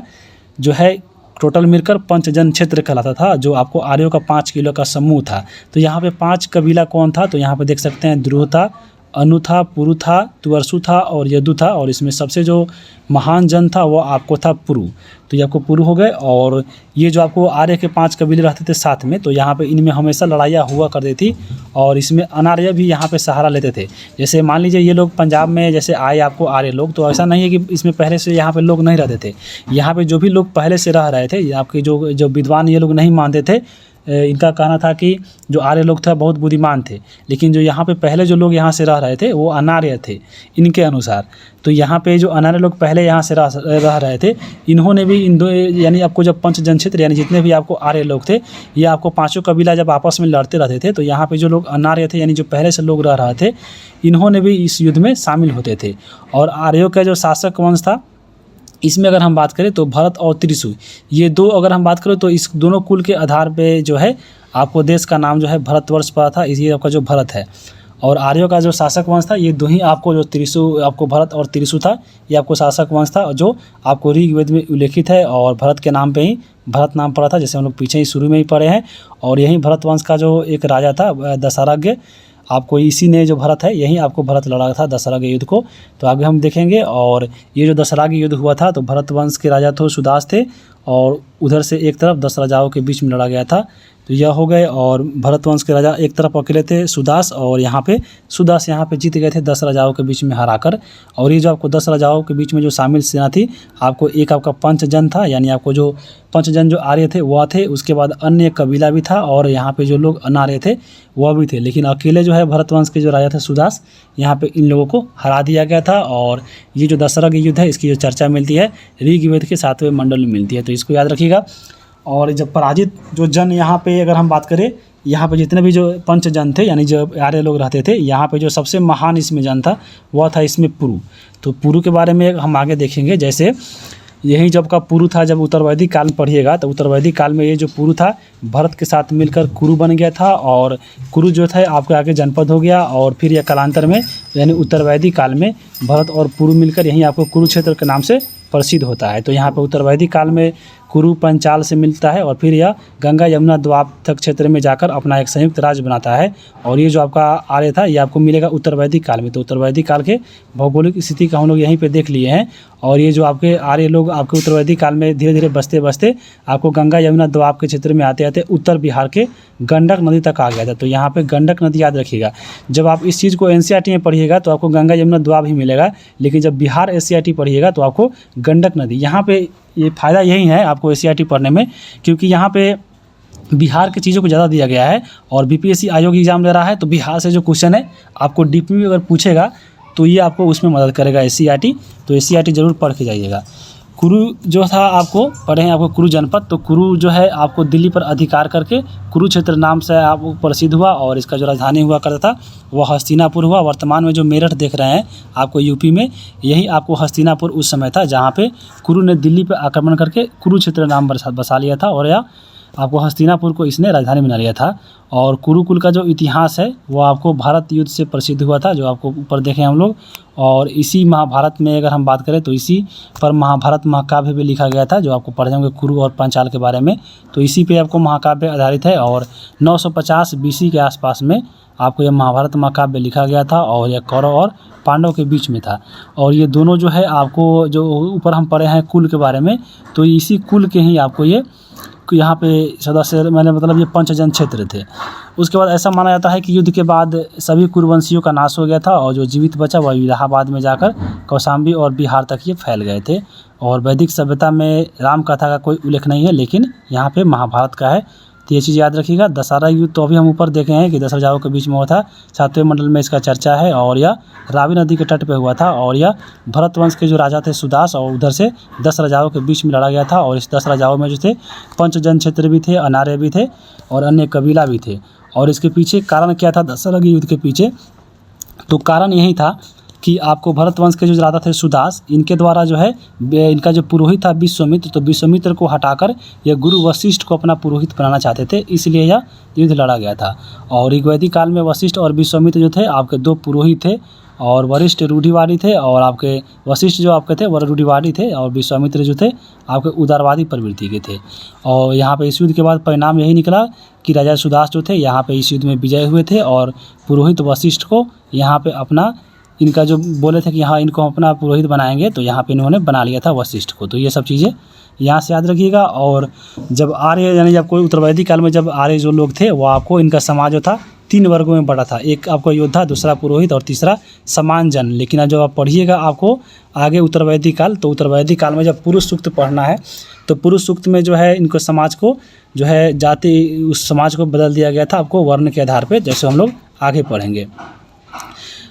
जो है टोटल मिलकर पंचजन क्षेत्र कहलाता था, जो आपको आर्यों का 5 किलो का समूह था। तो यहाँ पे 5 कबीला कौन था, तो यहाँ पे देख सकते हैं द्रुह था, अनु था, पुरु था, तुअर्सु था और यदु था, और इसमें सबसे जो महान जन था वो आपको था पुरु। तो ये आपको पुरु हो गए। और ये जो आपको आर्य के 5 कबीले रहते थे साथ में, तो यहाँ पे इनमें हमेशा लड़ाइयाँ हुआ करती थी और इसमें अनार्य भी यहाँ पे सहारा लेते थे। जैसे मान लीजिए ये लोग पंजाब में जैसे आए आपको आर्य लोग, तो ऐसा नहीं है कि इसमें पहले से यहाँ पे लोग नहीं रहते थे। यहाँ पे जो भी लोग पहले से रह रहे थे, आपके जो विद्वान ये लोग नहीं मानते थे, इनका कहना था कि जो आर्य लोग थे बहुत बुद्धिमान थे, लेकिन जो यहाँ पे पहले जो लोग यहाँ से रह रहे थे वो अनार्य थे इनके अनुसार। तो यहाँ पे जो अनार्य लोग पहले यहाँ से रह रहे थे, इन्होंने भी इन दो यानी आपको जब पंच जनक्षेत्र यानी जितने भी आपको आर्य लोग थे, ये आपको पाँचों कबीला जब आपस में लड़ते रहते थे, तो यहाँ पे जो लोग अनार्य थे यानी जो पहले से लोग रह रहे थे, इन्होंने भी इस युद्ध में शामिल होते थे। और आर्यों का जो शासक वंश था, इसमें अगर हम बात करें तो भरत और त्रिशु, ये दो अगर हम बात करें तो इस दोनों कुल के आधार पे जो है आपको देश का नाम जो है भारतवर्ष पड़ा था, इसी आपका जो भरत है। और आर्यों का जो शासक वंश था, ये दो ही आपको जो त्रिशु आपको भरत और त्रिशु था, ये आपको शासक वंश था जो आपको ऋग्वेद में उल्लेखित है और भरत के नाम पे ही भरत नाम पड़ा था, जैसे हम लोग पीछे ही शुरू में ही पढ़े हैं। और यही भरत वंश का जो एक राजा था दशरथ, आपको इसी ने जो भरत है यही आपको भरत लड़ा था दशरथ युद्ध को, तो आगे हम देखेंगे। और ये जो दशरथ युद्ध हुआ था तो भरत वंश के राजा तो सुदास थे और उधर से एक तरफ 10 राजाओं के बीच में लड़ा गया था, तो यह हो गए। और भरत वंश के राजा एक तरफ अकेले थे सुदास, और यहाँ पे सुदास यहाँ पे जीत गए थे 10 राजाओं के बीच में हराकर। और ये जो आपको 10 राजाओं के बीच में जो शामिल सेना थी, आपको एक आपका पंचजन था, यानी आपको जो पंचजन जो आर्य थे वह थे, उसके बाद अन्य कबीला भी था और यहाँ पे जो लोग अनार्य थे वह भी थे। लेकिन अकेले जो है भरत वंश के जो राजा थे सुदास, यहाँ पे इन लोगों को हरा दिया गया था। और ये जो दशरथ युद्ध है इसकी जो चर्चा मिलती है ऋग्वेद के 7वें मंडल में मिलती है, तो इसको याद रखिएगा। और जब पराजित जो जन यहाँ पे अगर हम बात करें, यहाँ पे जितने भी जो पंचजन थे यानी जो आर्य लोग रहते थे, यहाँ पे जो सबसे महान इसमें जन था वह था इसमें पुरु। तो पुरु के बारे में हम आगे देखेंगे। जैसे यही जब का पुरु था, जब उत्तरवैदिक काल में पढ़िएगा तो उत्तरवैदिक काल में ये जो पुरु था भरत के साथ मिलकर कुरु बन गया था, और कुरु जो था आपके आगे जनपद हो गया। और फिर यह कालांतर में यानी उत्तरवैदिक काल में भरत और पुरु मिलकर यहीं आपको कुरुक्षेत्र के नाम से प्रसिद्ध होता है। तो यहाँ पर उत्तरवैदिक काल में कुरु पंचाल से मिलता है और फिर यह गंगा यमुना द्वाब तक क्षेत्र में जाकर अपना एक संयुक्त राज्य बनाता है। और ये जो आपका आर्य था ये आपको मिलेगा उत्तरवैदिक काल में। तो उत्तरवैदिक काल के भौगोलिक स्थिति का हम लोग यहीं पे देख लिए हैं। और ये जो आपके आर्य लोग आपके उत्तरवैदिक काल में धीरे धीरे बसते बसते आपको गंगा यमुना द्वाब के क्षेत्र में आते आते उत्तर बिहार के गंडक नदी तक आ गया था। तो यहाँ पे गंडक नदी याद रखिएगा, जब आप इस चीज़ को एनसीईआरटी में पढ़िएगा तो आपको गंगा यमुना द्वाब ही मिलेगा, लेकिन जब बिहार एससीईआरटी पढ़िएगा तो आपको गंडक नदी। यहाँ पे ये फ़ायदा यही है आपको एससीईआरटी पढ़ने में, क्योंकि यहाँ पे बिहार की चीज़ों को ज़्यादा दिया गया है। और बीपीएससी आयोग एग्जाम ले रहा है तो बिहार से जो क्वेश्चन है आपको डीपी में अगर पूछेगा तो ये आपको उसमें मदद करेगा एससीईआरटी। तो एससीईआरटी ज़रूर पढ़ के जाइएगा। कुरु जो था आपको पढ़े हैं आपको कुरु जनपद, तो कुरु जो है आपको दिल्ली पर अधिकार करके कुरुक्षेत्र नाम से आपको प्रसिद्ध हुआ और इसका जो राजधानी हुआ करता था वह हस्तिनापुर हुआ। वर्तमान में जो मेरठ देख रहे हैं आपको यूपी में, यही आपको हस्तिनापुर उस समय था जहाँ पे कुरु ने दिल्ली पर आक्रमण करके कुरुक्षेत्र नाम बसा लिया था और यह आपको हस्तिनापुर को इसने राजधानी बना लिया था। और कुरुकुल का जो इतिहास है वो आपको भारत युद्ध से प्रसिद्ध हुआ था, जो आपको ऊपर देखें हम लोग। और इसी महाभारत में अगर हम बात करें तो इसी पर महाभारत महाकाव्य भी लिखा गया था, जो आपको पढ़े होंगे कुरु और पंचाल के बारे में। तो इसी पे आपको महाकाव्य आधारित है। और 950 BC के आसपास में आपको यह महाभारत महाकाव्य लिखा गया था और यह कौरव और पांडव के बीच में था। और ये दोनों जो है आपको जो ऊपर हम पढ़े हैं कुल के बारे में, तो इसी कुल के ही आपको ये यहाँ पे सदस्य मैंने मतलब ये पंचजन क्षेत्र थे। उसके बाद ऐसा माना जाता है कि युद्ध के बाद सभी कुरुवंशियों का नाश हो गया था और जो जीवित बचा वह इलाहाबाद में जाकर कौशाम्बी और बिहार तक ये फैल गए थे। और वैदिक सभ्यता में राम कथा का कोई उल्लेख नहीं है, लेकिन यहाँ पे महाभारत का है। तो ये चीज़ याद रखिएगा। दशहरा युद्ध तो अभी हम ऊपर देखे हैं कि 10 राजाओं के बीच में हुआ था, 7वें मंडल में इसका चर्चा है। और यह रावी नदी के तट पे हुआ था और यह भरत वंश के जो राजा थे सुदास, और उधर से 10 राजाओं के बीच में लड़ा गया था। और इस 10 राजाओं में जो थे पंचजन क्षेत्र भी थे, अनार्य भी थे और अन्य कबीला भी थे। और इसके पीछे कारण क्या था दशहरा युद्ध के पीछे? तो कारण यही था कि आपको भरत वंश के जो राजा थे सुदास, इनके द्वारा जो है इनका जो पुरोहित था विश्वामित्र, तो विश्वामित्र को हटाकर यह गुरु वशिष्ठ को अपना पुरोहित बनाना चाहते थे, इसलिए यह युद्ध लड़ा गया था। और ऋग्वैदिक काल में वशिष्ठ और विश्वामित्र जो थे आपके 2 पुरोहित थे। और वरिष्ठ रूढ़िवादी थे, और आपके वशिष्ठ जो आपके थे वह रूढ़िवादी थे, और विश्वामित्र जो थे आपके उदारवादी प्रवृत्ति के थे। और यहाँ पे इस युद्ध के बाद परिणाम यही निकला कि राजा सुदास जो थे यहाँ पे इस युद्ध में विजय हुए थे, और पुरोहित वशिष्ठ को यहाँ पे अपना, इनका जो बोले थे कि हाँ इनको अपना पुरोहित बनाएंगे, तो यहाँ पे इन्होंने बना लिया था वशिष्ठ को। तो ये सब चीज़ें यहाँ से याद रखिएगा। और जब आर्य यानी जब कोई उत्तरवैदिक काल में जब आर्य जो लोग थे वो आपको इनका समाज जो था 3 वर्गों में बटा था, एक आपको योद्धा, दूसरा पुरोहित और तीसरा समान जन। लेकिन जब आप पढ़िएगा आपको आगे उत्तरवैदिक काल, तो उत्तरवैदिक काल में जब पुरुष सूक्त पढ़ना है तो पुरुष सूक्त में जो है इनको समाज को जो है जाति, उस समाज को बदल दिया गया था आपको वर्ण के आधार पर, जैसे हम लोग आगे पढ़ेंगे।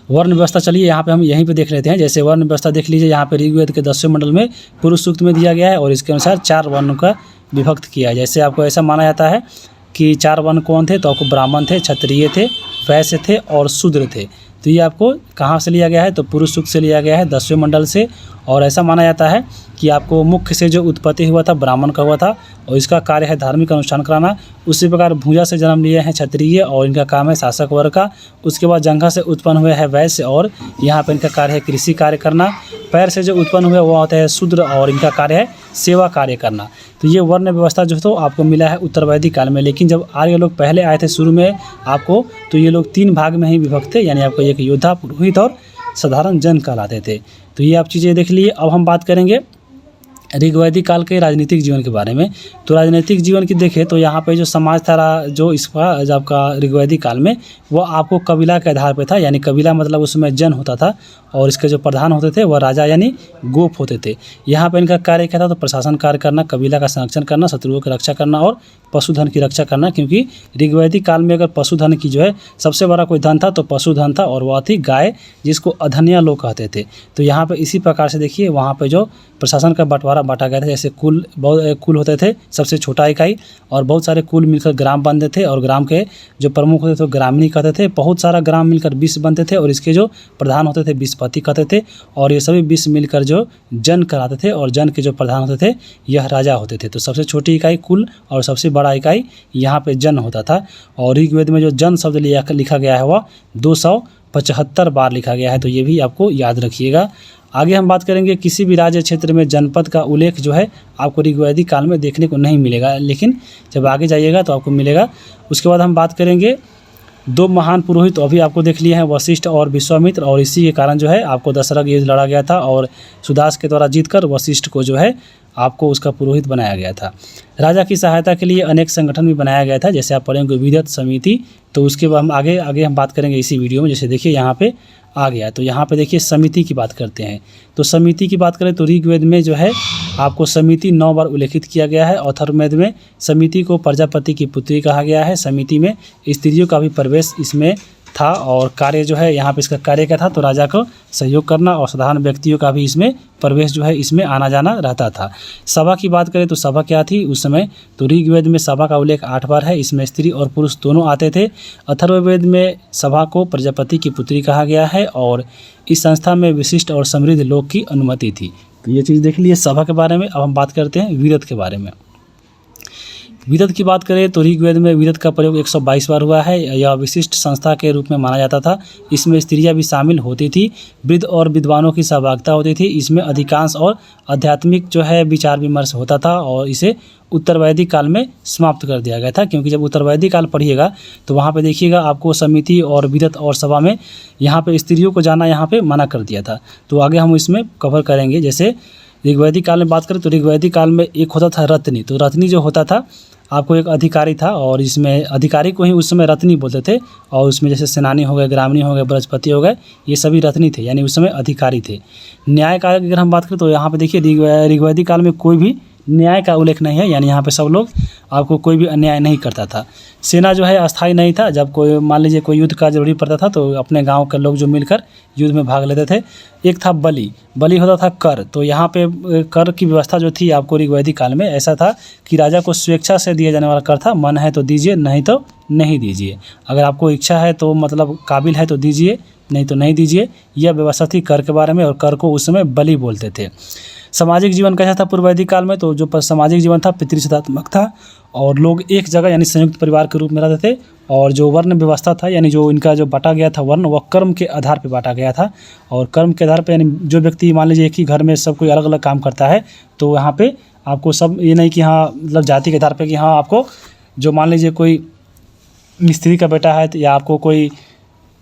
वर्ण व्यवस्था, चलिए यहाँ पे हम यहीं पे देख लेते हैं। जैसे वर्ण व्यवस्था देख लीजिए, यहाँ पे ऋग्वेद के 10वें मंडल में पुरुष सूक्त में दिया गया है, और इसके अनुसार 4 वर्णों का विभक्त किया है। जैसे आपको ऐसा माना जाता है कि 4 वर्ण कौन थे, तो आपको ब्राह्मण थे, क्षत्रिय थे, वैश्य थे और शूद्र थे। तो ये आपको कहाँ से लिया गया है, तो पुरुष सूक्त से लिया गया है 10वें मंडल से। और ऐसा माना जाता है कि आपको मुख्य से जो उत्पत्ति हुआ था ब्राह्मण का हुआ था, और इसका कार्य है धार्मिक अनुष्ठान कराना। उसी प्रकार भुजा से जन्म लिए हैं क्षत्रिय, और इनका काम है शासक वर्ग का। उसके बाद जंघा से उत्पन्न हुए हैं वैश्य, और यहाँ पर इनका कार्य है कृषि कार्य करना। पैर से जो उत्पन्न हुए वो होता है शूद्र, और इनका कार्य है सेवा कार्य करना। तो ये वर्ण व्यवस्था जो तो आपको मिला है उत्तरवैदिक काल में। लेकिन जब आर्य लोग पहले आए थे शुरू में आपको, तो ये लोग 3 भाग में ही विभक्त थे, यानी आपको एक योद्धा, पुरोहित और साधारण जन कहलाते थे। तो ये आप चीज़ें देख लिए। अब हम बात करेंगे ऋग्वैदिक काल के राजनीतिक जीवन के बारे में। तो राजनीतिक जीवन की देखें तो यहाँ पे जो समाज था जो इसका जब का ऋग्वैदिक काल में, वो आपको कबीला के आधार पे था। यानी कबीला मतलब उसमें जन होता था, और इसके जो प्रधान होते थे वह राजा यानी गोप होते थे। यहाँ पे इनका कार्य क्या था, तो प्रशासन कार्य करना, कबीला का संरक्षण करना, शत्रुओं की रक्षा करना और पशुधन की रक्षा करना। क्योंकि ऋग्वैदिक काल में अगर पशुधन की जो है सबसे बड़ा कोई धन था तो पशुधन था, और वह थी गाय, जिसको अधन्या लोग कहते थे। तो यहाँ पे इसी प्रकार से देखिए वहाँ पे जो प्रशासन का बंटवारा बांटा गया था। जैसे कुल, बहुत कुल होते थे सबसे छोटा इकाई, और बहुत सारे कुल मिलकर ग्राम बनते थे, और ग्राम के जो प्रमुख होते थे ग्रामीणी कहते थे। बहुत सारा ग्राम मिलकर 20 बनते थे, और इसके जो प्रधान होते थे 20पति कहते थे, और ये सभी 20 मिलकर जो जन कराते थे, और जन के जो प्रधान होते थे यह राजा होते थे। तो सबसे छोटी इकाई कुल, और सबसे बड़ा इकाई यहाँ पे जन होता था। और ऋग्वेद में जो जन शब्द लिखा गया है वह 275 बार लिखा गया है। तो ये भी आपको याद रखिएगा। आगे हम बात करेंगे किसी भी राज्य क्षेत्र में जनपद का उल्लेख जो है आपको ऋग्वैदिक काल में देखने को नहीं मिलेगा, लेकिन जब आगे जाइएगा तो आपको मिलेगा। उसके बाद हम बात करेंगे 2 महान पुरोहित, अभी आपको देख लिए हैं वशिष्ठ और विश्वामित्र, और इसी के कारण जो है आपको दशरथ युद्ध लड़ा गया था, और सुदास के द्वारा जीतकर वशिष्ठ को जो है आपको उसका पुरोहित बनाया गया था। राजा की सहायता के लिए अनेक संगठन भी बनाया गया था, जैसे आप पढ़ेंगे विधत समिति। तो उसके बाद हम आगे हम बात करेंगे इसी वीडियो में। जैसे देखिए यहाँ पे आ गया, तो यहाँ पे देखिए समिति की बात करते हैं। तो समिति की बात करें तो ऋग्वेद में जो है आपको समिति 9 बार उल्लेखित किया गया है। अथर्ववेद में समिति को प्रजापति की पुत्री कहा गया है। समिति में स्त्रियों का भी प्रवेश इसमें था, और कार्य जो है यहाँ पे इसका कार्य क्या था, तो राजा को सहयोग करना, और साधारण व्यक्तियों का भी इसमें प्रवेश जो है इसमें आना जाना रहता था। सभा की बात करें तो सभा क्या थी उस समय, तो ऋग्वेद में सभा का उल्लेख 8 बार है। इसमें स्त्री और पुरुष दोनों आते थे। अथर्ववेद में सभा को प्रजापति की पुत्री कहा गया है, और इस संस्था में विशिष्ट और समृद्ध लोग की अनुमति थी। तो ये चीज़ देख लिए सभा के बारे में। अब हम बात करते हैं विरत के बारे में। विदत की बात करें तो ऋग्वेद में विदत का प्रयोग 122 बार हुआ है। यह विशिष्ट संस्था के रूप में माना जाता था। इसमें स्त्रियां भी शामिल होती थी, वृद्ध और विद्वानों की सहभागिता होती थी। इसमें अधिकांश और आध्यात्मिक जो है विचार विमर्श होता था, और इसे उत्तरवैदिक काल में समाप्त कर दिया गया था। क्योंकि जब उत्तरवैदिक काल पढ़िएगा तो वहाँ पे देखिएगा आपको समिति और विदत और सभा में यहाँ पे स्त्रियों को जाना यहाँ पे मना कर दिया था। तो आगे हम इसमें कवर करेंगे। जैसे ऋग्वैदिक काल में बात करें तो ऋग्वैदिक काल में एक होता था रत्नी। तो रत्नी जो होता था आपको एक अधिकारी था, और इसमें अधिकारी को ही उस समय रत्नी बोलते थे। और उसमें जैसे सेनानी हो गए, ग्रामीणी हो गए, बृहस्पति हो गए, ये सभी रत्नी थे, यानी उस समय अधिकारी थे। न्याय काल की अगर हम बात करें तो यहाँ पे देखिए ऋग्वैदिक काल में कोई भी न्याय का उल्लेख नहीं है, यानी यहाँ पे सब लोग आपको कोई भी अन्याय नहीं करता था। सेना जो है अस्थायी नहीं था। जब कोई मान लीजिए कोई युद्ध का जरूरी पड़ता था तो अपने गांव के लोग जो मिलकर युद्ध में भाग लेते थे। एक था बलि होता था कर। तो यहाँ पे कर की व्यवस्था जो थी आपको ऋग्वैदिक काल में ऐसा था कि राजा को स्वेच्छा से दिया जाने वाला कर था। मन है तो दीजिए, नहीं तो नहीं दीजिए। अगर आपको इच्छा है तो मतलब काबिल है तो दीजिए, नहीं तो नहीं दीजिए। यह व्यवस्था थी कर के बारे में, और कर को उस समय बलि बोलते थे। सामाजिक जीवन कैसा था पूर्व वैदिक काल में? तो जो सामाजिक जीवन था पितृसत्तात्मक था, और लोग एक जगह यानी संयुक्त परिवार के रूप में रहते थे। और जो वर्ण व्यवस्था था यानी जो इनका जो बांटा गया था वर्ण, वह कर्म के आधार पर बांटा गया था। और कर्म के आधार पर यानी जो व्यक्ति मान लीजिए एक ही घर में सब कोई अलग अलग काम करता है, तो यहाँ पे आपको सब ये नहीं कि हाँ मतलब जाति के आधार पर कि हाँ आपको जो मान लीजिए कोई मिस्त्री का बेटा है या आपको कोई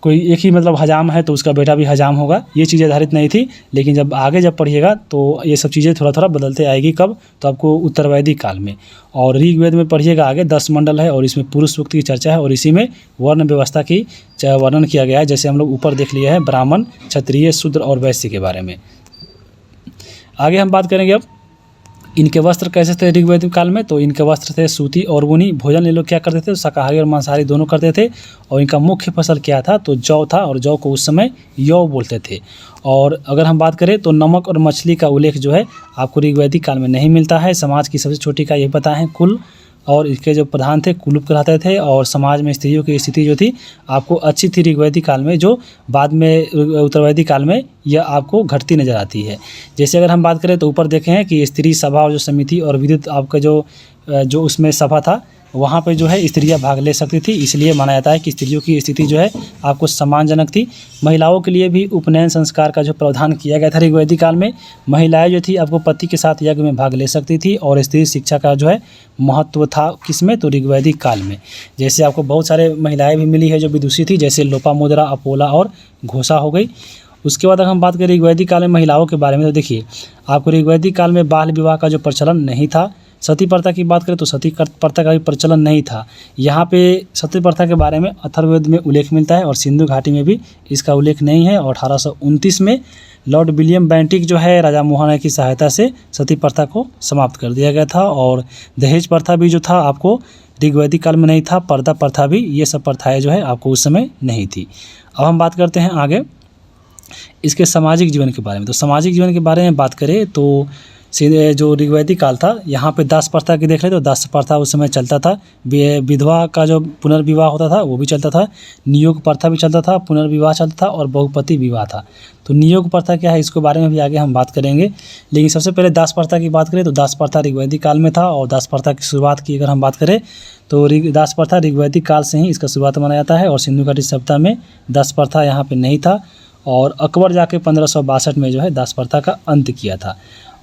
एक ही मतलब हजाम है तो उसका बेटा भी हजाम होगा, ये चीज़ें आधारित नहीं थी। लेकिन जब आगे जब पढ़िएगा तो ये सब चीज़ें थोड़ा थोड़ा बदलते आएगी। कब? तो आपको उत्तर वैदिक काल में। और ऋग्वेद में पढ़िएगा आगे 10 मंडल है, और इसमें पुरुष सूक्त की चर्चा है, और इसी में वर्ण व्यवस्था की वर्णन किया गया है। जैसे हम लोग ऊपर देख लिए हैं ब्राह्मण, क्षत्रिय, शूद्र और वैश्य के बारे में। आगे हम बात करेंगे अब इनके वस्त्र कैसे थे ऋग्वेदिक काल में। तो इनके वस्त्र थे सूती और ऊनी। भोजन ये लोग क्या करते थे? तो शाकाहारी और मांसाहारी दोनों करते थे। और इनका मुख्य फसल क्या था? तो जौ था, और जौ को उस समय यौ बोलते थे। और अगर हम बात करें तो नमक और मछली का उल्लेख जो है आपको ऋग्वेदिक काल में नहीं मिलता है। समाज की सबसे छोटी का ये पता है कुल, और इसके जो प्रधान थे कुलूप कहलाते थे। और समाज में स्त्रियों की स्थिति जो थी आपको अच्छी थी ऋग्वेदिक काल में, जो बाद में उत्तरवैदिक काल में यह आपको घटती नज़र आती है। जैसे अगर हम बात करें तो ऊपर देखें हैं कि स्त्री सभा और जो समिति और विद्युत आपका जो उसमें सभा था, वहाँ पे जो है स्त्रियाँ भाग ले सकती थी। इसलिए माना जाता है कि स्त्रियों की स्थिति जो है आपको सम्मानजनक थी। महिलाओं के लिए भी उपनयन संस्कार का जो प्रावधान किया गया था ऋग्वेदिक काल में। महिलाएं जो थी आपको पति के साथ यज्ञ में भाग ले सकती थी, और स्त्री शिक्षा का जो है महत्व था किसमें? तो ऋग्वेदिक काल में। जैसे आपको बहुत सारे महिलाएँ भी मिली है जो विदुषी थी, जैसे लोपामुद्रा, अपोला और घोषा हो गई। उसके बाद अगर हम बात करें ऋग्वेदिक काल में महिलाओं के बारे में, तो देखिए आपको ऋग्वेदिक काल में बाल विवाह का जो प्रचलन नहीं था। सती प्रथा की बात करें तो सती प्रथा का भी प्रचलन नहीं था। यहाँ पे सती प्रथा के बारे में अथर्ववेद में उल्लेख मिलता है, और सिंधु घाटी में भी इसका उल्लेख नहीं है। और 1829 में लॉर्ड विलियम बेंटिक जो है राजा मोहन की सहायता से सती प्रथा को समाप्त कर दिया गया था। और दहेज प्रथा भी जो था आपको ऋग्वेदिक काल में नहीं था। पर्दा प्रथा भी, ये सब प्रथाएँ जो है आपको उस समय नहीं थी। अब हम बात करते हैं आगे इसके सामाजिक जीवन के बारे में। तो सामाजिक जीवन के बारे में बात करें तो सीधे जो ऋग्वेदिक काल था यहाँ पे दास प्रथा की देख रहे तो दास प्रथा उस समय चलता था। विधवा का जो पुनर्विवाह होता था वो भी चलता था। नियोग प्रथा भी चलता था, पुनर्विवाह चलता था, और बहुपति विवाह था। तो नियोग प्रथा क्या है इसके बारे में भी आगे हम बात करेंगे। लेकिन सबसे पहले दास प्रथा की बात करें तो दास प्रथा ऋग्वेदिक काल में था। और दास प्रथा की शुरुआत की अगर हम बात करें तो दास प्रथा ऋग्वेदिक काल से ही इसका शुरुआत माना जाता है। और सिंधु घाटी सभ्यता में दास प्रथा यहाँ पर नहीं था, और अकबर जाके 1562 में जो है दास प्रथा का अंत किया था।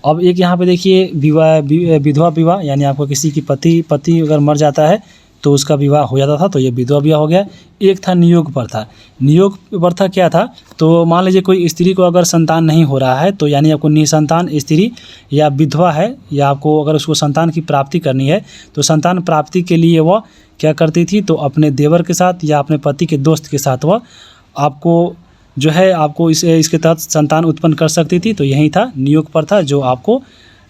अब एक यहाँ पे देखिए विधवा विवाह, यानी आपको किसी की पति अगर मर जाता है तो उसका विवाह हो जाता था, तो ये विधवा विवाह हो गया। एक था नियोग प्रथा। नियोग प्रथा क्या था? तो मान लीजिए कोई स्त्री को अगर संतान नहीं हो रहा है, तो यानी आपको निसंतान स्त्री या विधवा है, या आपको अगर उसको संतान की प्राप्ति करनी है, तो संतान प्राप्ति के लिए वह क्या करती थी? तो अपने देवर के साथ या अपने पति के दोस्त के साथ वह आपको जो है आपको इसके तहत संतान उत्पन्न कर सकती थी। तो यही था नियोग प्रथा, जो आपको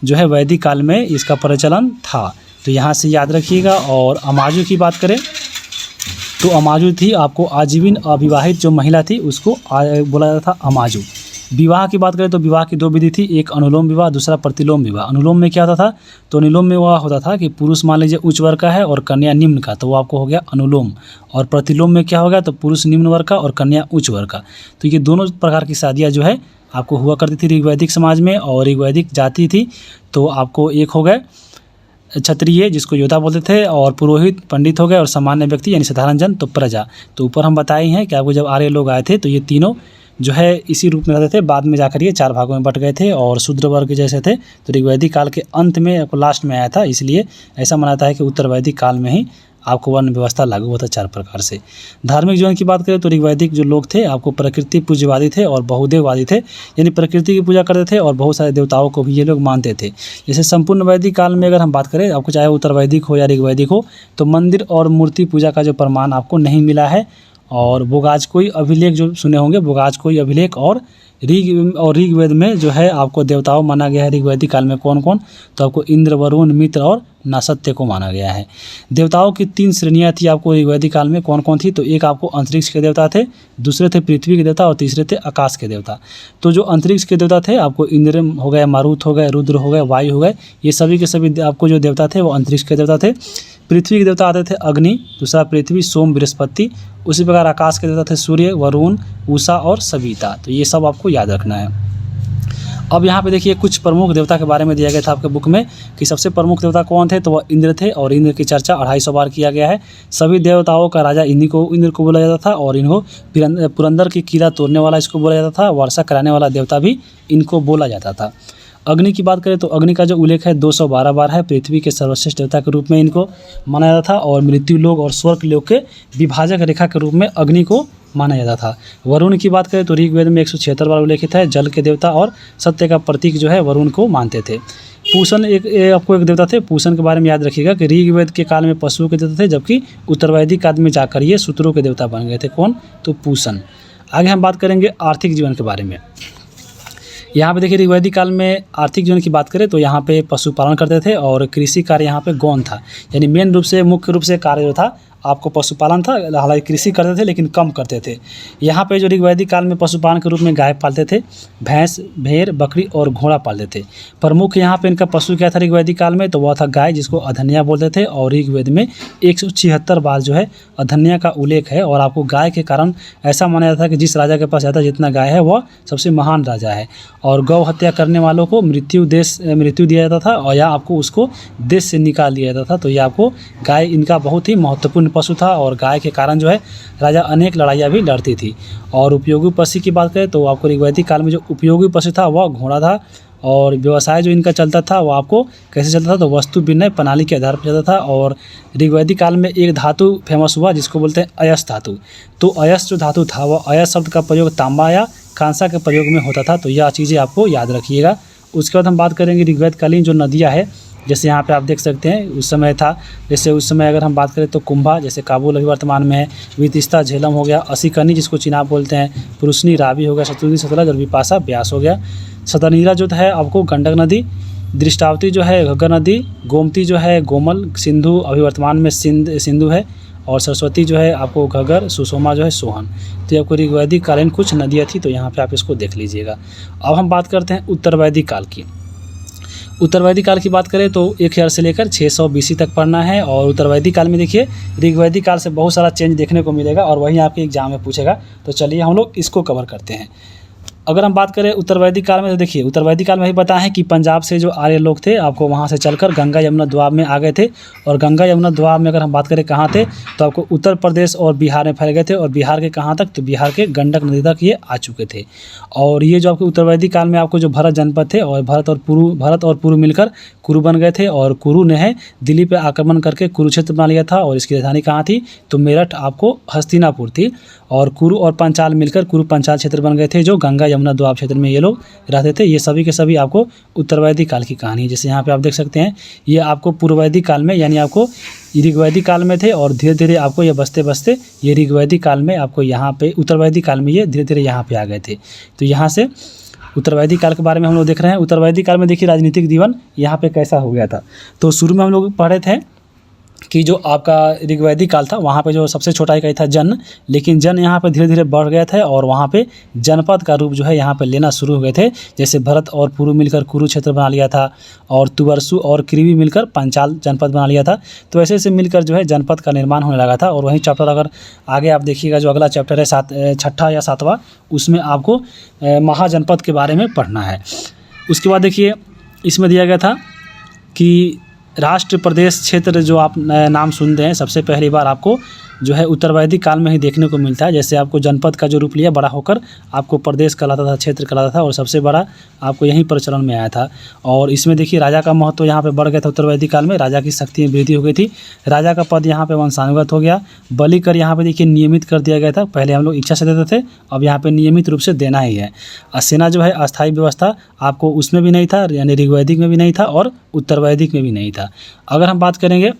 जो है वैदिक काल में इसका प्रचलन था। तो यहाँ से याद रखिएगा। और अमाजु की बात करें तो अमाजु थी आपको आजीवन अविवाहित जो महिला थी उसको बोला जाता था अमाजु। विवाह की बात करें तो विवाह की 2 विधि थी, एक अनुलोम विवाह, दूसरा प्रतिलोम विवाह। अनुलोम में क्या होता था? तो अनुलोम में वह होता था कि पुरुष मान लीजिए उच्च वर्ग का है और कन्या निम्न का, तो वो आपको हो गया अनुलोम। और प्रतिलोम में क्या हो गया? तो पुरुष निम्न वर्ग का और कन्या उच्च वर्ग का। तो ये दोनों प्रकार की शादियाँ जो है आपको हुआ करती थी ऋग्वैदिक समाज में। और ऋग्वैदिक जाति थी तो आपको एक हो गए क्षत्रिय जिसको योद्धा बोलते थे, और पुरोहित पंडित हो गए, और सामान्य व्यक्ति यानी साधारण जन तो प्रजा। तो ऊपर हम बताए हैं कि आपको जब आर्य लोग आए थे तो ये तीनों जो है इसी रूप में रहते थे। बाद में जाकर ये 4 भागों में बट गए थे, और शूद्र वर्ग जैसे थे। तो ऋग्वैदिक काल के अंत में आपको लास्ट में आया था, इसलिए ऐसा माना जाता है कि उत्तर वैदिक काल में ही आपको वर्ण व्यवस्था लागू होता 4 प्रकार से। धार्मिक जीवन की बात करें तो ऋग्वैदिक जो लोग थे आपको प्रकृति पूज्यवादी थे और बहुदेववादी थे, यानी प्रकृति की पूजा करते थे और बहुत सारे देवताओं को भी ये लोग मानते थे। जैसे संपूर्ण वैदिक काल में अगर हम बात करें, आपको चाहे उत्तर वैदिक हो या ऋग्वैदिक हो, तो मंदिर और मूर्ति पूजा का जो प्रमाण आपको नहीं मिला है। और बोगाजकोई अभिलेख जो सुने होंगे, बोगाजकोई अभिलेख और ऋग्वेद में जो है आपको देवताओं माना गया है ऋग्वैदिक काल में कौन कौन, तो आपको इंद्र, वरुण, मित्र और नासत्य को माना गया है। देवताओं की 3 श्रेणियां थी आपको ऋग्वैदिक काल में कौन कौन थी, तो एक आपको अंतरिक्ष के देवता थे, दूसरे थे पृथ्वी के देवता और तीसरे थे आकाश के देवता। तो जो अंतरिक्ष के देवता थे आपको इंद्र हो गए, मारुत हो गए, रुद्र हो गए, वायु हो गए, ये सभी के सभी आपको जो देवता थे वो अंतरिक्ष के देवता थे। पृथ्वी के देवता आते थे अग्नि, दूसरा पृथ्वी, सोम, बृहस्पति। उसी प्रकार आकाश के देवता थे सूर्य, वरुण, उषा और सविता। तो ये सब आपको याद रखना है। अब यहाँ पे देखिए कुछ प्रमुख देवता के बारे में दिया गया था आपके बुक में कि सबसे प्रमुख देवता कौन थे, तो वह इंद्र थे और इंद्र की चर्चा 250 बार किया गया है। सभी देवताओं का राजा इंद्र को बोला जाता था और इनको पुरंदर की किला तोड़ने वाला इसको बोला जाता था, वर्षा कराने वाला देवता भी इनको बोला जाता था। अग्नि की बात करें तो अग्नि का जो उल्लेख है 212 बार है। पृथ्वी के सर्वश्रेष्ठ देवता के रूप में इनको माना जाता था और मृत्यु लोक और स्वर्ग लोक के विभाजक रेखा के रूप में अग्नि को माना जाता था। वरुण की बात करें तो ऋग्वेद में 176 बार उल्लेखित है। जल के देवता और सत्य का प्रतीक जो है वरुण को मानते थे। पूषण आपको एक देवता थे। पूषण के बारे में याद रखिएगा कि ऋग्वेद के काल में पशुओं के देवता थे, जबकि उत्तरवैदिक काल में जाकर ये सूत्रों के देवता बन गए थे। कौन, तो पूषण। आगे हम बात करेंगे आर्थिक जीवन के बारे में। यहाँ पे देखिए ऋग्वैदिक काल में आर्थिक जीवन की बात करें तो यहाँ पे पशुपालन करते थे और कृषि कार्य यहाँ पे गौण था, यानी मेन रूप से मुख्य रूप से कार्य जो था आपको पशुपालन था। हालांकि कृषि करते थे लेकिन कम करते थे। यहाँ पे जो ऋग्वैदिक काल में पशुपालन के रूप में गाय पालते थे, भैंस, भेड़, बकरी और घोड़ा पालते थे। प्रमुख यहाँ पे इनका पशु क्या था ऋग्वैदिक काल में, तो वह था गाय, जिसको अधन्या बोलते थे। और ऋग्वेद में 176 बार जो है अधन्या का उल्लेख है। और आपको गाय के कारण ऐसा माना जाता है कि जिस राजा के पास ज़्यादा जितना गाय है वह सबसे महान राजा है। और गौ हत्या करने वालों को मृत्यु दिया जाता था और या आपको उसको देश से निकाल दिया जाता था। तो ये आपको गाय इनका बहुत ही महत्वपूर्ण पशु था और गाय के कारण जो है राजा अनेक लड़ाइयाँ भी लड़ती थी। और उपयोगी पशु की बात करें तो आपको ऋग्वैदिक काल में जो उपयोगी पशु था वह घोड़ा था। और व्यवसाय जो इनका चलता था वो आपको कैसे चलता था, तो वस्तु विनिमय प्रणाली के आधार पर चलता था। और ऋग्वैदिक काल में एक धातु फेमस हुआ जिसको बोलते हैं अयस धातु। तो अयस जो धातु था वह अयस शब्द का प्रयोग तांबा या कांसा के प्रयोग में होता था। तो यह चीज़ें आपको याद रखिएगा। उसके बाद हम बात करेंगे ऋग्वेद कालीन जो नदियाँ है, जैसे यहाँ पे आप देख सकते हैं उस समय था, जैसे उस समय अगर हम बात करें तो कुंभा, जैसे काबुल अभी वर्तमान में है, वितिस्ता झेलम हो गया, असिकनी जिसको चिनाब बोलते हैं, पुरुषनी रावी हो गया, शत्रुघ्न सतलज और विपाशा ब्यास हो गया। सतनीरा जो है आपको गंडक नदी, दृष्टावती जो है घग्गर नदी, गोमती जो है गोमल, सिंधु अभी वर्तमान में सिंधु है, और सरस्वती जो है आपको घग्गर, सुषमा जो है सोहन। तो ये आपको ऋग्वैदिक कालीन कुछ नदियाँ थी, तो यहाँ पे आप इसको देख लीजिएगा। अब हम बात करते हैं उत्तरवैदिक काल की। उत्तरवैदिक काल की बात करें तो 1000 से लेकर 600 BC तक पढ़ना है। और उत्तरवैदिक काल में देखिए ऋग्वैदिक काल से बहुत सारा चेंज देखने को मिलेगा और वही आपके एग्जाम में पूछेगा। तो चलिए हम लोग इसको कवर करते हैं। अगर हम बात करें उत्तरवैदिक काल में तो देखिए उत्तरवैदिक काल में ही पता है कि पंजाब से जो आर्य लोग थे आपको वहाँ से चलकर गंगा यमुना दोआब में आ गए थे। और गंगा यमुना दोआब में अगर हम बात करें कहाँ थे तो आपको उत्तर प्रदेश और बिहार में फैल गए थे। और बिहार के कहाँ तक, तो बिहार के गंडक नदी तक ये आ चुके थे। और ये जो आपके उत्तरवैदिक काल में आपको जो भरत जनपद थे और भरत और पुरु मिलकर कुरु बन गए थे। और कुरु ने है दिल्ली पे आक्रमण करके कुरुक्षेत्र बना लिया था। और इसकी राजधानी कहाँ थी, तो मेरठ आपको हस्तिनापुर थी। और कुरु और पंचाल मिलकर कुरु पंचाल क्षेत्र बन गए थे, जो गंगा यमुना दोआब क्षेत्र में ये लोग रहते थे। ये सभी के सभी आपको उत्तरवैदिक काल की कहानी है। जैसे यहाँ पे आप देख सकते हैं ये आपको पूर्ववैदिक काल में, यानी आपको ऋग्वैदिक काल में थे और धीरे धीरे आपको ये बसते बसते ये ऋग्वैदिक काल में आपको यहाँ पे उत्तरवैदिक काल में ये धीरे धीरे यहाँ पे आ गए थे। तो यहाँ से उत्तरवैदिक काल के बारे में हम लोग देख रहे हैं। उत्तरवैदिक काल में देखिए राजनीतिक जीवन यहाँ पे कैसा हो गया था। तो शुरू में हम लोग पढ़े थे कि जो आपका ऋग्वैदिक काल था वहाँ पे जो सबसे छोटा इकाई था जन, लेकिन जन यहाँ पे धीरे धीरे बढ़ गया था और वहाँ पे जनपद का रूप जो है यहाँ पे लेना शुरू हो गए थे। जैसे भरत और पुरु मिलकर कुरुक्षेत्र बना लिया था और तुवरसु और कृवि मिलकर पंचाल जनपद बना लिया था। तो ऐसे ऐसे मिलकर जो है जनपद का निर्माण होने लगा था। और वही चैप्टर अगर आगे आप देखिएगा जो अगला चैप्टर है 6ठा या 7वां, उसमें आपको महाजनपद के बारे में पढ़ना है। उसके बाद देखिए इसमें दिया गया था कि राष्ट्र प्रदेश क्षेत्र जो आप नाम सुनते हैं सबसे पहली बार आपको जो है उत्तरवैदिक काल में ही देखने को मिलता है। जैसे आपको जनपद का जो रूप लिया बड़ा होकर आपको प्रदेश कहलाता था, क्षेत्र कहलाता था और सबसे बड़ा आपको यहीं प्रचलन में आया था। और इसमें देखिए राजा का महत्व यहाँ पे बढ़ गया था। उत्तरवैदिक काल में राजा की शक्ति में वृद्धि हो गई थी। राजा का पद यहाँ पे वंशानुगत हो गया। बलि कर यहाँ पे देखिए नियमित कर दिया गया था। पहले हम लोग इच्छा से देते थे, अब यहाँ पे नियमित रूप से देना ही है। सेना जो है अस्थायी व्यवस्था आपको उसमें भी नहीं था, यानी ऋग्वैदिक में भी नहीं था और उत्तरवैदिक में भी नहीं था। अगर हम बात करेंगे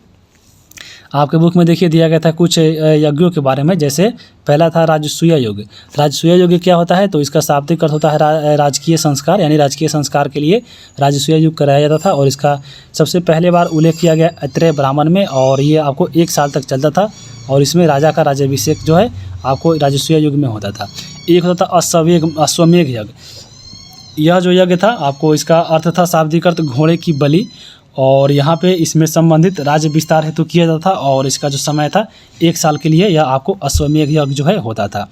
आपके बुक में देखिए दिया गया था कुछ यज्ञों के बारे में। जैसे पहला था राजसूय यज्ञ। राजसूय यज्ञ क्या होता है, तो इसका शाब्दिक अर्थ होता है राजकीय संस्कार, यानी राजकीय संस्कार के लिए राजसूय यज्ञ कराया जाता था। और इसका सबसे पहले बार उल्लेख किया गया ऐत्रेय ब्राह्मण में और ये आपको 1 साल तक चलता था। और इसमें राजा का राज्याभिषेक जो है आपको राजसूय युग में होता था। एक होता था अश्वमेघ यज्ञ। यह जो यज्ञ था आपको इसका अर्थ था शाब्दिक अर्थ घोड़े की बलि। और यहाँ पे इसमें संबंधित राज्य विस्तार हेतु किया जाता था और इसका जो समय था 1 साल के लिए यह आपको अश्वमेध यज्ञ जो है होता था।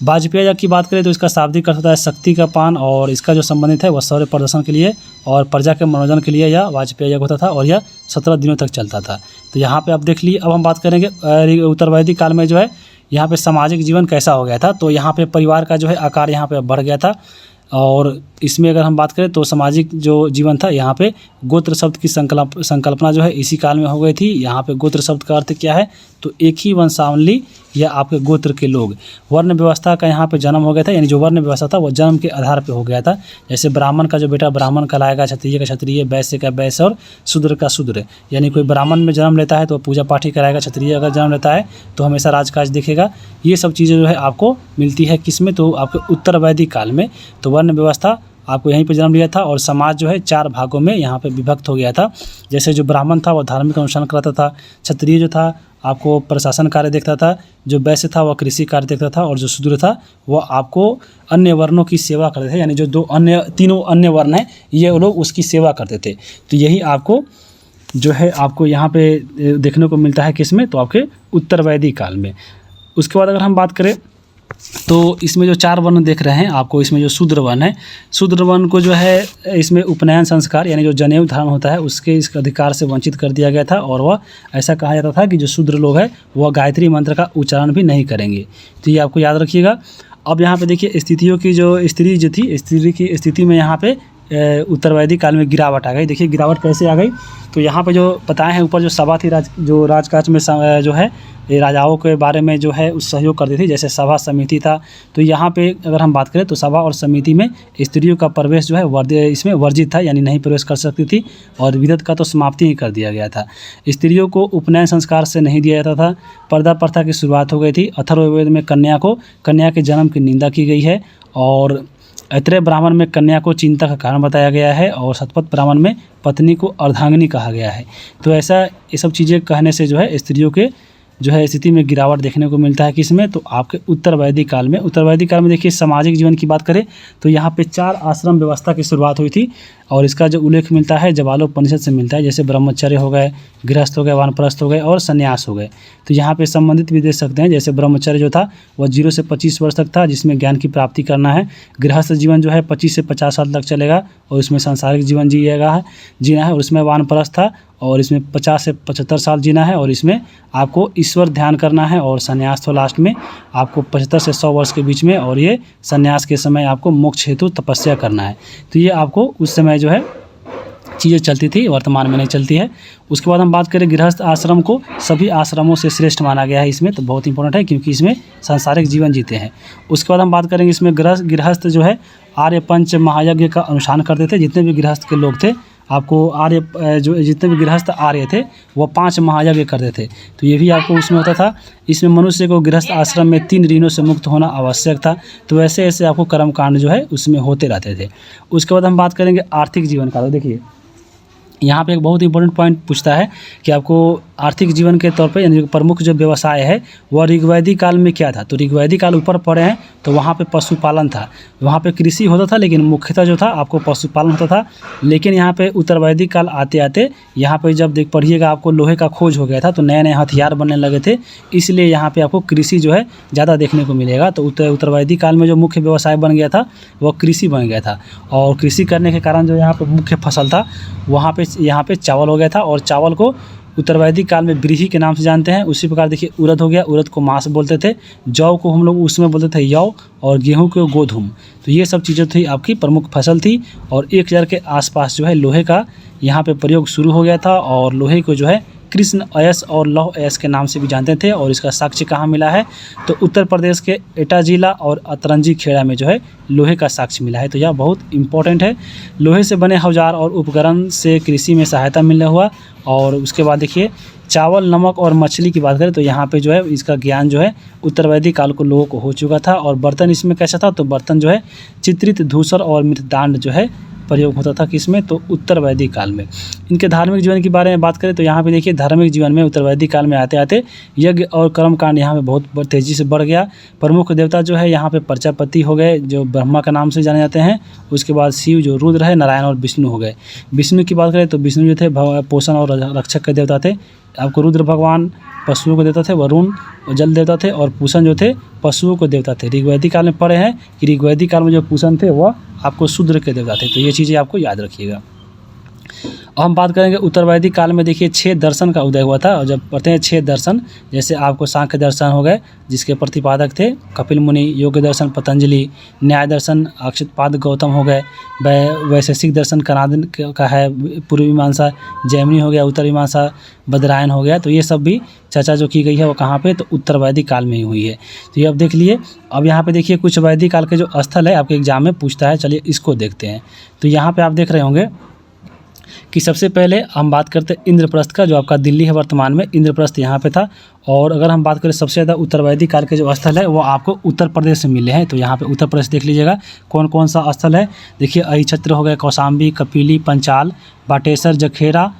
वाजपेयी यज्ञ की बात करें तो इसका शाब्दिक अर्थ होता है शक्ति का पान और इसका जो संबंधित है वह शौर्य प्रदर्शन के लिए और प्रजा के मनोरंजन के लिए यह वाजपेयी यज्ञ होता था और यह 17 दिनों तक चलता था। तो यहाँ पे आप देख लीजिए। अब हम बात करेंगे उत्तरवैदिक काल में जो है यहाँ पे सामाजिक जीवन कैसा हो गया था। तो यहाँ पे परिवार का जो है आकार यहाँ पे बढ़ गया था और इसमें अगर हम बात करें तो सामाजिक जो जीवन था यहाँ पे गोत्र शब्द की संकल्पना जो है इसी काल में हो गई थी। यहाँ पे गोत्र शब्द का अर्थ क्या है तो एक ही वंशावली या आपके गोत्र के लोग। वर्ण व्यवस्था का यहाँ पे जन्म हो गया था, यानी जो वर्ण व्यवस्था था वो जन्म के आधार पे हो गया था। जैसे ब्राह्मण का जो बेटा ब्राह्मण कहलाएगा, क्षत्रिय का क्षत्रिय, वैश्य का वैश्य और शूद्र का शूद्र। यानी कोई ब्राह्मण में जन्म लेता है तो पूजा पाठ ही कराएगा, क्षत्रिय अगर जन्म लेता है तो हमेशा राजकाज देखेगा। ये सब चीज़ें जो है आपको मिलती है किसमें तो आपके उत्तरवैदिक काल में। तो वर्ण व्यवस्था आपको यहीं पे जन्म लिया था और समाज जो है 4 भागों में यहाँ पे विभक्त हो गया था। जैसे जो ब्राह्मण था वह धार्मिक अनुष्ठान करता था, क्षत्रिय जो था आपको प्रशासन कार्य देखता था, जो वैश्य था वह कृषि कार्य देखता था और जो शूद्र था वह आपको अन्य वर्णों की सेवा करते थे। यानी जो तीनों अन्य वर्ण हैं ये लोग उसकी सेवा करते थे। तो यही आपको जो है आपको यहाँ पे देखने को मिलता है किसमें तो आपके उत्तरवैदिक काल में। उसके बाद अगर हम बात करें तो इसमें जो 4 वर्ण देख रहे हैं आपको, इसमें जो शूद्र वर्ण है, शूद्र वर्ण को जो है इसमें उपनयन संस्कार यानी जो जनेऊ धारण होता है उसके इस अधिकार से वंचित कर दिया गया था और वह ऐसा कहा जाता था कि जो शूद्र लोग हैं वह गायत्री मंत्र का उच्चारण भी नहीं करेंगे। तो ये आपको याद रखिएगा। अब यहाँ पे देखिए स्थितियों की जो स्त्री जो थी, स्त्री की स्थिति में यहाँ पे उत्तरवैदिक काल में गिरावट आ गई। देखिए गिरावट कैसे आ गई तो यहाँ पे जो बताए हैं ऊपर जो सभा थी जो राजकाज में जो है ये राजाओं के बारे में जो है उस सहयोग करती थी। जैसे सभा समिति था तो यहाँ पे अगर हम बात करें तो सभा और समिति में स्त्रियों का प्रवेश जो है इसमें वर्जित था, यानी नहीं प्रवेश कर सकती थी और विदत का तो समाप्ति ही कर दिया गया था। स्त्रियों को उपनयन संस्कार से नहीं दिया जाता था। पर्दा प्रथा की शुरुआत हो गई थी। अथर्ववेद में कन्या के जन्म की निंदा की गई है और ऐत्रेय ब्राह्मण में कन्या को चिंता का कारण बताया गया है और शतपथ ब्राह्मण में पत्नी को अर्धांगिनी कहा गया है। तो ऐसा ये सब चीज़ें कहने से जो है स्त्रियों के जो है स्थिति में गिरावट देखने को मिलता है किसमें तो आपके उत्तरवैदिक काल में। उत्तरवैदिक काल में देखिए सामाजिक जीवन की बात करें तो यहाँ पे 4 आश्रम व्यवस्था की शुरुआत हुई थी और इसका जो उल्लेख मिलता है जवालोपनिषद से मिलता है। जैसे ब्रह्मचर्य हो गए, गृहस्थ हो गए, वानप्रस्थ हो गए और संन्यास हो गए। तो यहाँ पे संबंधित भी देख सकते हैं। जैसे ब्रह्मचर्य जो था वह 0 से 25 वर्ष तक था जिसमें ज्ञान की प्राप्ति करना है। गृहस्थ जीवन जो है 25 से 50 साल तक चलेगा और इसमें सांसारिक जीवन जीना है और उसमें वानप्रस्थ था और इसमें 50 से 75 साल जीना है और इसमें आपको ईश्वर ध्यान करना है। और संन्यास तो लास्ट में आपको 75 से 100 वर्ष के बीच में और ये संन्यास के समय आपको मोक्ष हेतु तपस्या करना है। तो ये आपको उस समय जो है चीज़ें चलती थी, वर्तमान में नहीं चलती है। उसके बाद हम बात करें गृहस्थ आश्रम को सभी आश्रमों से श्रेष्ठ माना गया है इसमें, तो बहुत इंपॉर्टेंट है क्योंकि इसमें सांसारिक जीवन जीते हैं। उसके बाद हम बात करेंगे इसमें गृहस्थ जो है आर्य पंच महायज्ञ का अनुष्ठान करते थे। जितने भी गृहस्थ के लोग थे आपको जो जितने भी गृहस्थ आर्य थे वो 5 महायज्ञ करते थे। तो ये भी आपको उसमें होता था। इसमें मनुष्य को गृहस्थ आश्रम में 3 ऋणों से मुक्त होना आवश्यक था। तो ऐसे ऐसे आपको कर्मकांड जो है उसमें होते रहते थे। उसके बाद हम बात करेंगे आर्थिक जीवन का। तो देखिए यहाँ पे एक बहुत इंपॉर्टेंट पॉइंट पूछता है कि आपको आर्थिक जीवन के तौर पे यानी प्रमुख जो व्यवसाय है वह ऋग्वैदिक काल में क्या था। तो ऋग्वैदिक काल ऊपर पढ़े हैं तो वहाँ पे पशुपालन था, वहाँ पे कृषि होता था लेकिन मुख्यतः जो था आपको पशुपालन होता था। लेकिन यहाँ पे उत्तरवैदिक काल आते आते यहाँ पे जब पढ़िएगा आपको लोहे का खोज हो गया था तो नए नए हथियार बनने लगे थे, इसलिए यहाँ पे आपको कृषि जो है ज़्यादा देखने को मिलेगा। तो उत्तरवैदिक काल में जो मुख्य व्यवसाय बन गया था वह कृषि बन गया था और कृषि करने के कारण जो यहाँ पर मुख्य फसल था यहाँ पे चावल हो गया था। और चावल को उत्तरवैदिक काल में ब्रीही के नाम से जानते हैं। उसी प्रकार देखिए उड़द हो गया, उड़द को मांस बोलते थे, जौ को हम लोग उसमें बोलते थे यौ और गेहूं को गोधूम। तो ये सब चीज़ें थी आपकी प्रमुख फसल थी। और 1000 के आसपास जो है लोहे का यहाँ पे प्रयोग शुरू हो गया था और लोहे को जो है कृष्ण अयस और लौह अयस के नाम से भी जानते थे। और इसका साक्ष्य कहाँ मिला है तो उत्तर प्रदेश के एटा जिला और अतरंजी खेड़ा में जो है लोहे का साक्ष्य मिला है। तो यह बहुत इंपॉर्टेंट है। लोहे से बने औजार और उपकरण से कृषि में सहायता मिलने हुआ। और उसके बाद देखिए चावल, नमक और मछली की बात करें तो यहाँ पे जो है इसका ज्ञान जो है उत्तर वैदिक काल को लोगों को हो चुका था। और बर्तन इसमें कैसा था, तो बर्तन जो है चित्रित, धूसर और मृतदांड जो है प्रयोग होता था किसमें, तो उत्तर वैदिक काल में। इनके धार्मिक जीवन के बारे में बात करें तो यहाँ पे देखिए धार्मिक जीवन में उत्तर वैदिक काल में आते आते यज्ञ और कर्मकांड यहाँ पे बहुत तेज़ी से बढ़ गया। प्रमुख देवता जो है यहाँ पे प्रजापति हो गए जो ब्रह्मा का नाम से जाने जाते हैं। उसके बाद शिव जो रुद्र है, नारायण और विष्णु हो गए। विष्णु की बात करें तो विष्णु जो थे पोषण और रक्षक के देवता थे। आपको रुद्र भगवान पशुओं को देवता थे, वरुण जल देवता थे और पूषण जो थे पशुओं को देवता थे। ऋग्वैदिक काल में पढ़े हैं कि ऋग्वैदिक काल में जो पूषण थे वह आपको शूद्र के देवता थे। तो ये चीज़ें आपको याद रखिएगा। अब हम बात करेंगे उत्तर वैदिक काल में देखिए 6 दर्शन का उदय हुआ था। और जब पढ़ते हैं 6 दर्शन, जैसे आपको सांख्य दर्शन हो गए जिसके प्रतिपादक थे कपिल मुनि, योग दर्शन पतंजलि, न्याय दर्शन अक्षतपाद गौतम हो गए, वैशेषिक दर्शन कनाद का है, पूर्व मीमांसा जैमिनी हो गया, उत्तर मीमांसा बदरायन हो गया। तो ये सब भी चर्चा जो की गई है वो कहाँ पे, तो उत्तर वैदिक काल में ही हुई है। तो ये अब देख लिए। अब यहाँ पे देखिए कुछ वैदिक काल के जो स्थल है आपके एग्जाम में पूछता है, चलिए इसको देखते हैं। तो यहाँ पे आप देख रहे होंगे कि सबसे पहले हम बात करते हैं इंद्रप्रस्थ का, जो आपका दिल्ली है वर्तमान में। इंद्रप्रस्थ यहाँ पे था। और अगर हम बात करें सबसे ज़्यादा उत्तर वैदिक काल के जो स्थल है वो आपको उत्तर प्रदेश से मिले हैं। तो यहाँ पे उत्तर प्रदेश देख लीजिएगा कौन कौन सा स्थल है। देखिए अहिछत्र हो गए, कौशाम्बी, कपिली, पंचाल, बाटेश्वर, जखेरा,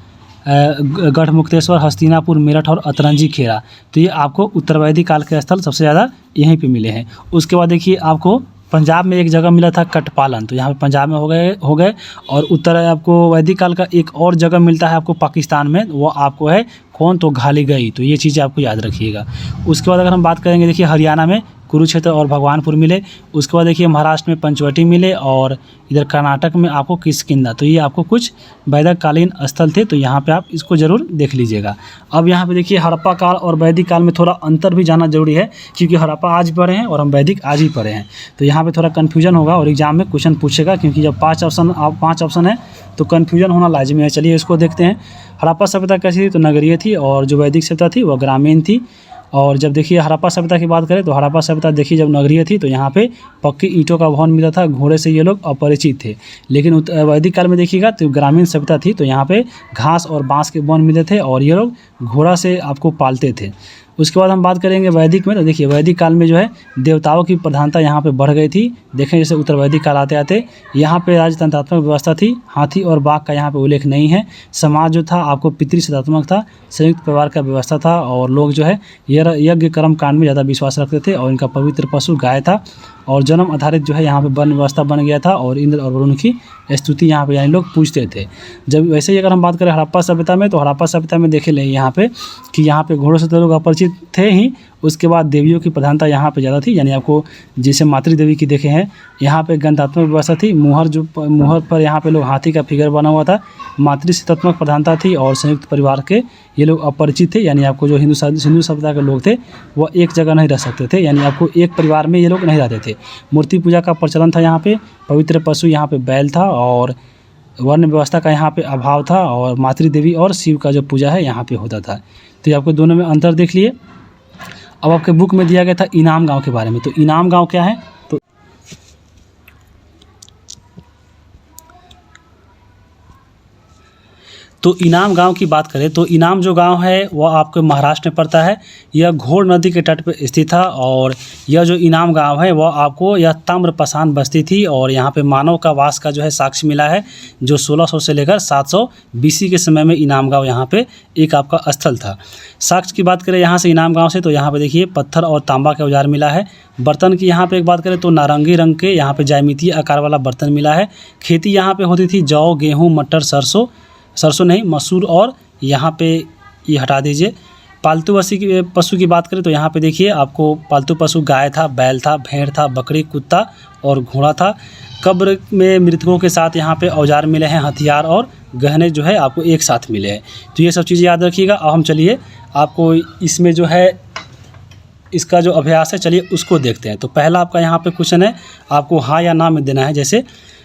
गढ़मुक्तेश्वर, हस्तिनापुर, मेरठ और अतरंजी खेरा। तो ये आपको उत्तर वैदिक काल के स्थल सबसे ज़्यादा यहीं पे मिले हैं। उसके बाद देखिए आपको पंजाब में एक जगह मिला था कटपालन, तो यहाँ पे पंजाब में हो गए। और उत्तर आपको वैदिक काल का एक और जगह मिलता है आपको पाकिस्तान में, वो आपको है कौन, तो घालीगई। तो ये चीज़ें आपको याद रखिएगा। उसके बाद अगर हम बात करेंगे देखिए हरियाणा में कुरुक्षेत्र और भगवानपुर मिले। उसके बाद देखिए महाराष्ट्र में पंचवटी मिले और इधर कर्नाटक में आपको किष्किंधा। तो ये आपको कुछ वैदिक कालीन स्थल थे। तो यहाँ पे आप इसको ज़रूर देख लीजिएगा। अब यहाँ पे देखिए हड़प्पा काल और वैदिक काल में थोड़ा अंतर भी जाना जरूरी है, क्योंकि हड़प्पा आज पढ़े हैं और हम वैदिक आज ही पढ़े हैं। तो यहाँ पे थोड़ा कन्फ्यूजन होगा और एग्जाम में क्वेश्चन पूछेगा, क्योंकि जब 5 ऑप्शन है तो कन्फ्यूजन होना लाजमी है। चलिए इसको देखते हैं। हड़प्पा सभ्यता कैसी थी, तो नगरीय थी। और जो वैदिक सभ्यता थी वह ग्रामीण थी। और जब देखिए हड़प्पा सभ्यता की बात करें तो हड़प्पा सभ्यता देखिए जब नगरीय थी तो यहाँ पे पक्की ईंटों का भवन मिला था, घोड़े से ये लोग अपरिचित थे। लेकिन वैदिक काल में देखिएगा तो ग्रामीण सभ्यता थी, तो यहाँ पे घास और बांस के वन मिले थे और ये लोग घोड़ा से आपको पालते थे। उसके बाद हम बात करेंगे वैदिक में, तो देखिए वैदिक काल में जो है देवताओं की प्रधानता यहाँ पे बढ़ गई थी। देखें जैसे उत्तर वैदिक काल आते आते यहाँ पे राजतंत्रात्मक व्यवस्था थी, हाथी और बाघ का यहाँ पे उल्लेख नहीं है। समाज जो था आपको पितृसत्तात्मक था, संयुक्त परिवार का व्यवस्था था और लोग जो है यज्ञ कर्म कांड में ज़्यादा विश्वास रखते थे और इनका पवित्र पशु गाय था। और जन्म आधारित जो है यहाँ पे वन व्यवस्था बन गया था और इंद्र और वरुण की स्तुति यहाँ पे यानी लोग पूछते थे। जब वैसे ही अगर हम बात करें हड़प्पा सभ्यता में, तो हड़प्पा सभ्यता में देखे ले यहाँ पे कि यहाँ पे घोड़ों से तो लोग अपरिचित थे ही। उसके बाद देवियों की प्रधानता यहाँ पे ज़्यादा थी, यानी आपको जैसे मातृदेवी की देखे हैं यहाँ पे गणतात्मक व्यवस्था थी। मुहर पर यहाँ पे लोग हाथी का फिगर बना हुआ था। मातृसत्तात्मक प्रधानता थी और संयुक्त परिवार के ये लोग अपरिचित थे, यानी आपको जो हिंदू सभ्यता के लोग थे वो एक जगह नहीं रह सकते थे, यानी आपको एक परिवार में ये लोग नहीं रहते थे। मूर्ति पूजा का प्रचलन था यहाँ पे, पवित्र पशु यहाँ पे बैल था और वर्ण व्यवस्था का यहाँ पे अभाव था और मातृदेवी और शिव का जो पूजा है यहाँ पे होता था। तो ये आपको दोनों में अंतर देख लिए। अब आपके बुक में दिया गया था इनाम गांव के बारे में। तो इनाम गांव क्या है, तो इनाम गांव की बात करें तो इनाम जो गांव है वह आपको महाराष्ट्र में पड़ता है। यह घोड़ नदी के तट पर स्थित था और यह जो इनाम गांव है वह आपको यह ताम्रपाषाण बस्ती थी और यहाँ पे मानव का वास का जो है साक्ष्य मिला है, जो 1600 से लेकर 700 BC के समय में इनाम गांव यहाँ पे एक आपका स्थल था। साक्ष्य की बात करें यहाँ से इनाम गाँव से, तो यहाँ पर देखिए पत्थर और तांबा के औजार मिला है। बर्तन की यहाँ पे एक बात करें तो नारंगी रंग के यहाँ पे ज्यामितीय आकार वाला बर्तन मिला है। खेती यहाँ पे होती थी जौ, गेहूँ, मटर, सरसों नहीं मसूर, और यहाँ पे ये हटा दीजिए। पालतू पशु की बात करें तो यहाँ पे देखिए आपको पालतू पशु गाय था, बैल था, भेड़ था, बकरी, कुत्ता और घोड़ा था। कब्र में मृतकों के साथ यहाँ पे औजार मिले हैं, हथियार और गहने जो है आपको एक साथ मिले हैं। तो ये सब चीज़ें याद रखिएगा। अब हम चलिए आपको इसमें जो है इसका जो अभ्यास है चलिए उसको देखते हैं। तो पहला आपका यहाँ पे क्वेश्चन है, आपको हाँ या ना में देना है। जैसे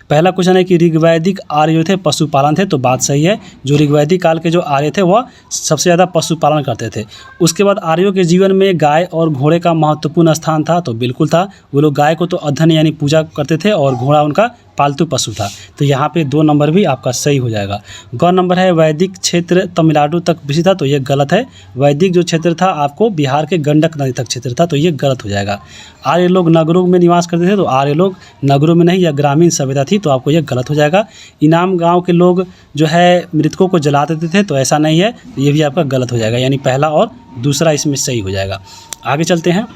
पहला क्वेश्चन है कि ऋग्वैदिक आर्य थे पशुपालन थे, तो बात सही है। जो ऋग्वैदिक काल के जो आर्य थे वह सबसे ज़्यादा पशुपालन करते थे। उसके बाद आर्यों के जीवन में गाय और घोड़े का महत्वपूर्ण स्थान था, तो बिल्कुल था। वो लोग गाय को तो अधन यानी पूजा करते थे और घोड़ा उनका पालतू पशु था। तो यहाँ पे 2 नंबर भी आपका सही हो जाएगा। ग नंबर है वैदिक क्षेत्र तमिलनाडु तक विस्तृत था, तो ये गलत है। वैदिक जो क्षेत्र था आपको बिहार के गंडक नदी तक क्षेत्र था, तो ये गलत हो जाएगा। आर्य लोग नगरों में निवास करते थे, तो आर्य लोग नगरों में नहीं, यह ग्रामीण सभ्यता थी, तो आपको ये गलत हो जाएगा। इनाम गाँव के लोग जो है मृतकों को जला देते थे, तो ऐसा नहीं है, ये भी आपका गलत हो जाएगा। यानी पहला और दूसरा इसमें सही हो जाएगा। आगे चलते हैं।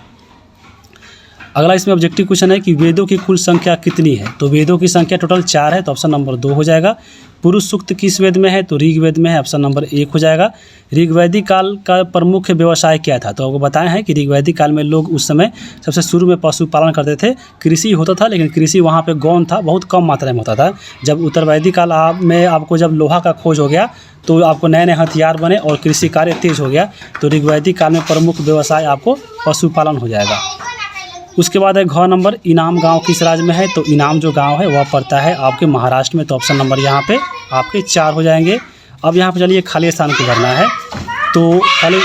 अगला इसमें ऑब्जेक्टिव क्वेश्चन है कि वेदों की कुल संख्या कितनी है। तो वेदों की संख्या टोटल 4 है, तो ऑप्शन नंबर 2 हो जाएगा। पुरुष सूक्त किस वेद में है, तो ऋग्वेद में है, ऑप्शन नंबर 1 हो जाएगा। ऋग्वैदिक काल का प्रमुख व्यवसाय क्या था, तो आपको बताया है कि ऋग्वैदिक काल में लोग उस समय सबसे शुरू में पशुपालन करते थे। कृषि होता था, लेकिन कृषि वहाँ पे गौण था, बहुत कम मात्रा में होता था। जब उत्तर वैदिक काल में आपको जब लोहा का खोज हो गया, तो आपको नए नए हथियार बने और कृषि कार्य तेज हो गया। तो ऋग्वैदिक काल में प्रमुख व्यवसाय आपको पशुपालन हो जाएगा। उसके बाद है घ नंबर, इनाम गांव किस राज्य में है, तो इनाम जो गांव है वह पड़ता है आपके महाराष्ट्र में, तो ऑप्शन नंबर यहाँ पे आपके 4 हो जाएंगे। अब यहाँ पे चलिए खाली स्थान को भरना है। तो खाली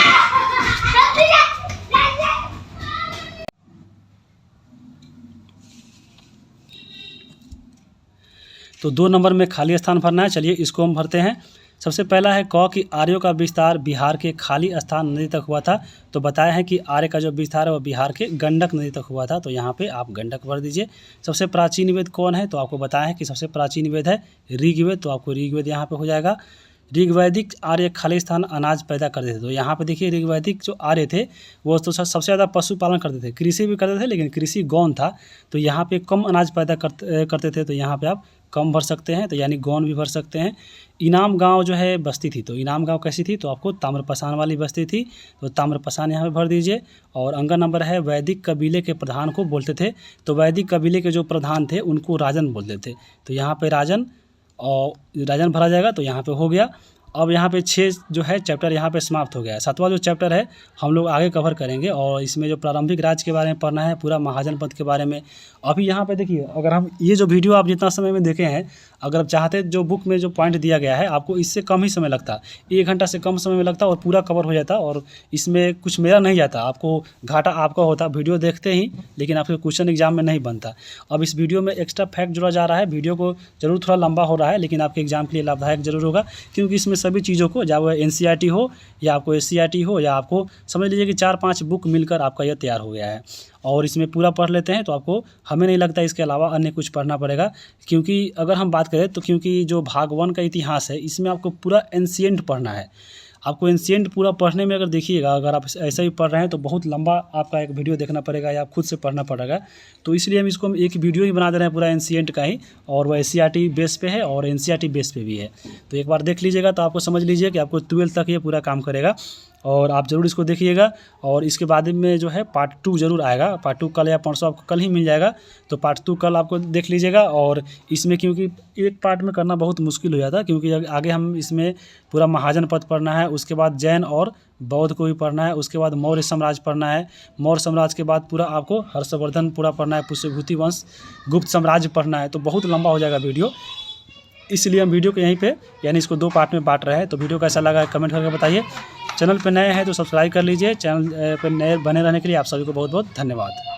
तो 2 नंबर में खाली स्थान भरना है। चलिए इसको हम भरते हैं। सबसे पहला है क कि आर्यों का विस्तार बिहार के खाली स्थान नदी तक हुआ था। तो बताया है कि आर्य का जो विस्तार है वह बिहार के गंडक नदी तक हुआ था, तो यहाँ पे आप गंडक भर दीजिए। सबसे प्राचीन वेद कौन है, तो आपको बताया है कि सबसे प्राचीन वेद है ऋग्वेद, तो आपको ऋग्वेद यहाँ पे हो जाएगा। ऋग्वैदिक आर्य खालिस्तान अनाज पैदा करते थे, तो यहाँ पे देखिए ऋग्वैदिक जो आर्य थे वो तो सबसे ज़्यादा पशुपालन करते थे, कृषि भी करते थे, लेकिन कृषि गौण था, तो यहाँ पे कम अनाज पैदा करते थे, तो यहाँ पे आप कम भर सकते हैं, तो यानी गौण भी भर सकते हैं। इनाम गांव जो है बस्ती थी, तो इनाम गांव कैसी थी, तो आपको ताम्रपाषाण वाली बस्ती थी, तो ताम्रपाषाण यहाँ पे भर दीजिए। और अंगा नंबर है वैदिक कबीले के प्रधान को बोलते थे, तो वैदिक कबीले के जो प्रधान थे उनको राजन बोलते थे, तो यहाँ पे राजन और राजन भरा जाएगा, तो यहाँ पे हो गया। अब यहाँ पे 6 जो है चैप्टर यहाँ पे समाप्त हो गया है। 7वां जो चैप्टर है हम लोग आगे कवर करेंगे, और इसमें जो प्रारंभिक राज्य के बारे में पढ़ना है, पूरा महाजनपद के बारे में। अभी यहाँ पे देखिए, अगर हम ये जो वीडियो आप जितना समय में देखे हैं, अगर आप चाहते जो बुक में जो पॉइंट दिया गया है आपको इससे कम ही समय लगता, 1 घंटा से कम समय में लगता और पूरा कवर हो जाता, और इसमें कुछ मेरा नहीं जाता, आपको घाटा आपका होता वीडियो देखते ही, लेकिन आपके क्वेश्चन एग्जाम में नहीं बनता। अब इस वीडियो में एक्स्ट्रा फैक्ट जोड़ा जा रहा है, वीडियो को जरूर थोड़ा लंबा हो रहा है, लेकिन आपके एग्जाम के लिए लाभदायक जरूर होगा, क्योंकि इसमें सभी चीज़ों को, चाहे वो NCERT हो या आपको SCERT हो, या आपको समझ लीजिए कि 4-5 बुक मिलकर आपका यह तैयार हो गया है। और इसमें पूरा पढ़ लेते हैं तो आपको, हमें नहीं लगता इसके अलावा अन्य कुछ पढ़ना पड़ेगा, क्योंकि अगर हम बात करें तो क्योंकि जो भाग 1 का इतिहास है इसमें आपको पूरा एंशिएंट पढ़ना है। आपको एंशिएंट पूरा पढ़ने में अगर देखिएगा, अगर आप ऐसा ही पढ़ रहे हैं तो बहुत लंबा आपका एक वीडियो देखना पड़ेगा या खुद से पढ़ना पड़ेगा। तो इसलिए हम इसको एक वीडियो ही बना दे रहे हैं पूरा एंशिएंट का ही, और वह SCERT बेस पे है और NCERT बेस पे भी है। तो एक बार देख लीजिएगा तो आपको समझ लीजिए कि आपको 12th तक ये पूरा काम करेगा, और आप ज़रूर इसको देखिएगा। और इसके बाद में जो है पार्ट 2 ज़रूर आएगा, पार्ट 2 कल या परसों आपको कल ही मिल जाएगा, तो पार्ट 2 कल आपको देख लीजिएगा। और इसमें क्योंकि एक पार्ट में करना बहुत मुश्किल हो जाता, क्योंकि आगे हम इसमें पूरा महाजनपद पढ़ना है, उसके बाद जैन और बौद्ध को भी पढ़ना है, उसके बाद मौर्य साम्राज्य पढ़ना है, मौर्य साम्राज्य के बाद पूरा आपको हर्षवर्धन पूरा पढ़ना है, पुष्यभूति वंश, गुप्त साम्राज्य पढ़ना है, तो बहुत लंबा हो जाएगा वीडियो। इसलिए हम वीडियो को यहीं पे यानी इसको 2 पार्ट में बांट रहे हैं। तो वीडियो कैसा लगा कमेंट करके बताइए। चैनल पर नए हैं तो सब्सक्राइब कर लीजिए। चैनल पर नए बने रहने के लिए आप सभी को बहुत बहुत धन्यवाद।